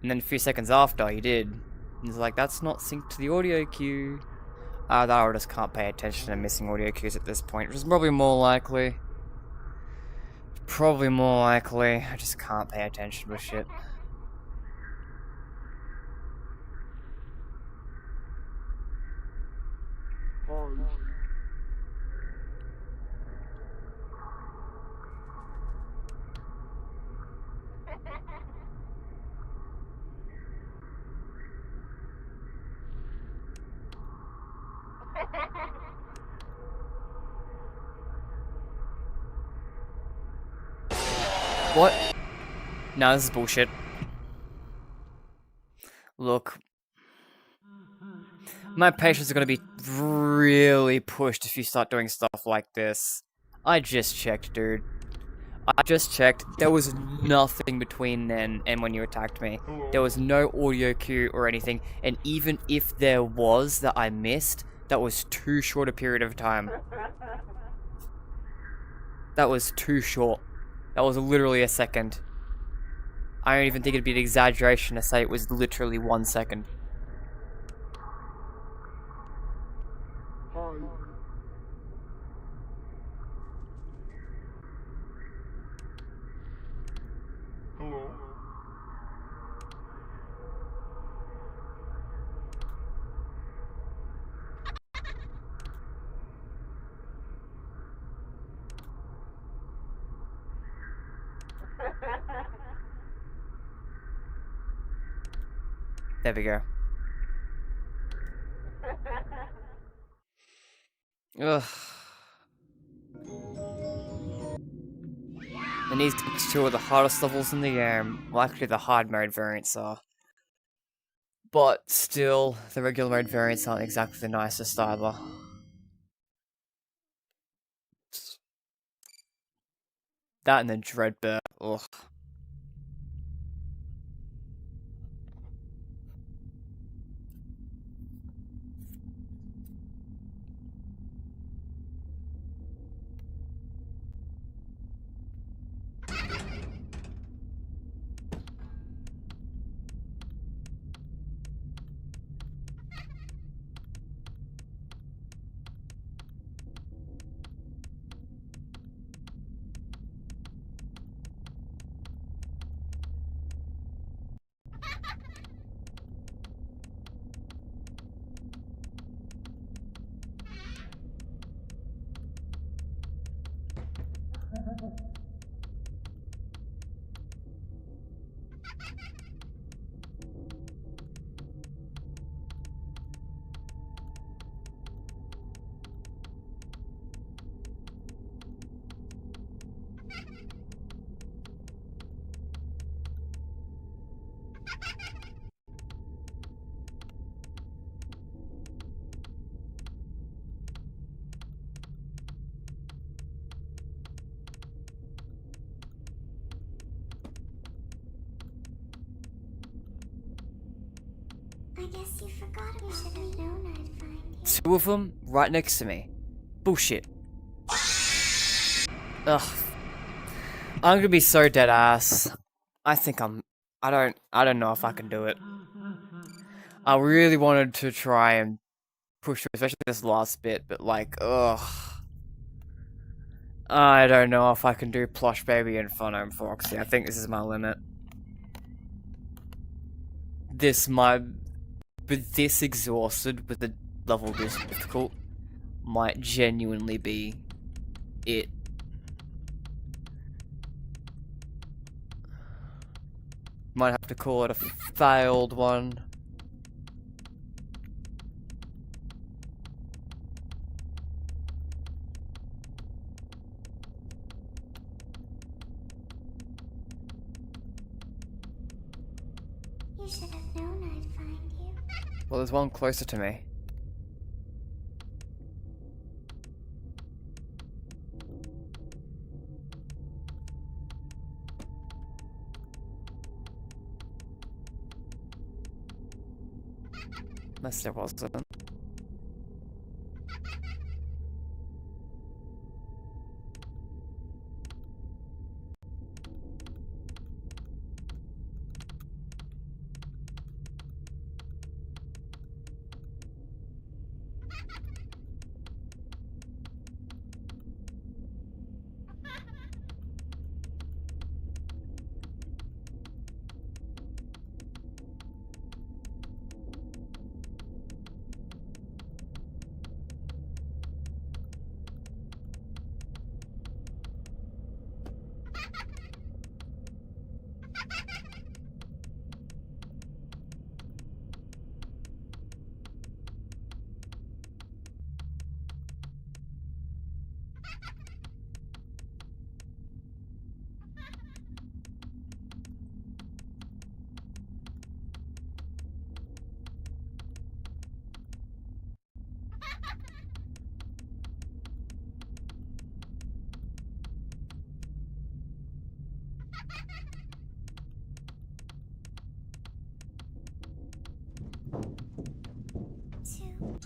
And then a few seconds after, he did. And he's like, that's not synced to the audio cue. That I just can't pay attention to missing audio cues at this point, which is probably more likely. Probably more likely. I just can't pay attention to shit. What? No, this is bullshit. Look. My patience is gonna be really pushed if you start doing stuff like this. I just checked, dude. I just checked. There was nothing between then and when you attacked me. There was no audio cue or anything, and even if there was that I missed, that was too short a period of time. That was too short. That was literally a second. I don't even think it'd be an exaggeration to say it was literally 1 second. There we go. Ugh. And these two are the hardest levels in the game. Well, actually, the hard mode variants are. But still, the regular mode variants aren't exactly the nicest either. That and the Dreadbear. Ugh. I guess you forgot about should have known I'd find you. Two of them right next to me. Bullshit. Ugh. I'm gonna be so dead ass. I don't know if I can do it. I really wanted to try and push through, especially this last bit, but like, ugh. I don't know if I can do Plush Baby and Fun Home Foxy. I think this is my limit. But this exhausted with the level this difficult might genuinely be it. Might have to call it a failed one. You should have known I'd find you. Well, there's one closer to me. Unless there wasn't. Two, one.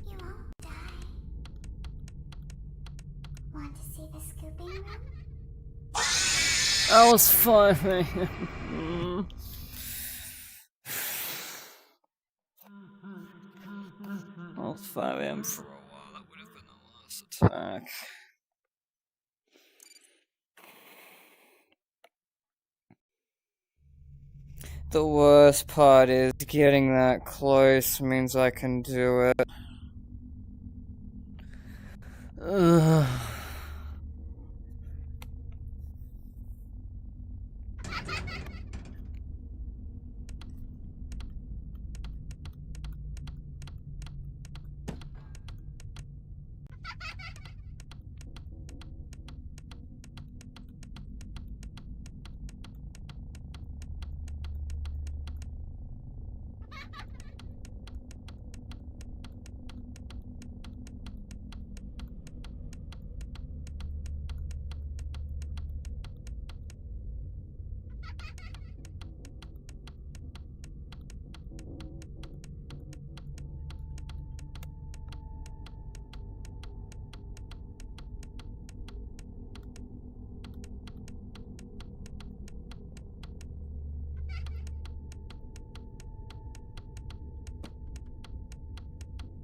You won't die. Want to see I was 5 a.m. I was 5 a.m. for a while. That would have been the last attack. The worst part is getting that close means I can do it. Ugh.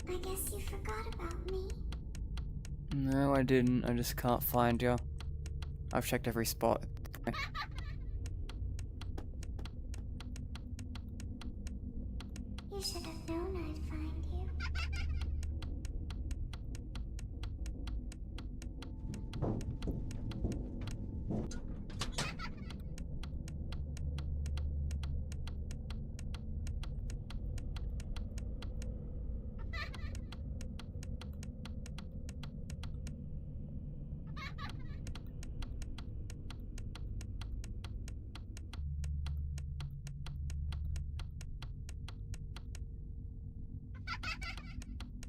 I guess you forgot about me. No, I didn't. I just can't find you. I've checked every spot. You should have known I'd find you.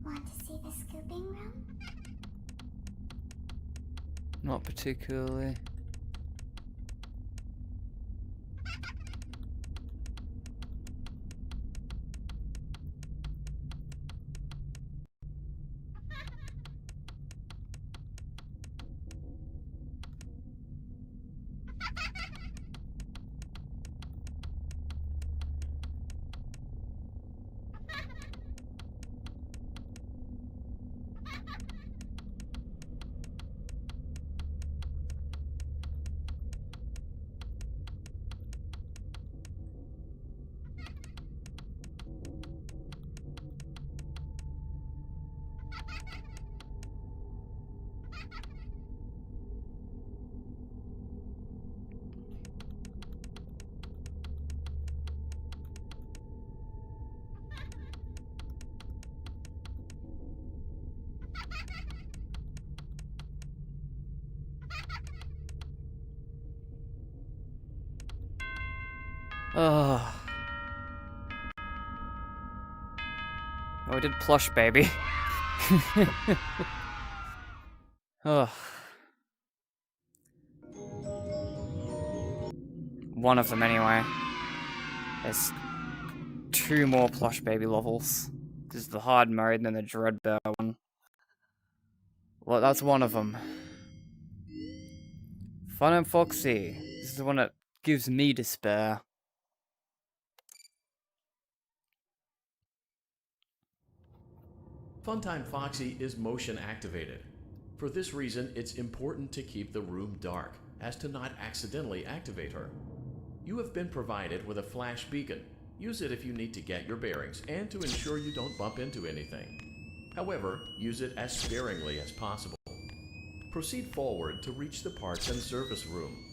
Want to see the scooping room? Not particularly. Oh, I did plush, baby. Oh. One of them, anyway. There's 2 more plush baby levels. There's the hard mode and then the Dreadbear one. Well, that's one of them. Fun and Foxy. This is the one that gives me despair. Funtime Foxy is motion activated. For this reason, it's important to keep the room dark, as to not accidentally activate her. You have been provided with a flash beacon. Use it if you need to get your bearings and to ensure you don't bump into anything. However, use it as sparingly as possible. Proceed forward to reach the parts and service room.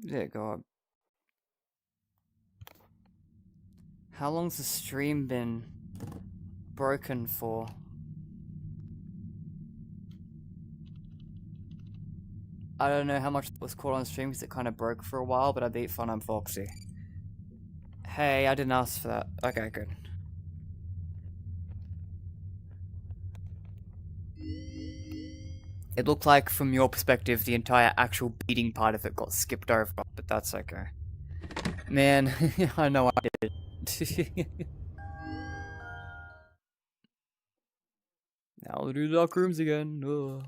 Dear God. How long's the stream been broken for? I don't know how much was caught on stream because it kind of broke for a while, but I beat Fun I'm Foxy. Hey, I didn't ask for that. Okay, good. It looked like, from your perspective, the entire actual beating part of it got skipped over, but that's okay. Man, I know I did. Now we'll do the dark rooms again. Ugh.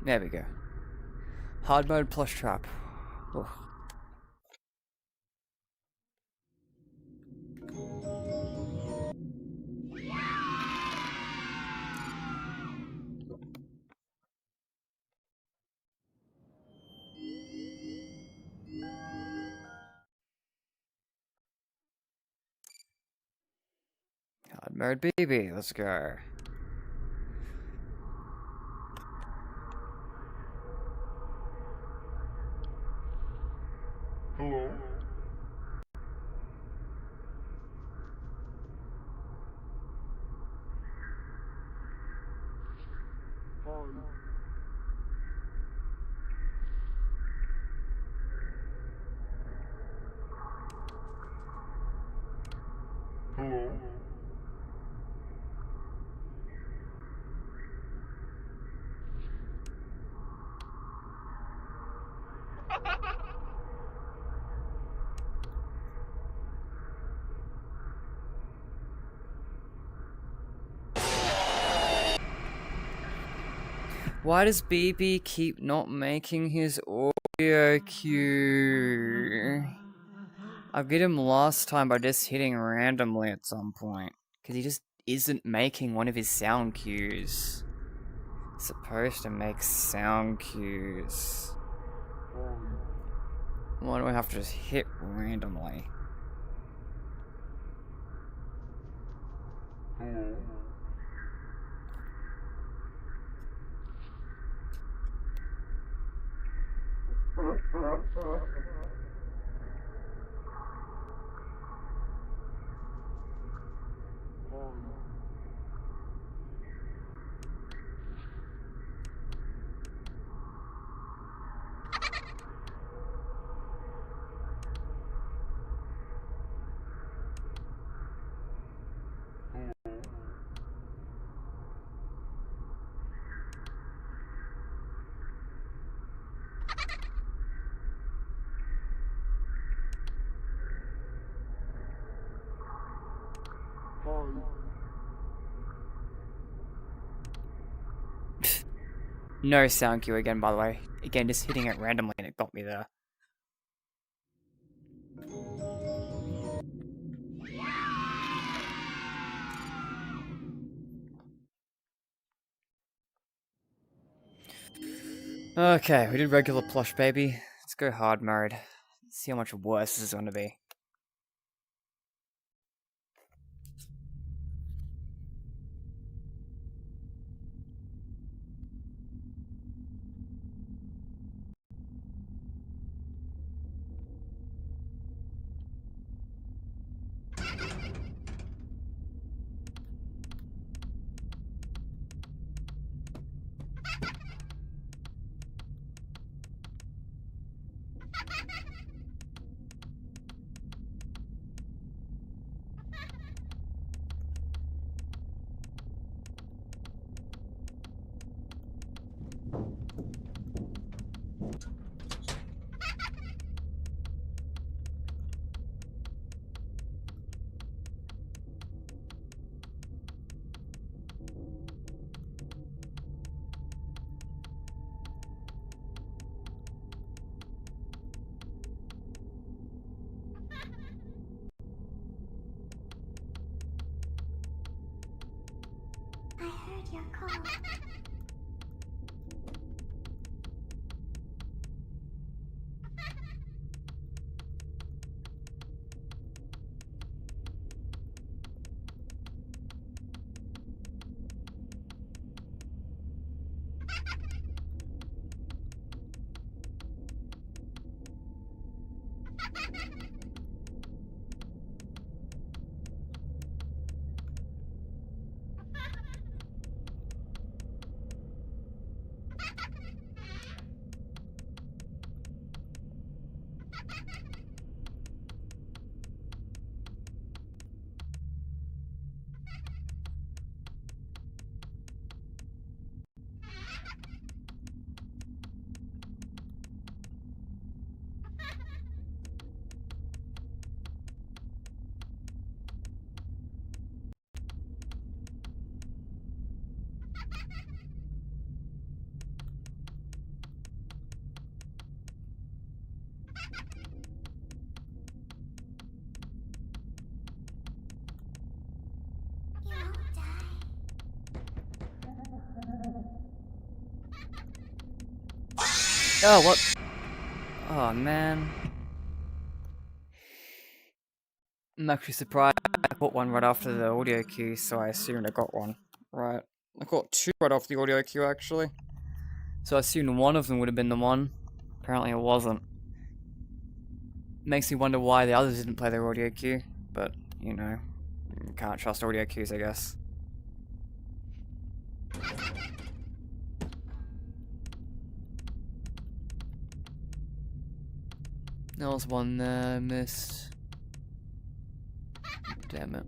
There we go. Hard mode plus trap. Ugh. Hard mode BB, let's go. Hello? Hello? Why does BB keep not making his audio cue? I beat him last time by just hitting randomly at some point. Because he just isn't making one of his sound cues. He's supposed to make sound cues. Why do I have to just hit randomly? Hello? No sound cue again, by the way. Again, just hitting it randomly and it got me there. Okay, we did regular plush, baby. Let's go hard mode. See how much worse this is going to be. heard your call. You won't die. Oh, what? Oh, man. I'm actually surprised I got one right after the audio cue, so I assumed I got one. Right. I got two right off the audio cue, actually. So I assumed one of them would have been the one. Apparently it wasn't. Makes me wonder why the others didn't play their audio cue, but, you know, can't trust audio cues, I guess. There was one there, missed. Damn it.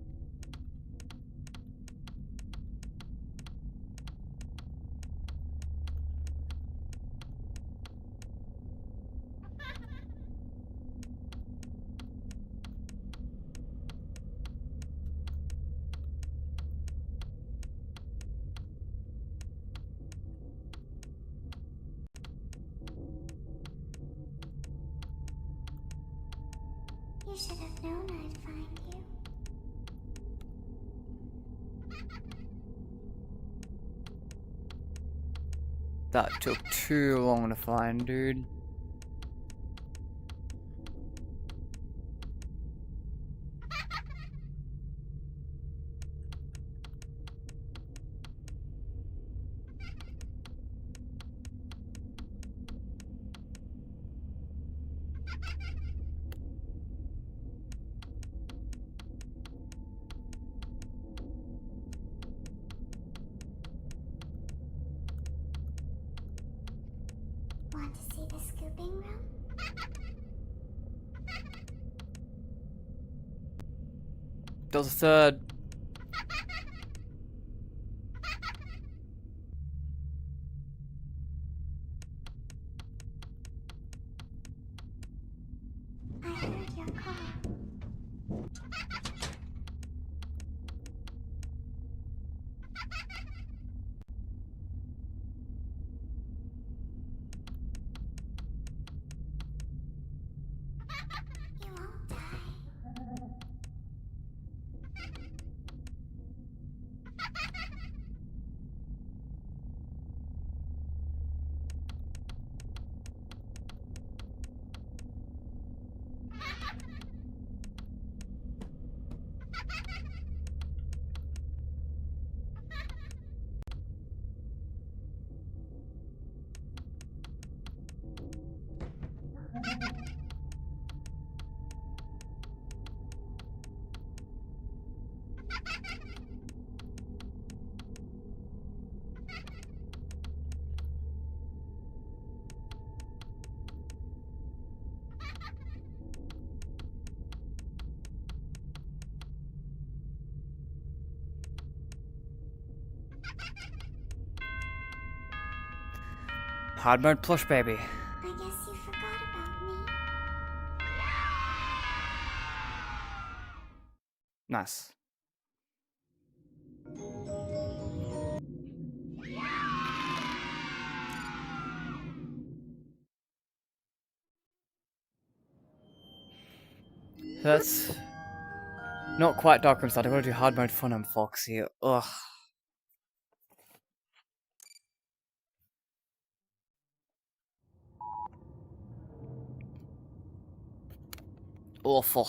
You should have known I'd find you. That took too long to find, dude. Want to see the scooping room? There was a third. I heard your call. You won't die. Hard mode plush, baby. I guess you forgot about me. Nice. That's not quite Dark Room Start. I gotta do hard mode fun and Foxy. Ugh. awful.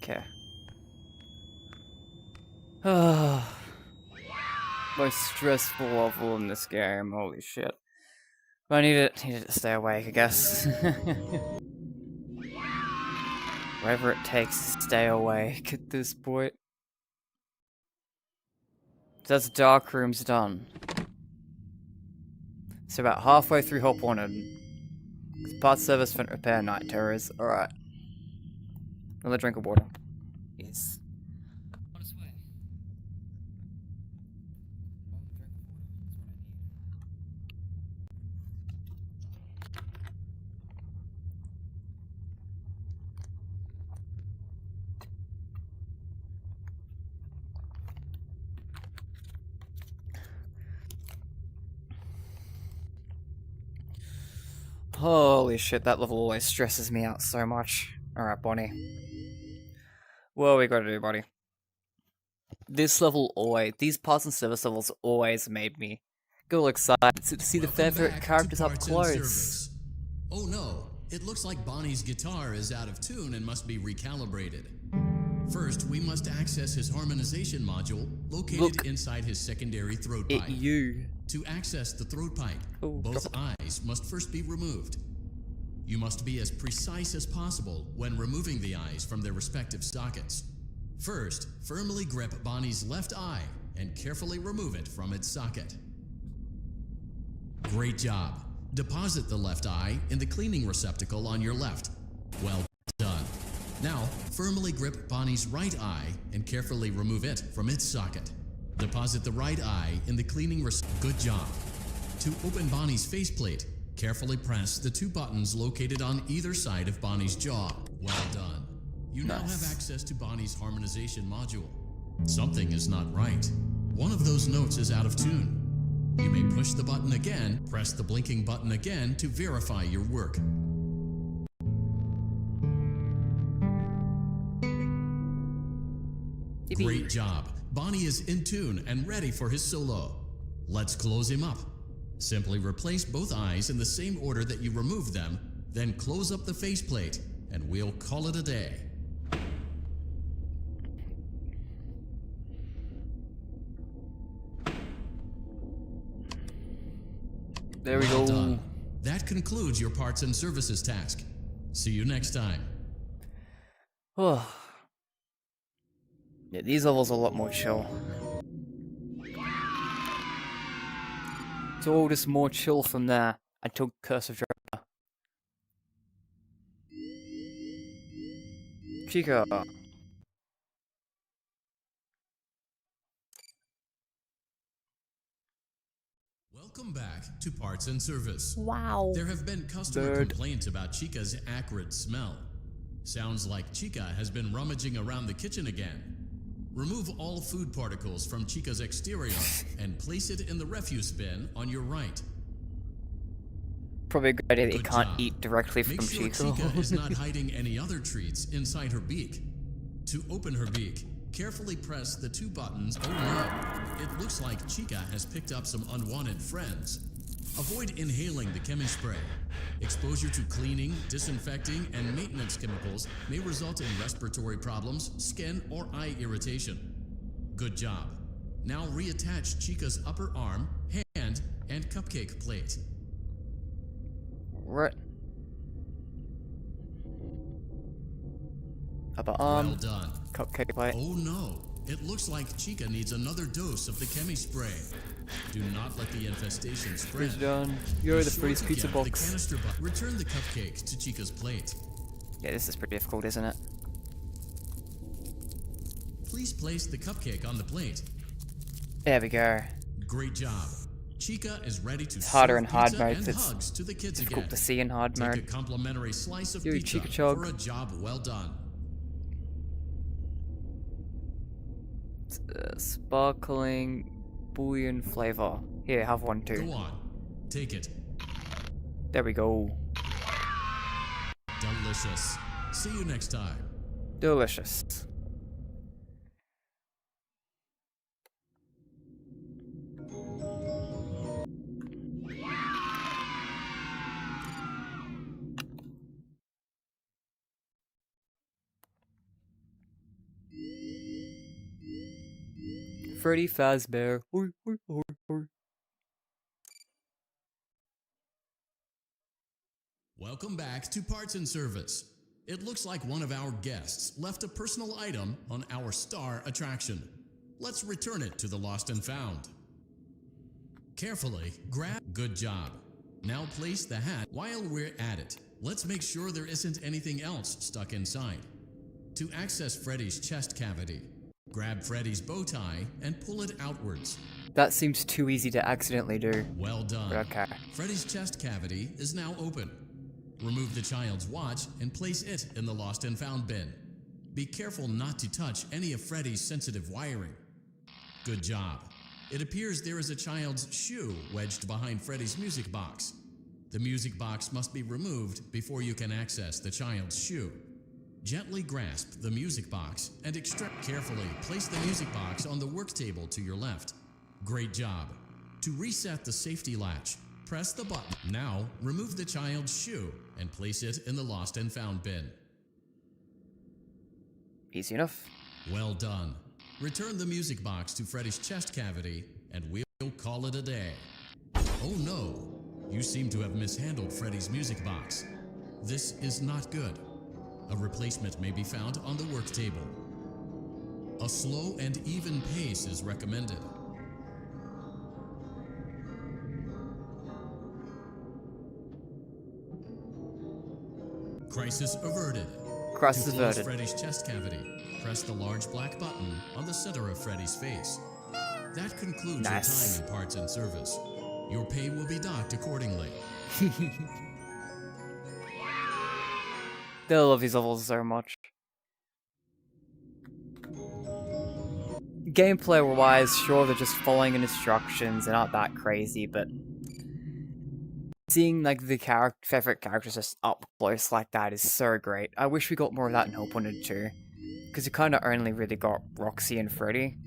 Okay. Most stressful level in this game, holy shit. But I needed to stay awake, I guess. Whatever it takes to stay awake at this point. So that's dark room's done. So about halfway through Hop Wanted. Parts service, vent repair, night terrors. Alright. Another drink of water. Yes. On its way. Holy shit, that level always stresses me out so much. Alright, Bonnie. What we gotta do, buddy? This level always, these parts and service levels always made me go excited to see the favorite characters up close. Oh no, it looks like Bonnie's guitar is out of tune and must be recalibrated. First, we must access his harmonization module located inside his secondary throat pipe. To access the throat pipe, both eyes must first be removed. You must be as precise as possible when removing the eyes from their respective sockets. First, firmly grip Bonnie's left eye and carefully remove it from its socket. Great job. Deposit the left eye in the cleaning receptacle on your left. Well done. Now, firmly grip Bonnie's right eye and carefully remove it from its socket. Deposit the right eye in the cleaning Good job. To open Bonnie's faceplate, carefully press the two buttons located on either side of Bonnie's jaw. Well done. You now have access to Bonnie's harmonization module. Something is not right. One of those notes is out of tune. You may push the button again, press the blinking button again to verify your work. Great job. Bonnie is in tune and ready for his solo. Let's close him up. Simply replace both eyes in the same order that you removed them, then close up the faceplate and we'll call it a day. There we Well go. done. That concludes your parts and services task. See you next time. Oh. Yeah, these levels are a lot more chill. It's all just more chill from there until Curse of Dreadbear. Chica. Welcome back to Parts and Service. Wow. There have been customer Bird. complaints about Chica's acrid smell. Sounds like Chica has been rummaging around the kitchen again. Remove all food particles from Chica's exterior and place it in the refuse bin on your right. Probably a good idea that you Good can't job. eat directly Make from sure Chica. Chica is not hiding any other treats inside her beak. To open her beak, carefully press the two buttons. Oh no, it looks like Chica has picked up some unwanted friends. Avoid inhaling the chemi spray. Exposure to cleaning, disinfecting, and maintenance chemicals may result in respiratory problems, skin, or eye irritation. Good job. Now reattach Chica's upper arm, hand, and cupcake plate. Right. Upper Well arm. done. Cupcake plate. Oh no, it looks like Chica needs another dose of the chemi spray. Do not let the infestation spread. Fridge done. You're Be the sure Freddy's to pizza get box. The canister return the cupcake to Chica's plate. Yeah, this is pretty difficult, isn't it? Please place the cupcake on the plate. There we go. Great job. Chica is ready to It's harder serve in hard pizza mode. and It's hugs to the kids difficult again. to see in hard Take a mode. complimentary slice of Yo, pizza Chica Chug. for a job well done. Sparkling bouillon flavor. Here, have one too. Go on. Take it. There we go. Delicious. See you next time. Delicious. Freddy Fazbear. Oi, oi, oi, oi. Welcome back to Parts and Service. It looks like one of our guests left a personal item on our star attraction. Let's return it to the Lost and Found. Carefully grab. Good job. Now place the hat. While we're at it, let's make sure there isn't anything else stuck inside. To access Freddy's chest cavity, grab Freddy's bow tie and pull it outwards. That seems too easy to accidentally do. Well done. Okay. Freddy's chest cavity is now open. Remove the child's watch and place it in the Lost and Found bin. Be careful not to touch any of Freddy's sensitive wiring. Good job. It appears there is a child's shoe wedged behind Freddy's music box. The music box must be removed before you can access the child's shoe. Gently grasp the music box and extract. Carefully place the music box on the work table to your left. Great job. To reset the safety latch, press the button. Now, remove the child's shoe and place it in the Lost and Found bin. Easy enough. Well done. Return the music box to Freddy's chest cavity, and we'll call it a day. Oh no! You seem to have mishandled Freddy's music box. This is not good. A replacement may be found on the work table. A slow and even pace is recommended. Crisis averted. Crisis To close averted. Freddy's chest cavity, press the large black button on the center of Freddy's face. That concludes Nice. your time in parts and service. Your pay will be docked accordingly. They love these levels so much. Gameplay wise, sure, they're just following instructions, they're not that crazy, but seeing like the favorite characters just up close like that is so great. I wish we got more of that in Hope Wanted 2, because you kind of only really got Roxy and Freddy.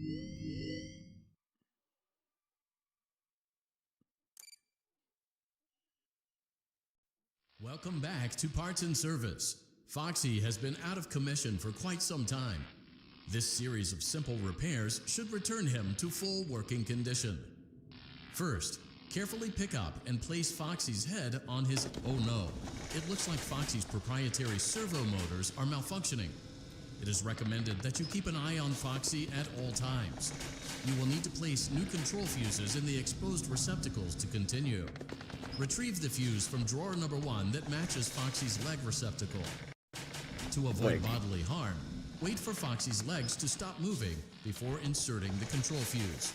Welcome back to Parts and Service. Foxy has been out of commission for quite some time. This series of simple repairs should return him to full working condition. First, carefully pick up and place Foxy's head on his... Oh no, it looks like Foxy's proprietary servo motors are malfunctioning. It is recommended that you keep an eye on Foxy at all times. You will need to place new control fuses in the exposed receptacles to continue. Retrieve the fuse from drawer number 1 that matches Foxy's leg receptacle. To avoid bodily harm, wait for Foxy's legs to stop moving before inserting the control fuse.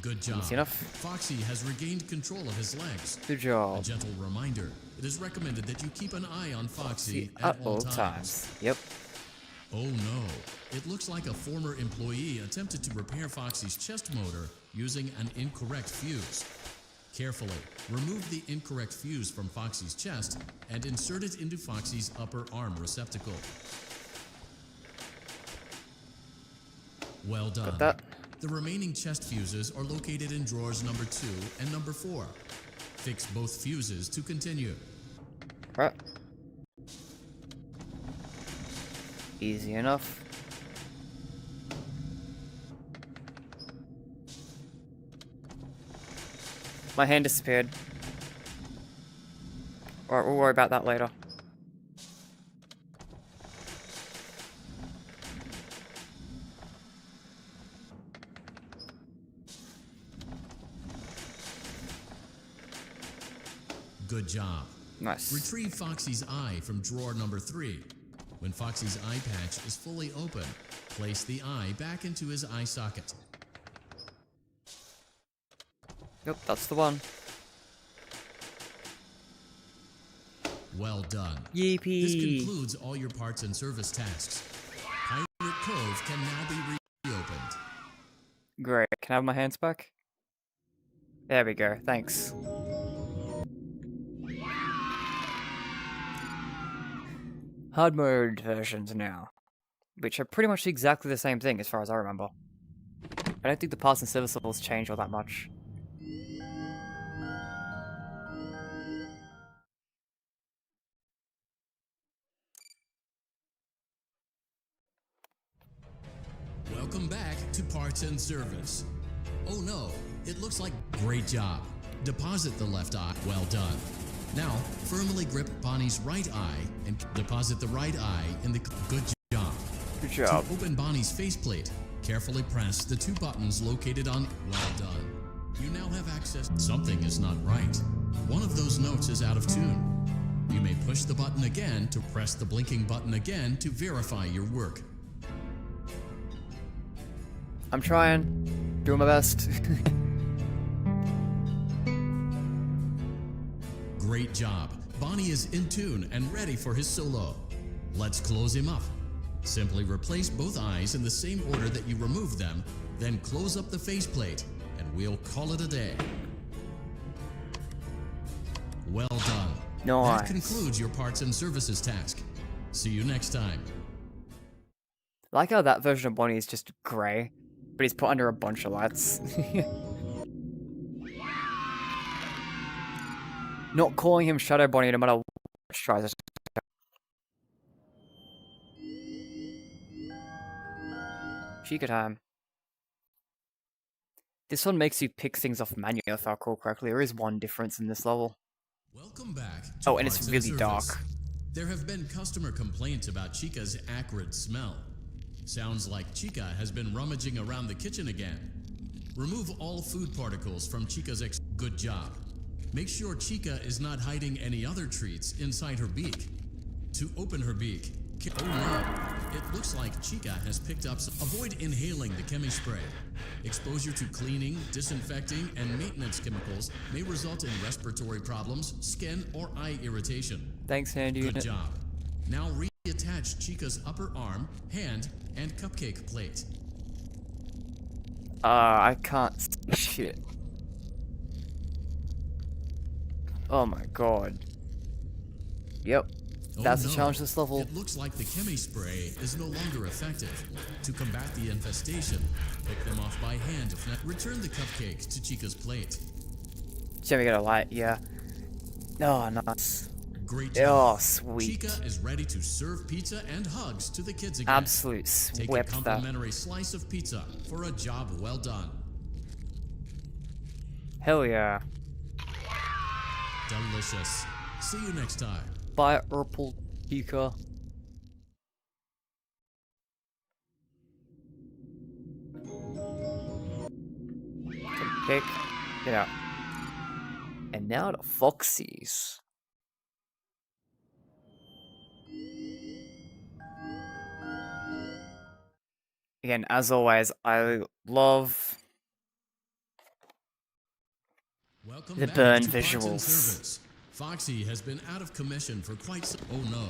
Good job. Easy enough. Foxy has regained control of his legs. Good A job. gentle reminder, it is recommended that you keep an eye on Foxy At all times. Yep. Oh no, it looks like a former employee attempted to repair Foxy's chest motor using an incorrect fuse. Carefully, remove the incorrect fuse from Foxy's chest and insert it into Foxy's upper arm receptacle. Well done. Got that. The remaining chest fuses are located in drawers number 2 and number 4. Fix both fuses to continue. Right. Easy enough. My hand disappeared. Alright, we'll worry about that later. Good job. Nice. Retrieve Foxy's eye from drawer number 3. When Foxy's eye patch is fully open, place the eye back into his eye socket. Yep, that's the one. Well done. Yippee! This concludes all your parts and service tasks. Pirate Cove can now be reopened. Great. Can I have my hands back? There we go. Thanks. Hard mode versions now, which are pretty much exactly the same thing as far as I remember. I don't think the parts and service levels change all that much. Welcome back to Parts and Service. Oh no, it looks like great job. Deposit the left eye. Well done. Now, firmly grip Bonnie's right eye and deposit the right eye in the... Good job. Good job. To open Bonnie's faceplate, carefully press the 2 buttons located on... Well done. You now have access... Something is not right. One of those notes is out of tune. You may push the button again to press the blinking button again to verify your work. I'm trying. Doing my best. Great job. Bonnie is in tune and ready for his solo. Let's close him up. Simply replace both eyes in the same order that you removed them, then close up the faceplate, and we'll call it a day. Well done. Nice. That concludes your parts and services task. See you next time. I like how that version of Bonnie is just grey, but he's put under a bunch of lights. Not calling him Shadow Bonnie no matter what tries. Chica time. This one makes you pick things off manually if I recall correctly. There is one difference in this level. Welcome back to Oh, and it's Parts really Service. dark. There have been customer complaints about Chica's acrid smell. Sounds like Chica has been rummaging around the kitchen again. Remove all food particles from Chica's Good job. Make sure Chica is not hiding any other treats inside her beak. To open her beak, oh no, it looks like Chica has picked up some. Avoid inhaling the chemi spray. Exposure to cleaning, disinfecting, and maintenance chemicals may result in respiratory problems, skin, or eye irritation. Thanks, hand unit. Good job. Now reattach Chica's upper arm, hand, and cupcake plate. I can't see shit. Oh my god. Yep. That's Oh the no. challenge this level. It looks like the chemi spray is no longer effective. To combat the infestation, pick them off by hand. If not, return the cupcake to Chica's plate. Shall we get a light? Yeah. Oh, nice. Great Oh, job. sweet. Chica is ready to serve pizza and hugs to the kids again. Absolute Take a swept that. complimentary slice of pizza for a job well done. Hell yeah. Delicious. See you next time. Bye, Urple Chica. Pick it up. And now to Foxy's. Again, as always, I love Welcome the back burn to Parts and visuals. Service. Foxy has been out of commission for quite some... Oh no.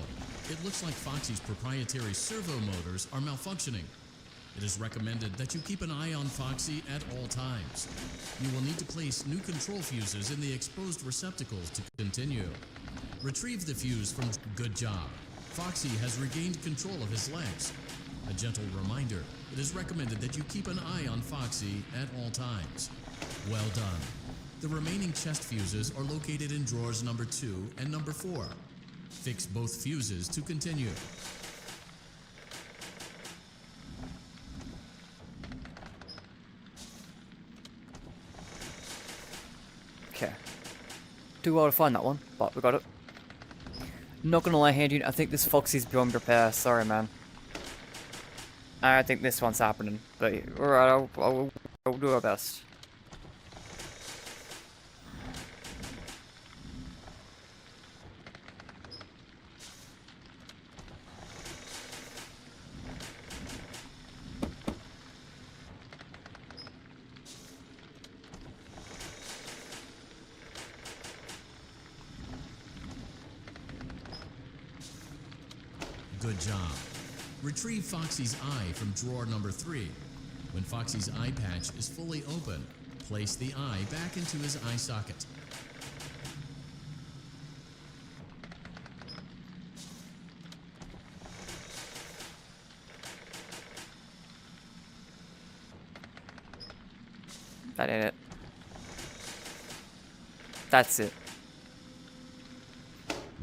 It looks like Foxy's proprietary servo motors are malfunctioning. It is recommended that you keep an eye on Foxy at all times. You will need to place new control fuses in the exposed receptacles to continue. Retrieve the fuse from... Good job. Foxy has regained control of his legs. A gentle reminder, it is recommended that you keep an eye on Foxy at all times. Well done. The remaining chest fuses are located in drawers number 2 and number 4. Fix both fuses to continue. Okay. Too well to find that one, but we got it. Not gonna lie, Handy, I think this Foxy's beyond repair. Sorry, man. I think this one's happening, but alright, I'll do our best. Good job. Retrieve Foxy's eye from drawer number 3. When Foxy's eye patch is fully open, place the eye back into his eye socket. That ain't it. That's it.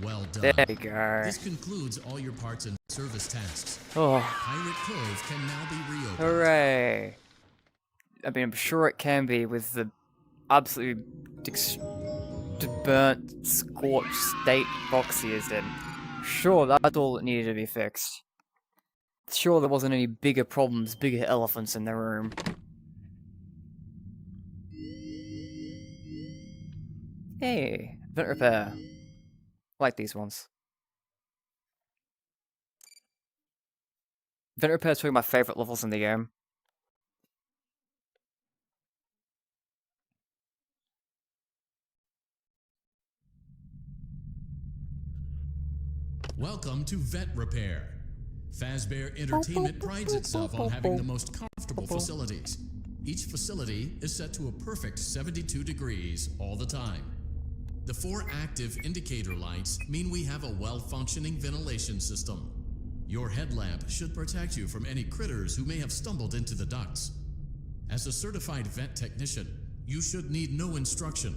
Well done. There you go. This concludes all your parts and service tasks. Oh, Pirate Cove can now be reopened. hooray! I mean, I'm sure it can be with the absolutely burnt, scorched state Foxy is in. Sure, that's all that needed to be fixed. Sure, there wasn't any bigger problems, bigger elephants in the room. Hey, vent repair. Like these ones. Vent repair is probably my favorite levels in the game. Welcome to Vet Repair. Fazbear Entertainment prides itself on having the most comfortable facilities. Each facility is set to a perfect 72 degrees all the time. The 4 active indicator lights mean we have a well-functioning ventilation system. Your headlamp should protect you from any critters who may have stumbled into the ducts. As a certified vet technician, you should need no instruction.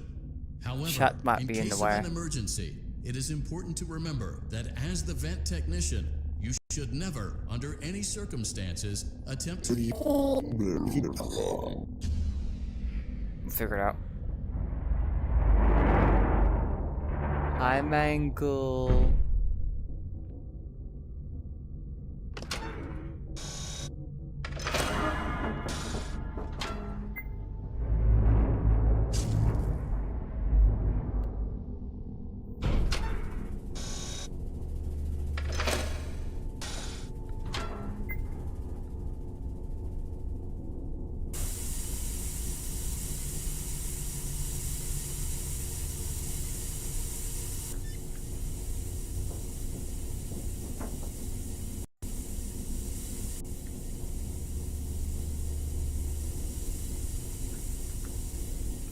However, Chat might in be in case the way. of an emergency, it is important to remember that as the vet technician, you should never, under any circumstances, attempt to... Figure it out. Hi, Mangle.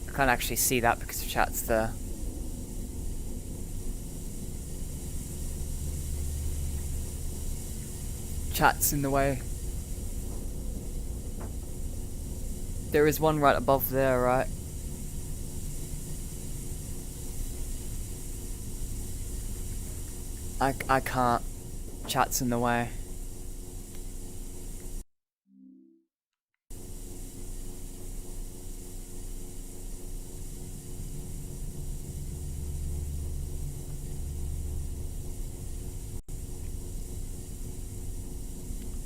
I can't actually see that because the chat's there. Chat's in the way. There is one right above there, right? I can't. Chat's in the way.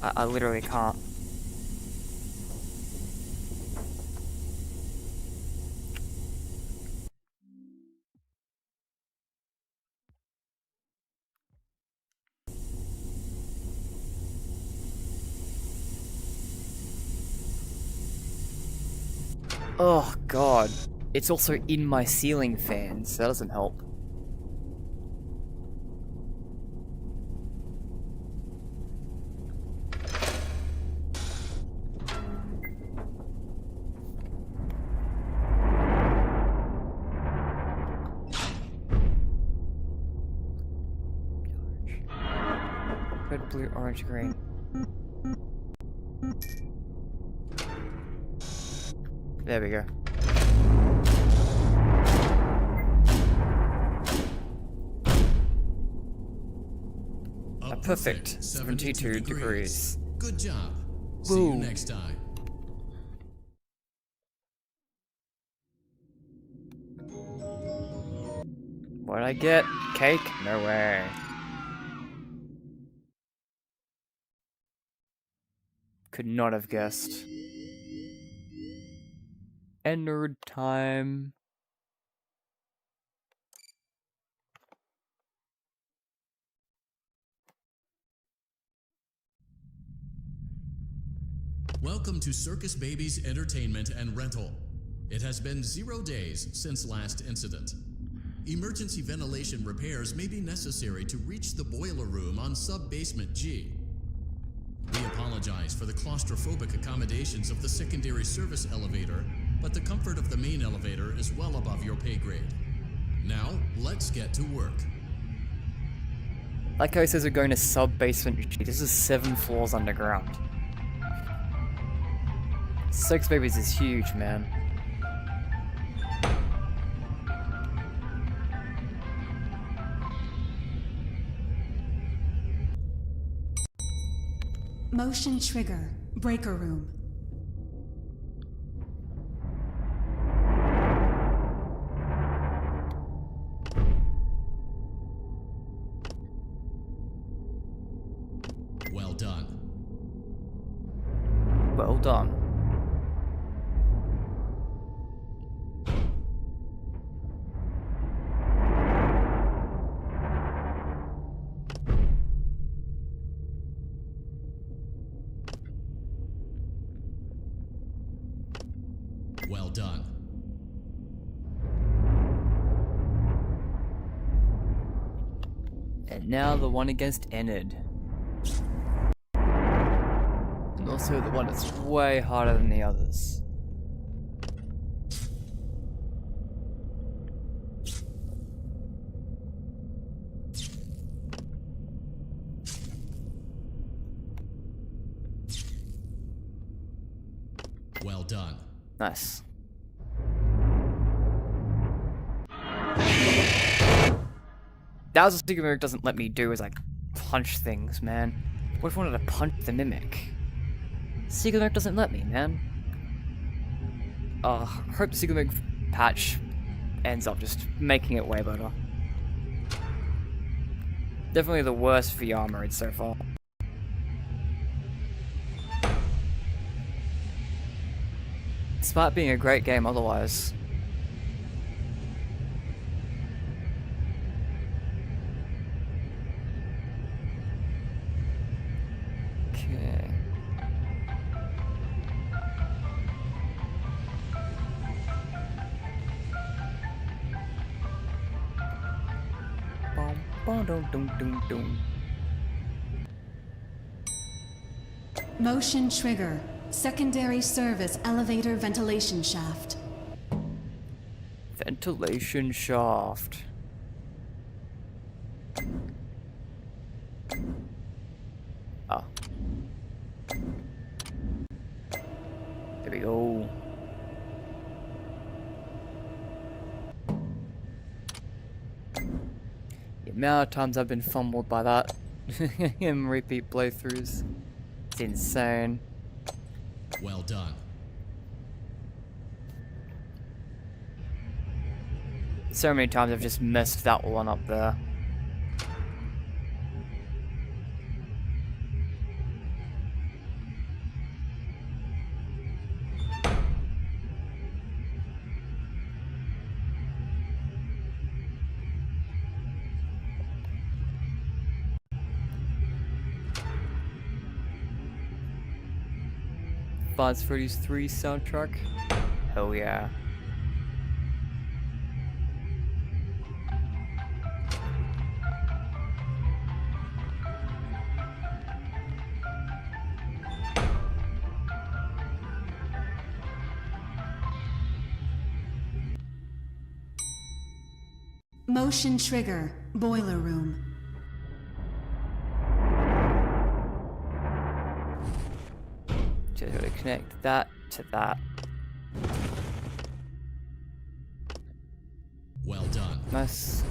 I literally can't. Oh god. It's also in my ceiling fan, so that doesn't help. Red, blue, orange, green. There we go. Perfect. 72 degrees. Good job. See you Woo. next time. What'd I get? Cake? No way. Could not have guessed. Nerd time. Welcome to Circus Baby's Entertainment and Rental. It has been 0 days since last incident. Emergency ventilation repairs may be necessary to reach the boiler room on sub-basement G. We apologize for the claustrophobic accommodations of the secondary service elevator, but the comfort of the main elevator is well above your pay grade. Now, let's get to work. Like how it says we're going to sub-basement G. This is 7 floors underground. Six Babies is huge, man. Motion trigger. Breaker room. Well done. Well done. Well done. And now the one against Enid. And also the one that's way harder than the others. Well done. Nice. That was a secret mimic doesn't let me do is like punch things, man. What if I wanted to punch the mimic? Secret mimic doesn't let me, man. Hope the secret mimic patch ends up just making it way better. Definitely the worst VR mode so far. Despite being a great game otherwise. Okay. Bum, bum, dum, dum, dum, dum. Motion trigger. Secondary service elevator ventilation shaft. Ventilation shaft. Ah. There we go. Yeah, amount of times I've been fumbled by that in repeat playthroughs. It's insane. Well done. So many times I've just missed that one up there. Freddy's 3 soundtrack? Hell yeah. Motion trigger, boiler room. Just gotta connect that to that. Well done. Nice.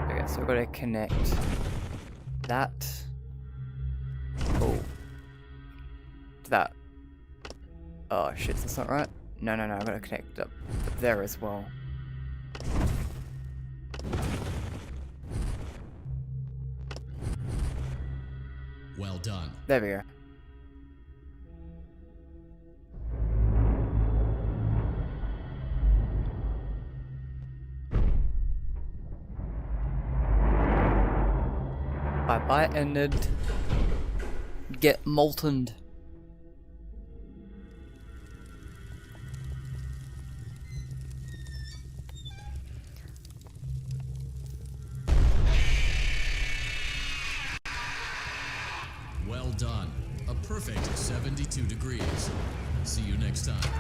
Okay, so we're gonna connect that. Oh. To that. Oh shit, that's not right. No, I'm gonna connect up there as well. Well done. There we go. Bye ended. Get moltened. Well done. A perfect 72 degrees. See you next time.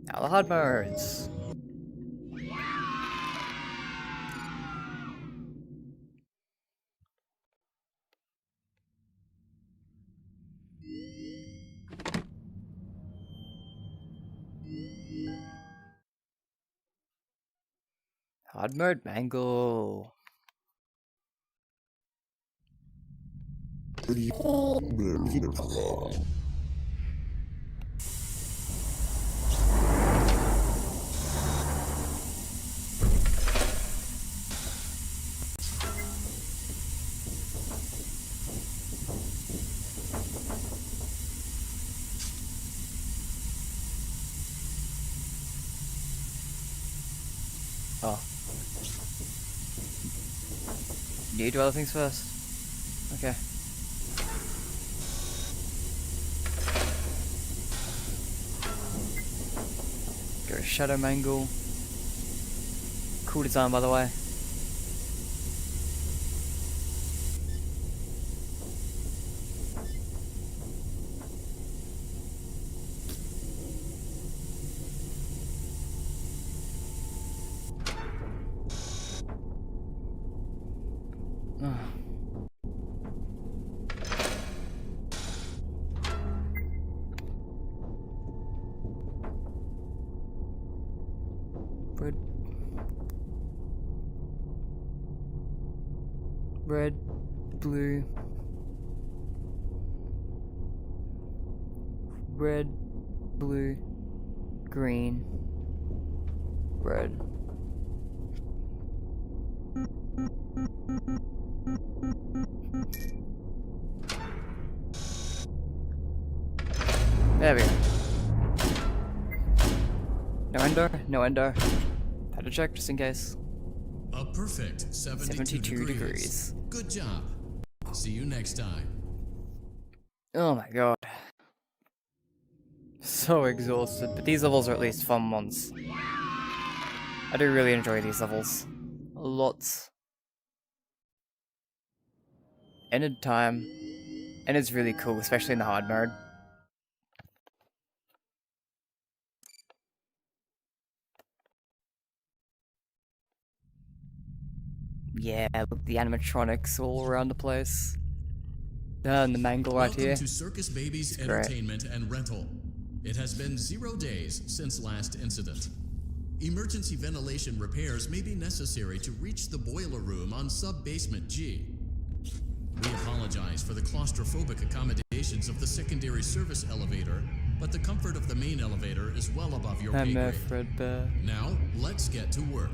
Now the hard modes. Hard mode mangle. Oh. Need to do other things first. Okay. Go to Shadow Mangle. Cool design, by the way. Red, blue, red, blue, green, red. There we go. No ender, no ender. Had to check just in case. A perfect 72 degrees. Good job. See you next time. Oh my god. So exhausted, but these levels are at least fun ones. I do really enjoy these levels. Lots. Ended time. And it's really cool, especially in the hard mode. Yeah, look, the animatronics all around the place. And the mangle right Welcome here. to Circus Baby's It's great. Entertainment and Rental. It has been 0 days since last incident. Emergency ventilation repairs may be necessary to reach the boiler room on sub-basement G. We apologize for the claustrophobic accommodations of the secondary service elevator, but the comfort of the main elevator is well above your pay I'm grade. Fredbear. Now, let's get to work.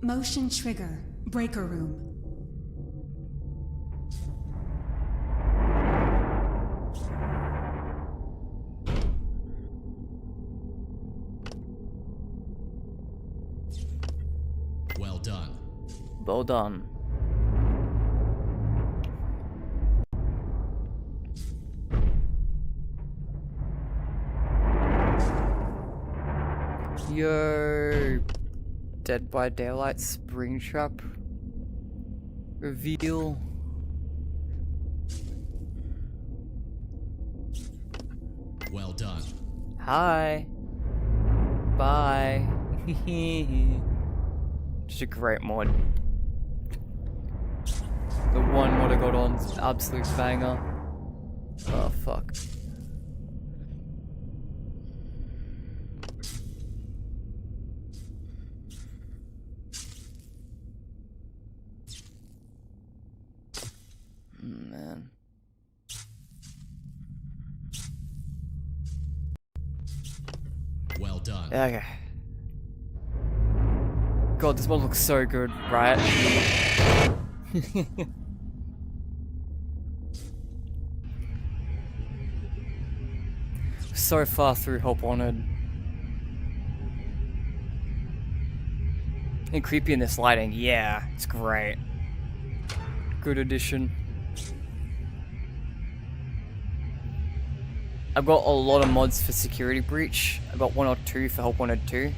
Motion trigger. Breaker room. Well done. Well done. Yo, Dead by Daylight Springtrap reveal. Well done. Hi. Bye. Just a great mod. The one mod I got on is an absolute banger. Oh fuck. Man. Well done. Okay. God, this mod looks so good, right? So far through Help Wanted. And creepy in this lighting, yeah, it's great. Good addition. I've got a lot of mods for Security Breach. I've got 1 or 2 for Help Wanted 2.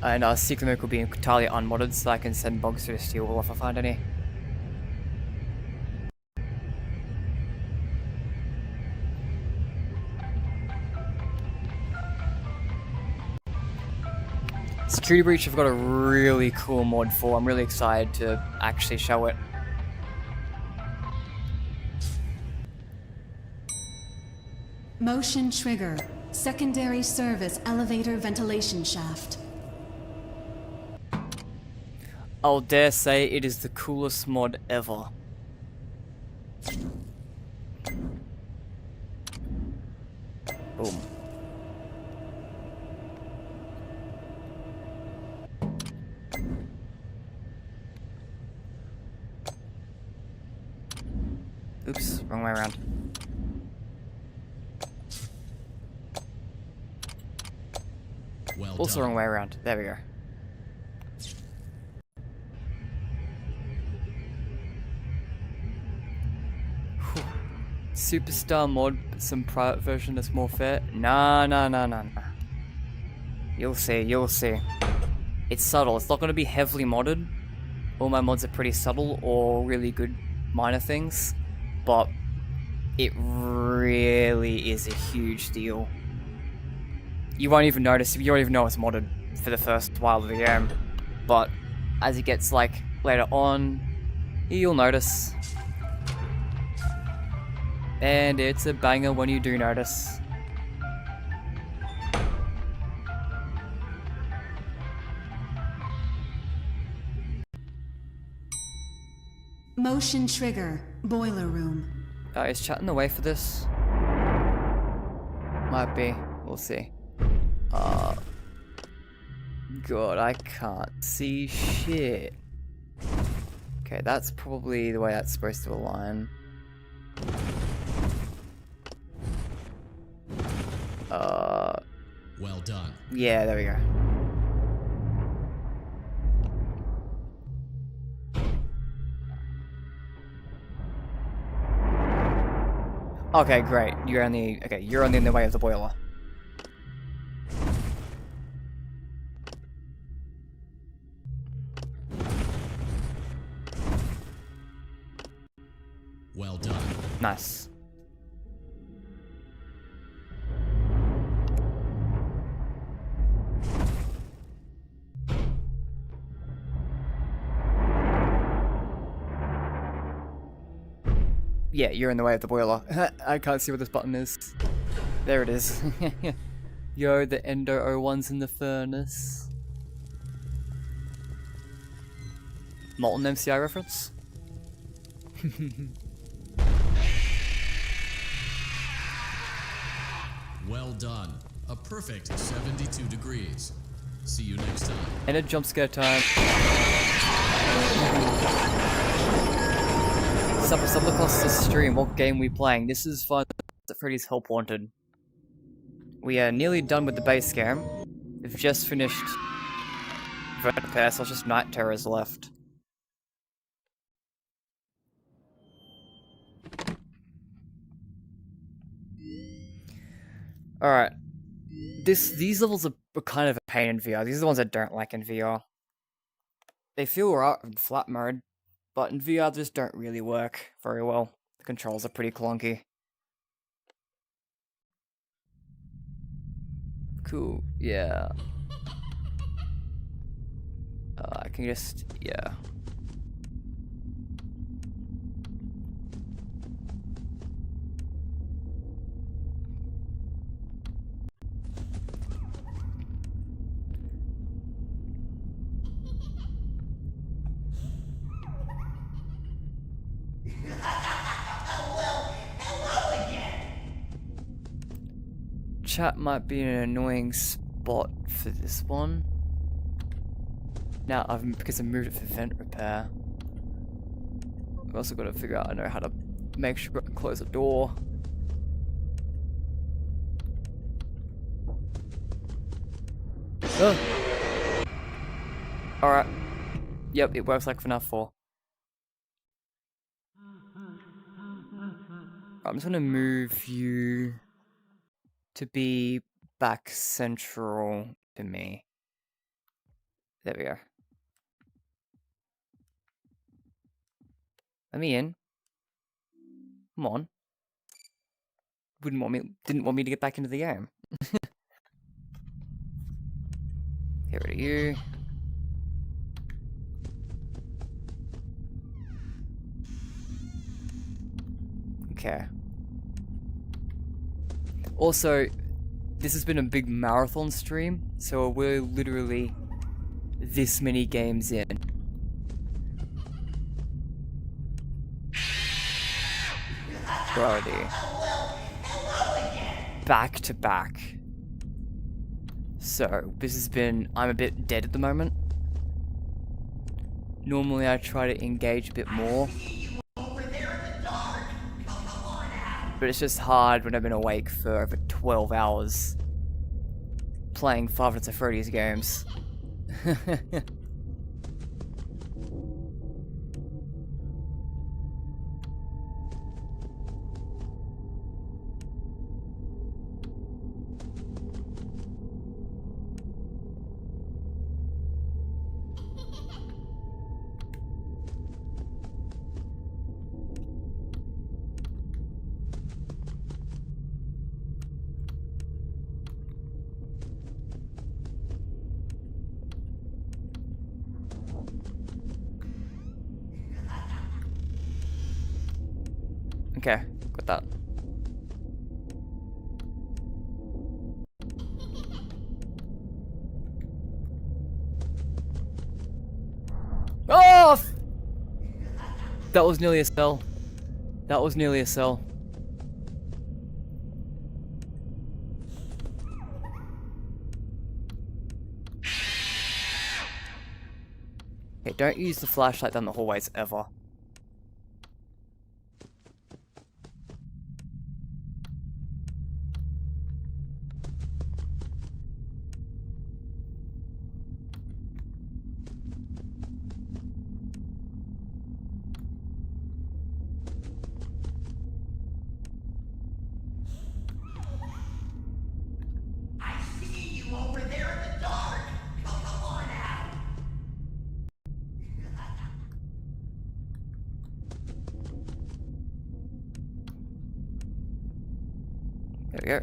And Secret Mode will be entirely unmodded, so I can send bugs to the steel wall if I find any. Security Breach I've got a really cool mod for. I'm really excited to actually show it. Motion trigger. Secondary service elevator ventilation shaft. I'll dare say it is the coolest mod ever. Boom. Oops, wrong way around. Well Also done. wrong way around. There we go. Whew. Superstar mod, some private version that's more fair. Nah. You'll see, you'll see. It's subtle. It's not going to be heavily modded. All my mods are pretty subtle or really good minor things, but it really is a huge deal. You won't even notice, you won't even know it's modded for the first while of the game, but as it gets like later on, you'll notice. And it's a banger when you do notice. Motion trigger. Boiler room. Is chat in the way for this? Might be. We'll see. God, I can't see shit. Okay, that's probably the way that's supposed to align. Well done. Yeah, there we go. Okay, great. You're only in the way of the boiler. Well done. Nice. Yeah, you're in the way of the boiler. I can't see what this button is. There it is. Yo, the Endo O1's in the furnace. Molten MCI reference? Well done. A perfect 72 degrees. See you next time. And a jump scare time. Stumble across the stream. What game we playing? This is Five Nights at Freddy's Help Wanted. We are nearly done with the base game. We've just finished Dreadbear, so it's just Night Terrors left. Alright. These levels are kind of a pain in VR. These are the ones I don't like in VR. They feel alright in flat mode, but in VR they just don't really work very well. The controls are pretty clunky. Cool, yeah. I can just, yeah. Chat might be an annoying spot for this one. Now, because I moved it for vent repair. I've also got to figure out I know how to make sure I close the door. Alright. Yep, it works like FNaF 4. I'm just gonna move you to be back central to me. There we go. Let me in. Come on. Didn't want me to get back into the game. Get rid of you. Okay. Also, this has been a big marathon stream, so we're literally this many games in. Already. Back to back. So, this has been... I'm a bit dead at the moment. Normally I try to engage a bit more. But it's just hard when I've been awake for over 12 hours playing Five Nights at Freddy's games. Okay, got that. Oh! That was nearly a cell. That was nearly a cell. Okay, don't use the flashlight down the hallways ever. There we go.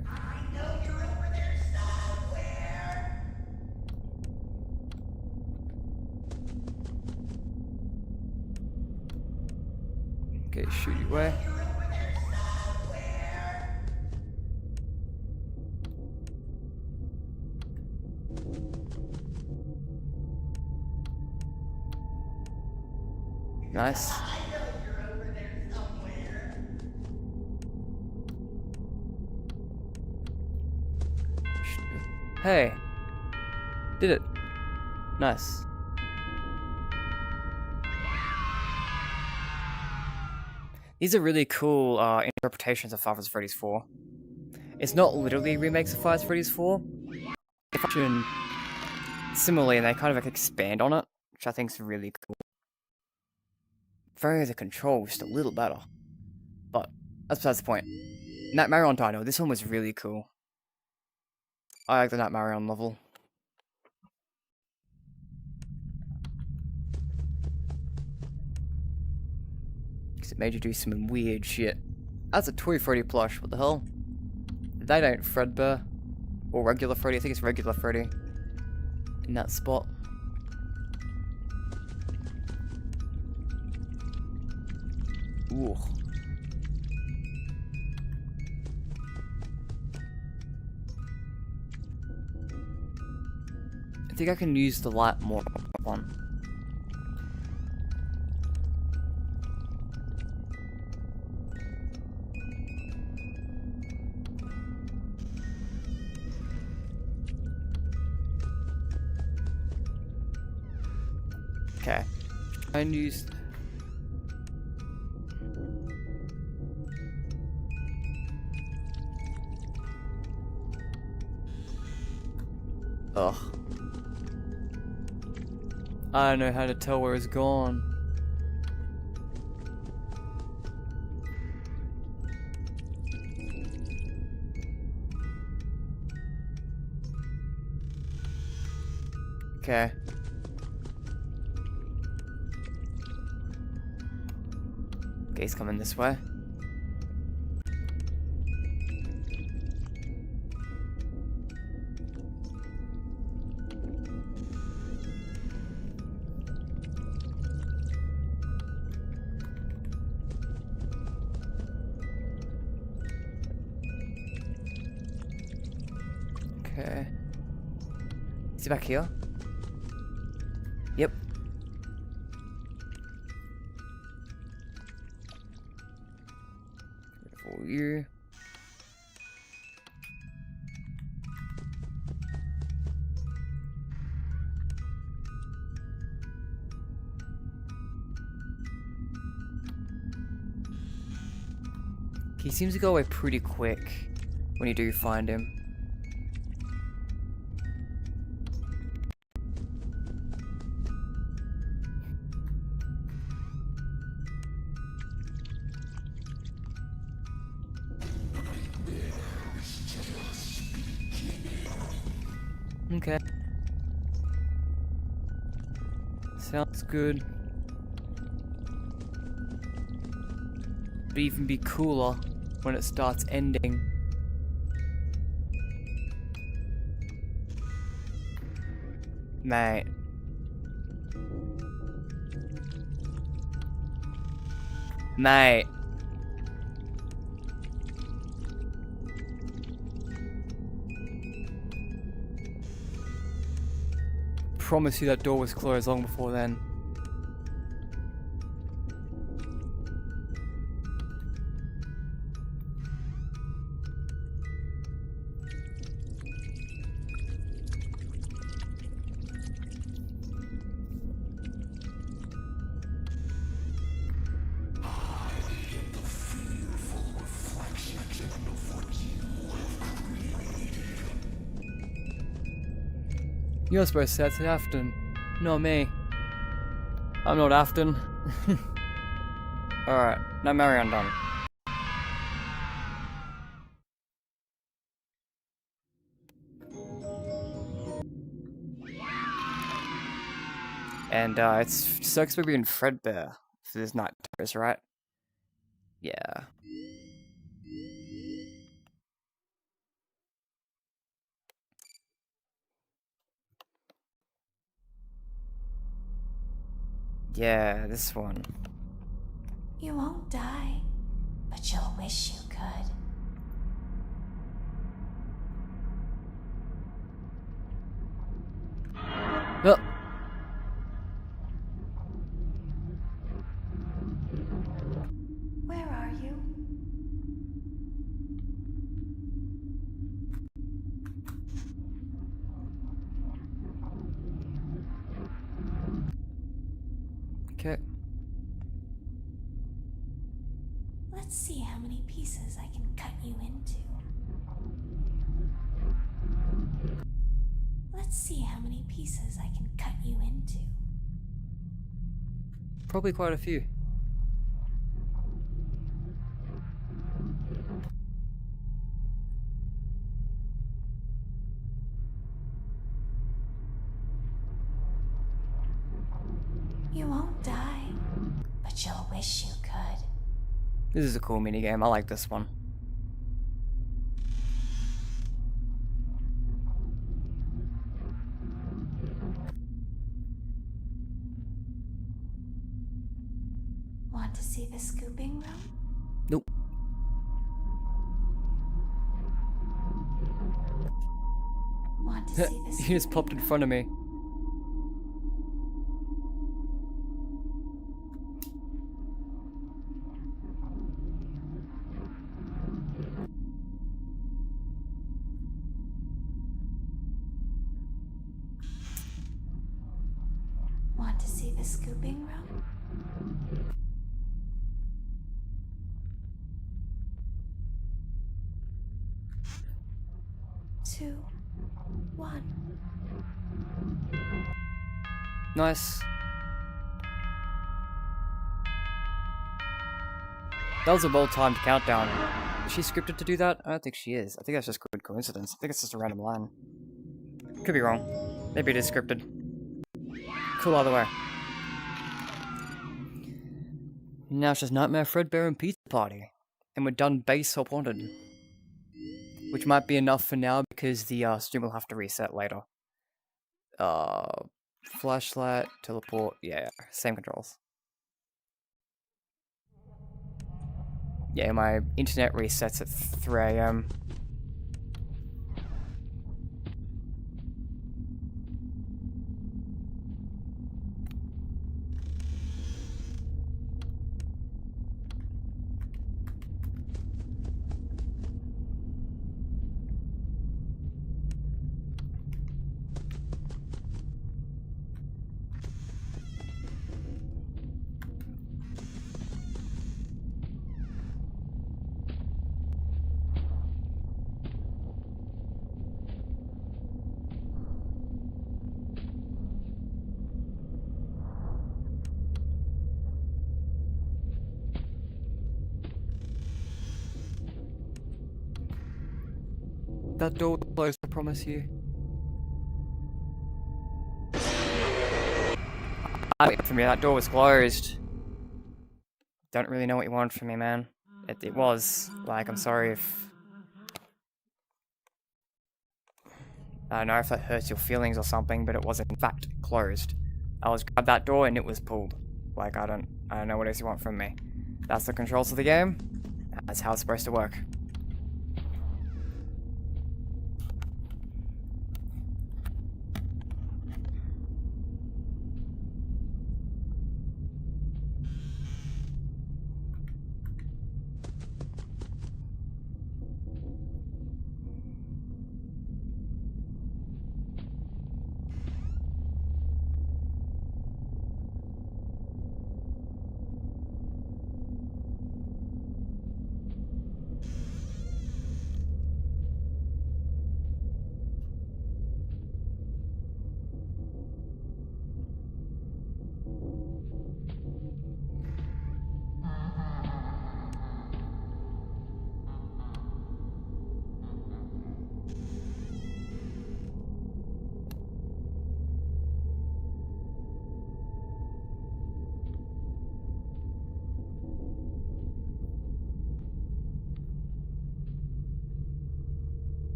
Okay, shoot your way. Nice. Hey. Did it. Nice. These are really cool interpretations of Five Nights at Freddy's 4. It's not literally remakes of Five Nights at Freddy's 4. They function similarly and they kind of like expand on it, which I think is really cool. Vary the control just a little better. But that's besides the point. Nightmare on Dino, this one was really cool. I like the Nightmare on level. Because it made you do some weird shit. That's a Toy Freddy plush, what the hell? That ain't Fredbear. Or regular Freddy, I think it's regular Freddy. In that spot. Ooh. I think I can use the light more on. Okay. Try and use. Ugh. I don't know how to tell where it's gone. Okay. Okay, he's coming this way. Okay. Is he back here? Yep. For you. He seems to go away pretty quick when you do find him. Okay. Sounds good. But even be cooler when it starts ending. Mate. Mate. Promise you that door was closed long before then. You're supposed to say that's Afton, not me. I'm not Afton. Alright, now Marion done. And it's Circus Baby and Fredbear for this night, right? Yeah. Yeah, this one. You won't die, but you'll wish you could. Oh. Where are you? Okay. Let's see how many pieces I can cut you into. Let's see how many pieces I can cut you into. Probably quite a few. You won't die, but you'll wish you could. This is a cool minigame. I like this one. Want to see the scooping room? Nope. Want to see the He just popped in front of me. Want to see the scooping room? Two, one. Nice. That was a well-timed countdown. Is she scripted to do that? I don't think she is. I think that's just good coincidence. I think it's just a random line. Could be wrong. Maybe it is scripted. Cool either way. Now it's just Nightmare, Fredbear, and Pizza Party. And we're done base Help Wanted. Which might be enough for now because the stream will have to reset later. Flashlight, teleport, yeah, same controls. Yeah, my internet resets at 3 AM. That door will close, I promise you. For me, that door was closed. Don't really know what you want from me, man. It was. Like, I'm sorry if... I don't know if that hurts your feelings or something, but it was in fact closed. I was grabbed that door and it was pulled. Like, I don't know what else you want from me. That's the controls of the game. That's how it's supposed to work.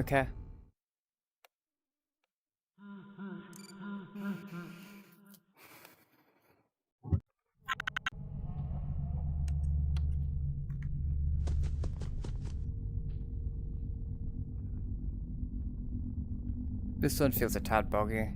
Okay. This one feels a tad boggy.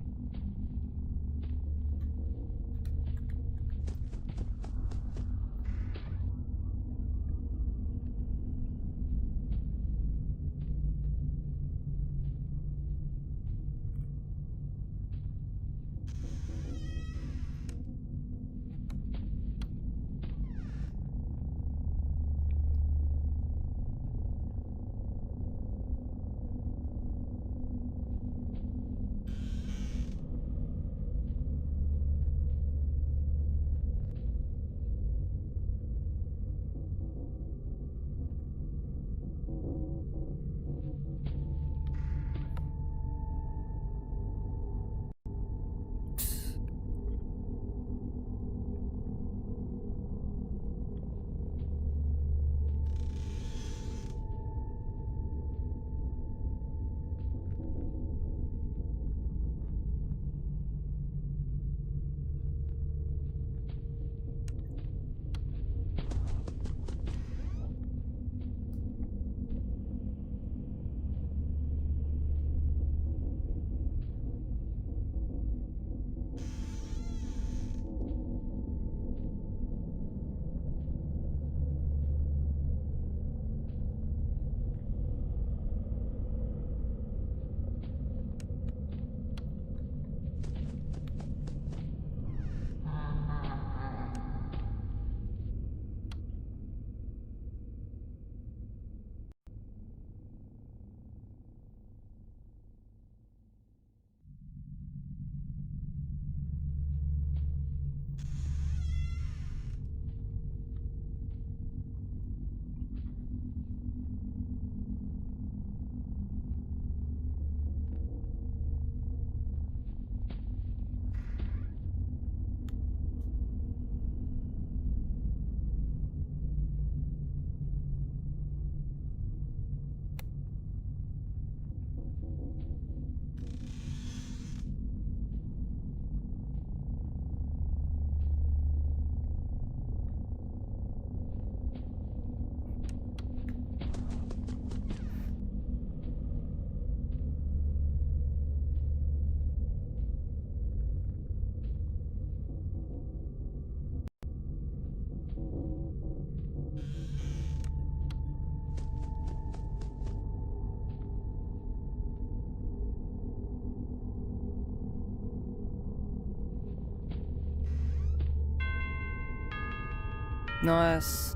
Nice.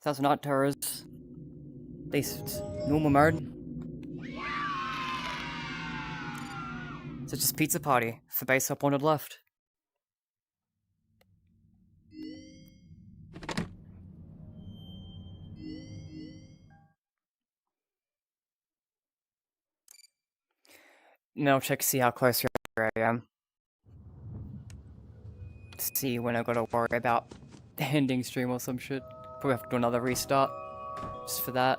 That's not terrors. Decent. Normal mode. So just pizza party for base up wanted left. Now check to see how close I am. See when I gotta worry about ending stream or some shit. Probably have to do another restart. Just for that.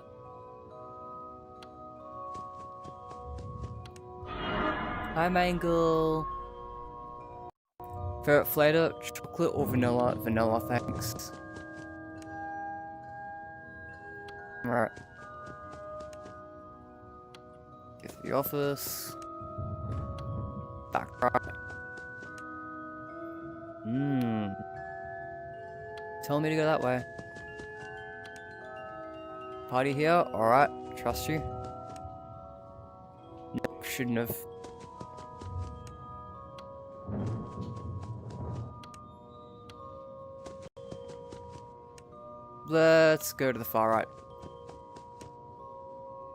Hi Mangle. Favorite flavor, chocolate or vanilla? Vanilla, thanks. Right. Get to the office. Back right. Tell me to go that way. Party here? Alright, trust you. Nope, shouldn't have. Let's go to the far right.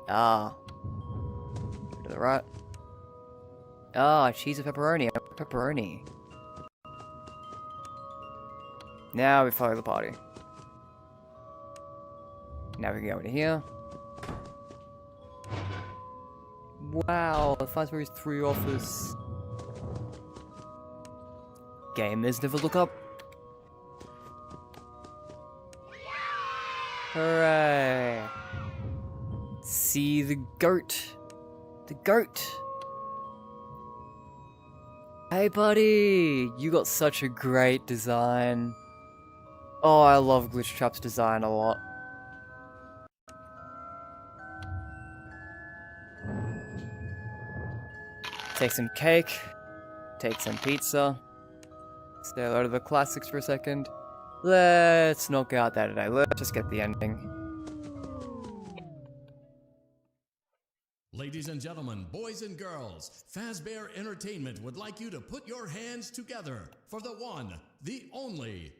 Ah. Go to the right. Ah, cheese and pepperoni. Pepperoni. Now we follow the party. Now we can go into here. Wow, the Fazbear's 3 offers. Gamers never look up. Hooray! See the goat. The goat. Hey, buddy! You got such a great design. Oh, I love Glitch-Trap's design a lot. Take some cake. Take some pizza. Stay out of the classics for a second. Let's not get out there today. Let's just get the ending. Ladies and gentlemen, boys and girls, Fazbear Entertainment would like you to put your hands together for the one, the only.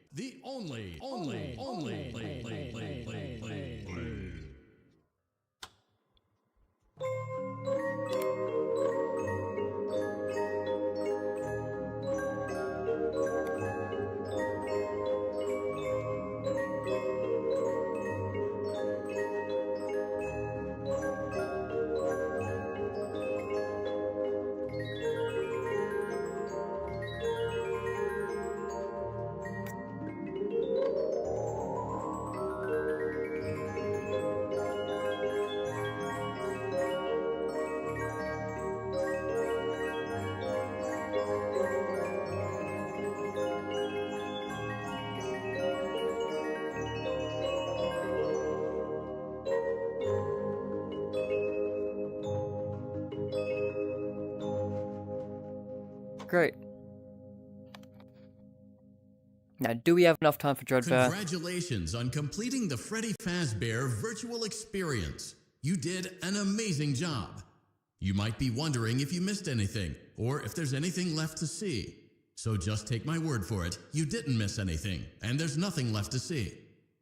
Great. Now, do we have enough time for Dreadbear? Congratulations on completing the Freddy Fazbear virtual experience. You did an amazing job. You might be wondering if you missed anything, or if there's anything left to see. So just take my word for it, you didn't miss anything, and there's nothing left to see.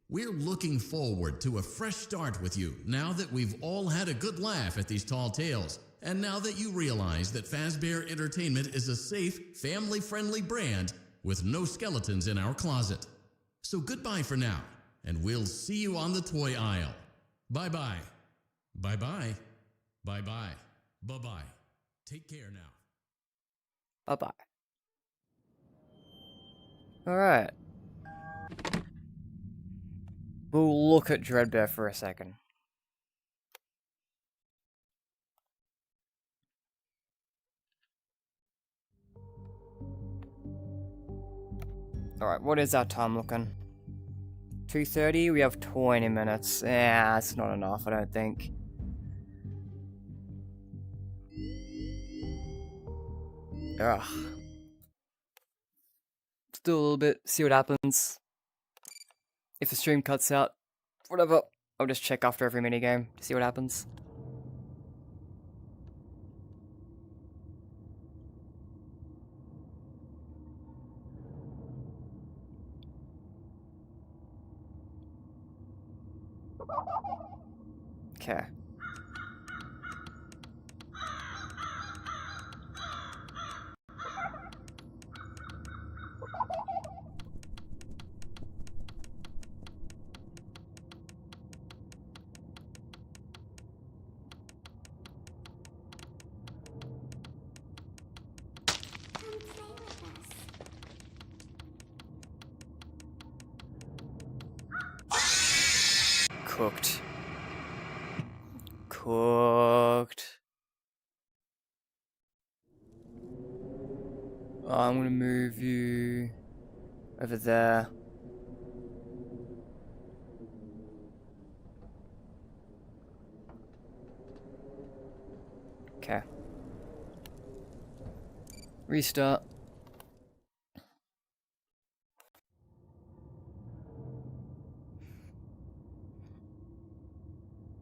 We're looking forward to a fresh start with you now that we've all had a good laugh at these tall tales, and now that you realize that Fazbear Entertainment is a safe, family-friendly brand with no skeletons in our closet. So goodbye for now, and we'll see you on the toy aisle. Bye-bye. Bye-bye. Bye-bye. Bye-bye. Take care now. Bye-bye. Alright. We'll look at Dreadbear for a second. Alright, what is our time looking? 2:30? We have 20 minutes. Yeah, that's not enough, I don't think. Ugh. Let's do a little bit, see what happens. If the stream cuts out, whatever, I'll just check after every minigame to see what happens. Okay. Cooked. Cooked. I'm gonna move you over there. Okay. Restart.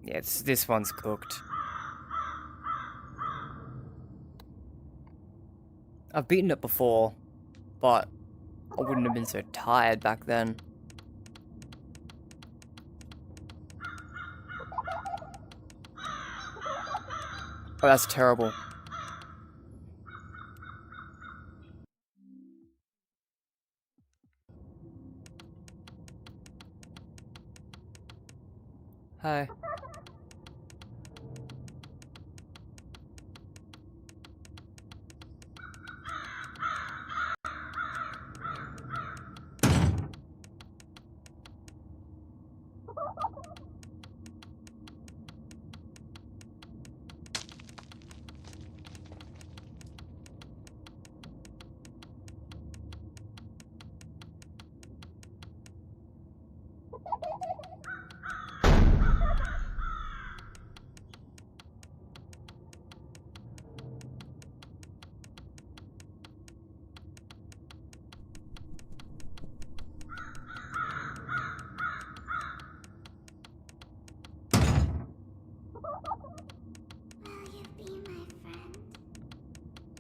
Yeah, this one's cooked. I've beaten it before, but I wouldn't have been so tired back then. Oh, that's terrible. Hi.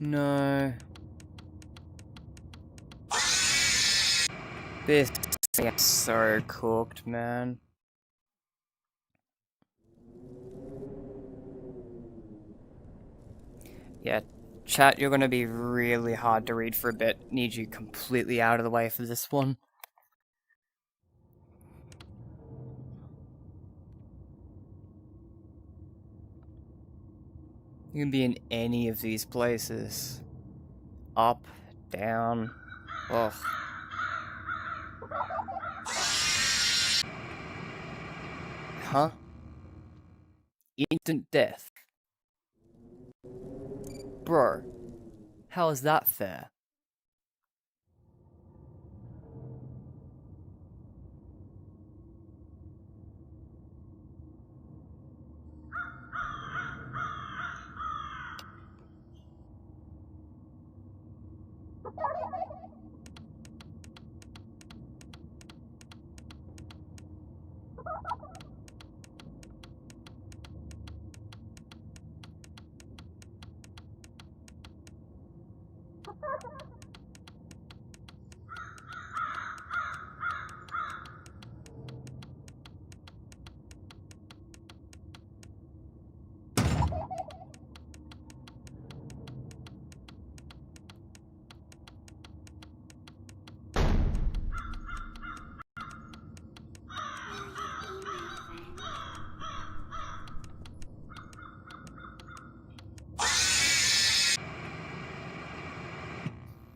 No. This is so cooked, man. Yeah, chat, you're gonna be really hard to read for a bit. Need you completely out of the way for this one. You can be in any of these places. Up, down, ugh. Huh? Instant death. Bro, how is that fair?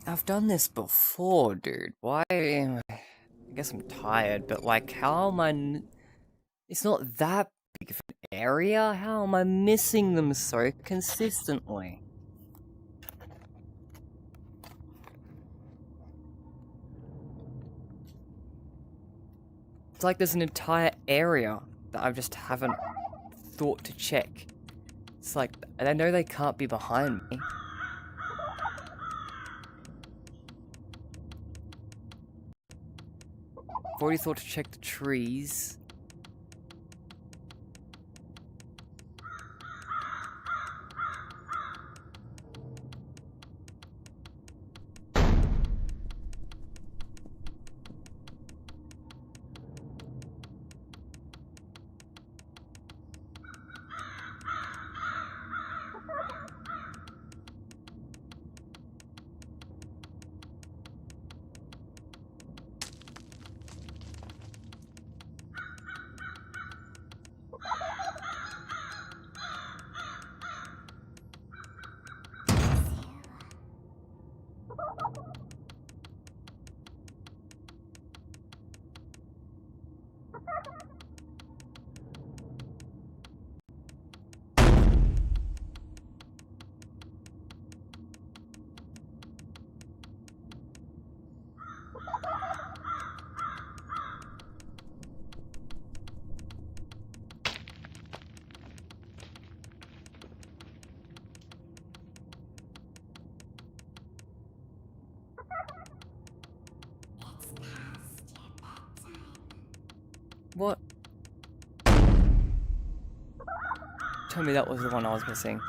I've done this before, dude. Why? I guess I'm tired, but like, how am I? It's not that big of an area. How am I missing them so consistently? It's like there's an entire area that I just haven't thought to check. It's like, and I know they can't be behind me. I've already thought to check the trees. What? Tell me that was the one I was missing.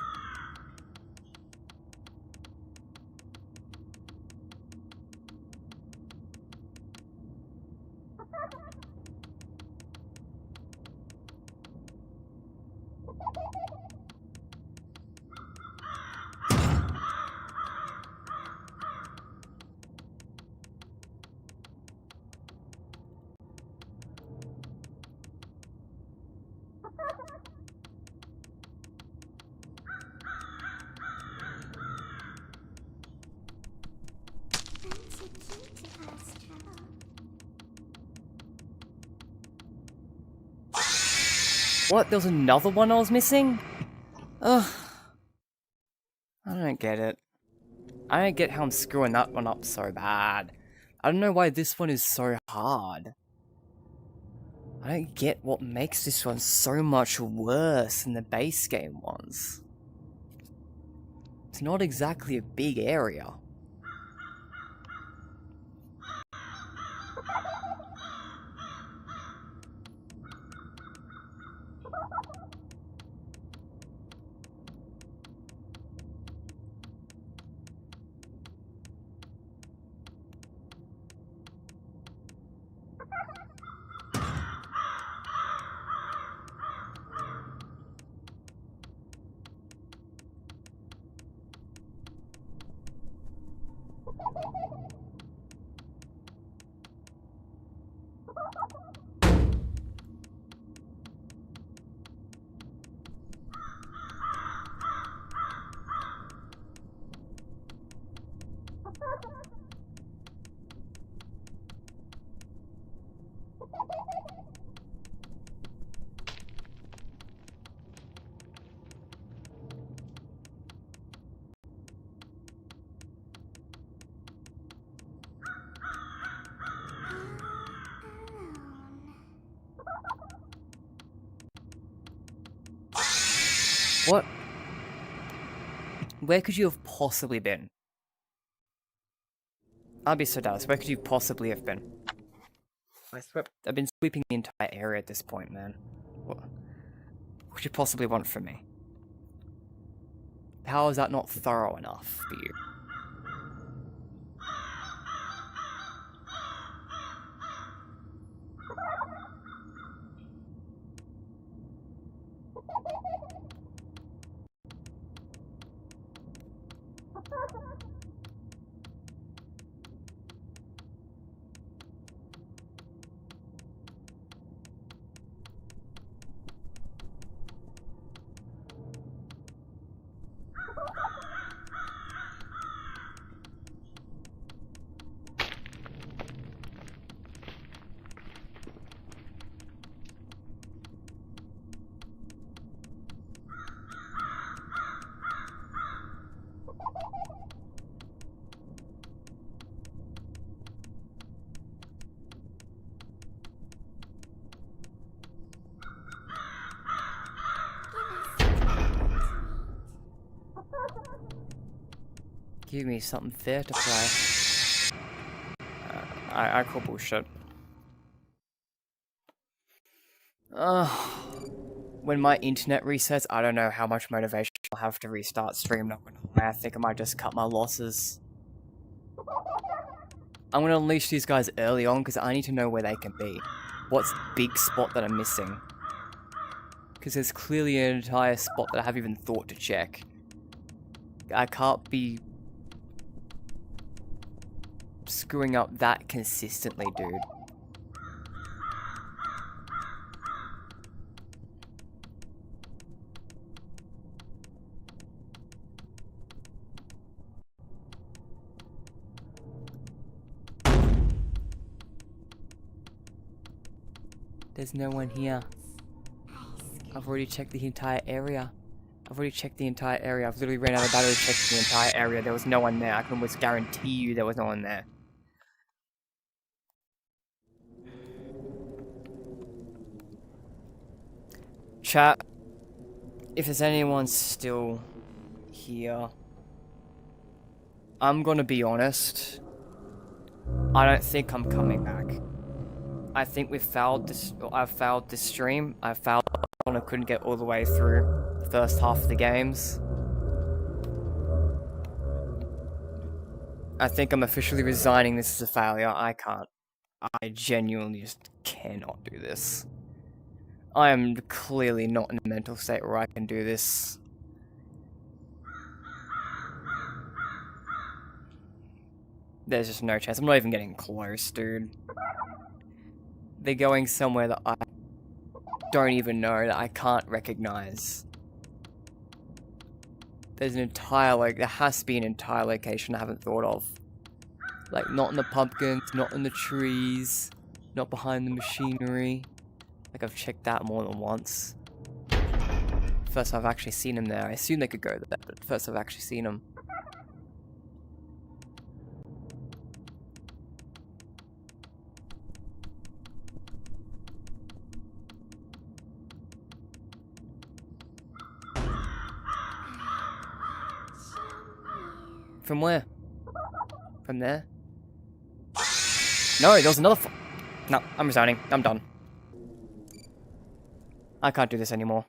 What? There was another one I was missing? Ugh. I don't get it. I don't get how I'm screwing that one up so bad. I don't know why this one is so hard. I don't get what makes this one so much worse than the base game ones. It's not exactly a big area. What? Where could you have possibly been? I'll be so Dallas. Where could you possibly have been? I've been sweeping the entire area at this point, man. What could you possibly want from me? How is that not thorough enough for you? Give me something fair to play. I call bullshit. When my internet resets, I don't know how much motivation I'll have to restart stream. Not gonna lie, I think I might just cut my losses. I'm gonna unleash these guys early on because I need to know where they can be. What's the big spot that I'm missing? Because there's clearly an entire spot that I haven't even thought to check. I can't be screwing up that consistently, dude. There's no one here. I've already checked the entire area. I've literally ran out of battery, checked the entire area. There was no one there. I can almost guarantee you there was no one there. Chat, if there's anyone still here, I'm gonna be honest. I don't think I'm coming back. I think we've failed this. I've failed this stream. I failed when I couldn't get all the way through the first half of the games. I think I'm officially resigning this as a failure. I can't. I genuinely just cannot do this. I am clearly not in a mental state where I can do this. There's just no chance. I'm not even getting close, dude. They're going somewhere that I don't even know, that I can't recognize. There's an entire, there has to be an entire location I haven't thought of. Like, not in the pumpkins, not in the trees, not behind the machinery. Like, I've checked that more than once. First I've actually seen them there. I assume they could go there, but first I've actually seen them. From where? From there? No, there was another No, I'm resigning. I'm done. I can't do this anymore.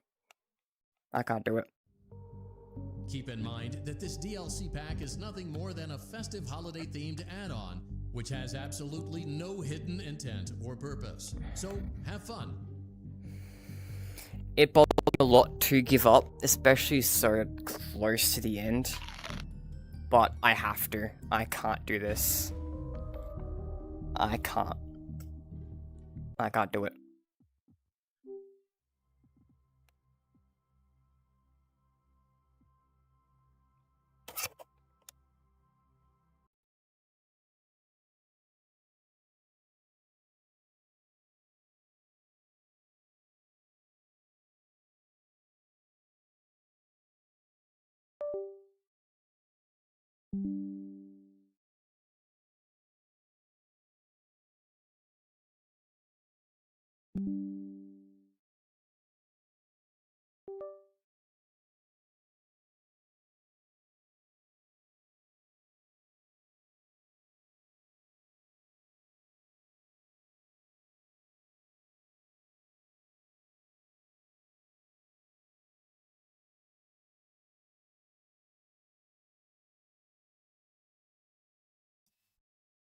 I can't do it. Keep in mind that this DLC pack is nothing more than a festive holiday-themed add-on, which has absolutely no hidden intent or purpose. So, have fun. It bothered me a lot to give up, especially so close to the end. but I have to. I can't do this. I can't. I can't do it.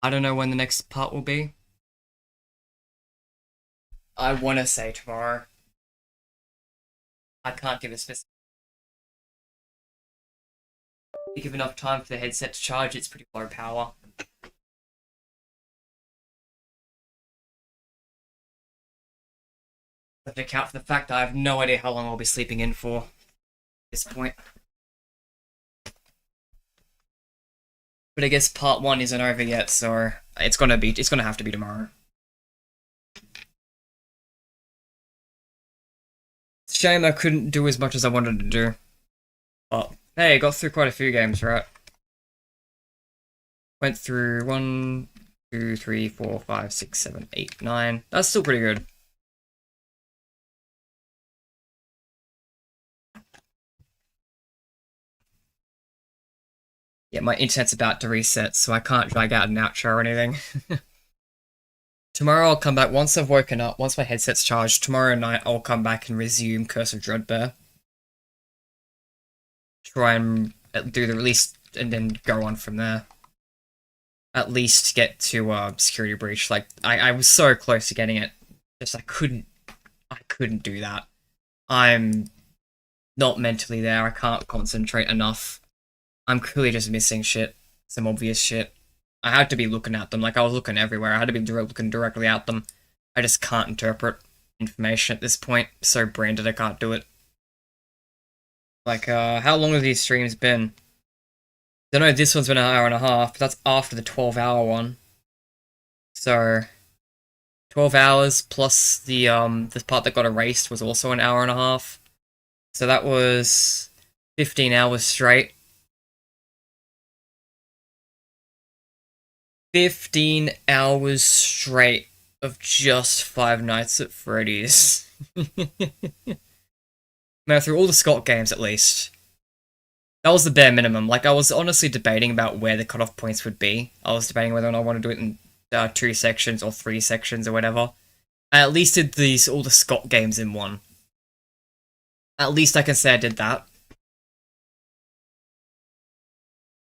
I don't know when the next part will be. I want to say tomorrow. I can't give a specific. If you give enough time for the headset to charge, it's pretty low power. I have to account for the fact that I have no idea how long I'll be sleeping in for at this point. But I guess part 1 isn't over yet, so it's gonna have to be tomorrow. It's a shame I couldn't do as much as I wanted to do. But hey, I got through quite a few games, right? Went through 1, 2, 3, 4, 5, 6, 7, 8, 9. That's still pretty good. Yeah, my internet's about to reset, so I can't drag out an outro or anything. Tomorrow I'll come back, once I've woken up, once my headset's charged, tomorrow night I'll come back and resume Curse of Dreadbear. Try and do the release, and then go on from there. At least get to Security Breach. Like, I was so close to getting it, just I couldn't do that. I'm not mentally there, I can't concentrate enough. I'm clearly just missing shit. Some obvious shit. I had to be looking at them, like I was looking everywhere. I had to be looking directly at them. I just can't interpret information at this point. So branded, I can't do it. Like, how long have these streams been? I know this one's been an hour and a half, but that's after the 12-hour one. So, 12 hours plus the part that got erased was also an hour and a half. So that was 15 hours straight. 15 hours straight of just Five Nights at Freddy's. No, through all the Scott games at least. That was the bare minimum. Like, I was honestly debating about where the cutoff points would be. I was debating whether or not I want to do it in 2 sections or 3 sections or whatever. I at least did all the Scott games in one. At least I can say I did that.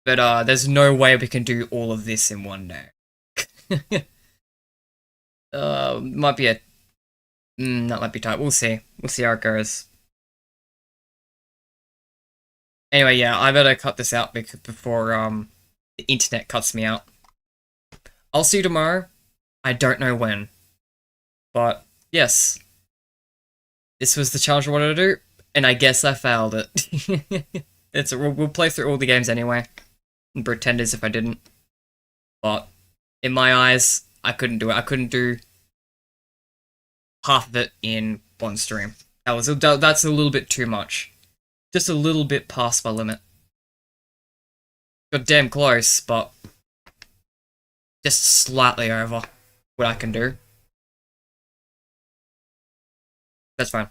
But there's no way we can do all of this in one day. Might be that might be tight. We'll see. We'll see how it goes. Anyway, yeah, I better cut this out before the internet cuts me out. I'll see you tomorrow. I don't know when. But, yes. This was the challenge I wanted to do, and I guess I failed it. We'll play through all the games anyway. And pretend as if I didn't. But, in my eyes, I couldn't do it. I couldn't do half of it in one stream. That's a little bit too much. Just a little bit past my limit. Got damn close, but just slightly over what I can do. That's fine.